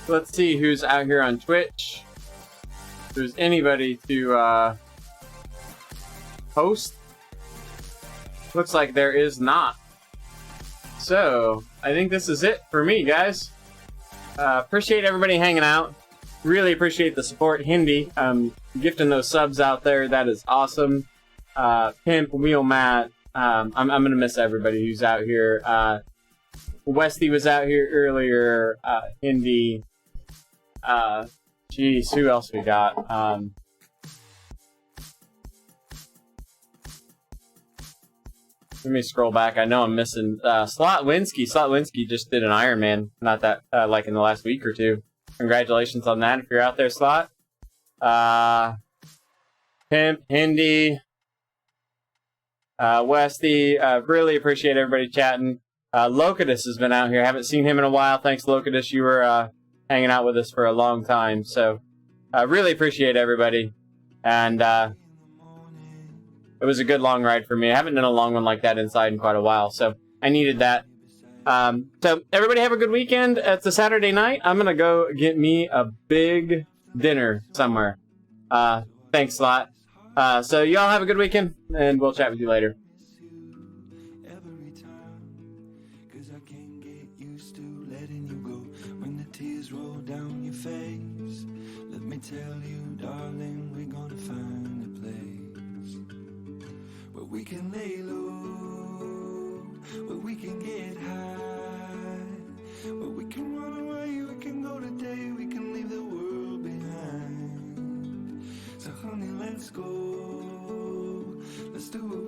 Let's see who's out here on Twitch. If there's anybody to host. Looks like there is not. So, I think this is it for me, guys. Appreciate everybody hanging out. Really appreciate the support. Hindi, gifting those subs out there. That is awesome. Pimp, Wheel Matt. I'm gonna miss everybody who's out here. Westy was out here earlier. Hindi. Jeez, who else we got? Let me scroll back. I know I'm missing Slotwinski. Slotwinski just did an Ironman, not that like in the last week or two. Congratulations on that if you're out there, Slot. Pimp, Hindi, Westy. Really appreciate everybody chatting. Locadus has been out here. Haven't seen him in a while. Thanks, Locadus. You were hanging out with us for a long time. So really appreciate everybody. And it was a good long ride for me. I haven't done a long one like that inside in quite a while. So I needed that. So everybody have a good weekend. It's a Saturday night. I'm going to go get me a big dinner somewhere. Thanks a lot. So y'all have a good weekend, and we'll chat with you later. Every time, 'cause I can't get used to letting you go when the tears roll down your face. Let me tell you, darling, we're gonna find a place where we can lay low, where we can get high, where we can run away, we can go today, we can leave the world behind. So honey, let's go, let's do it.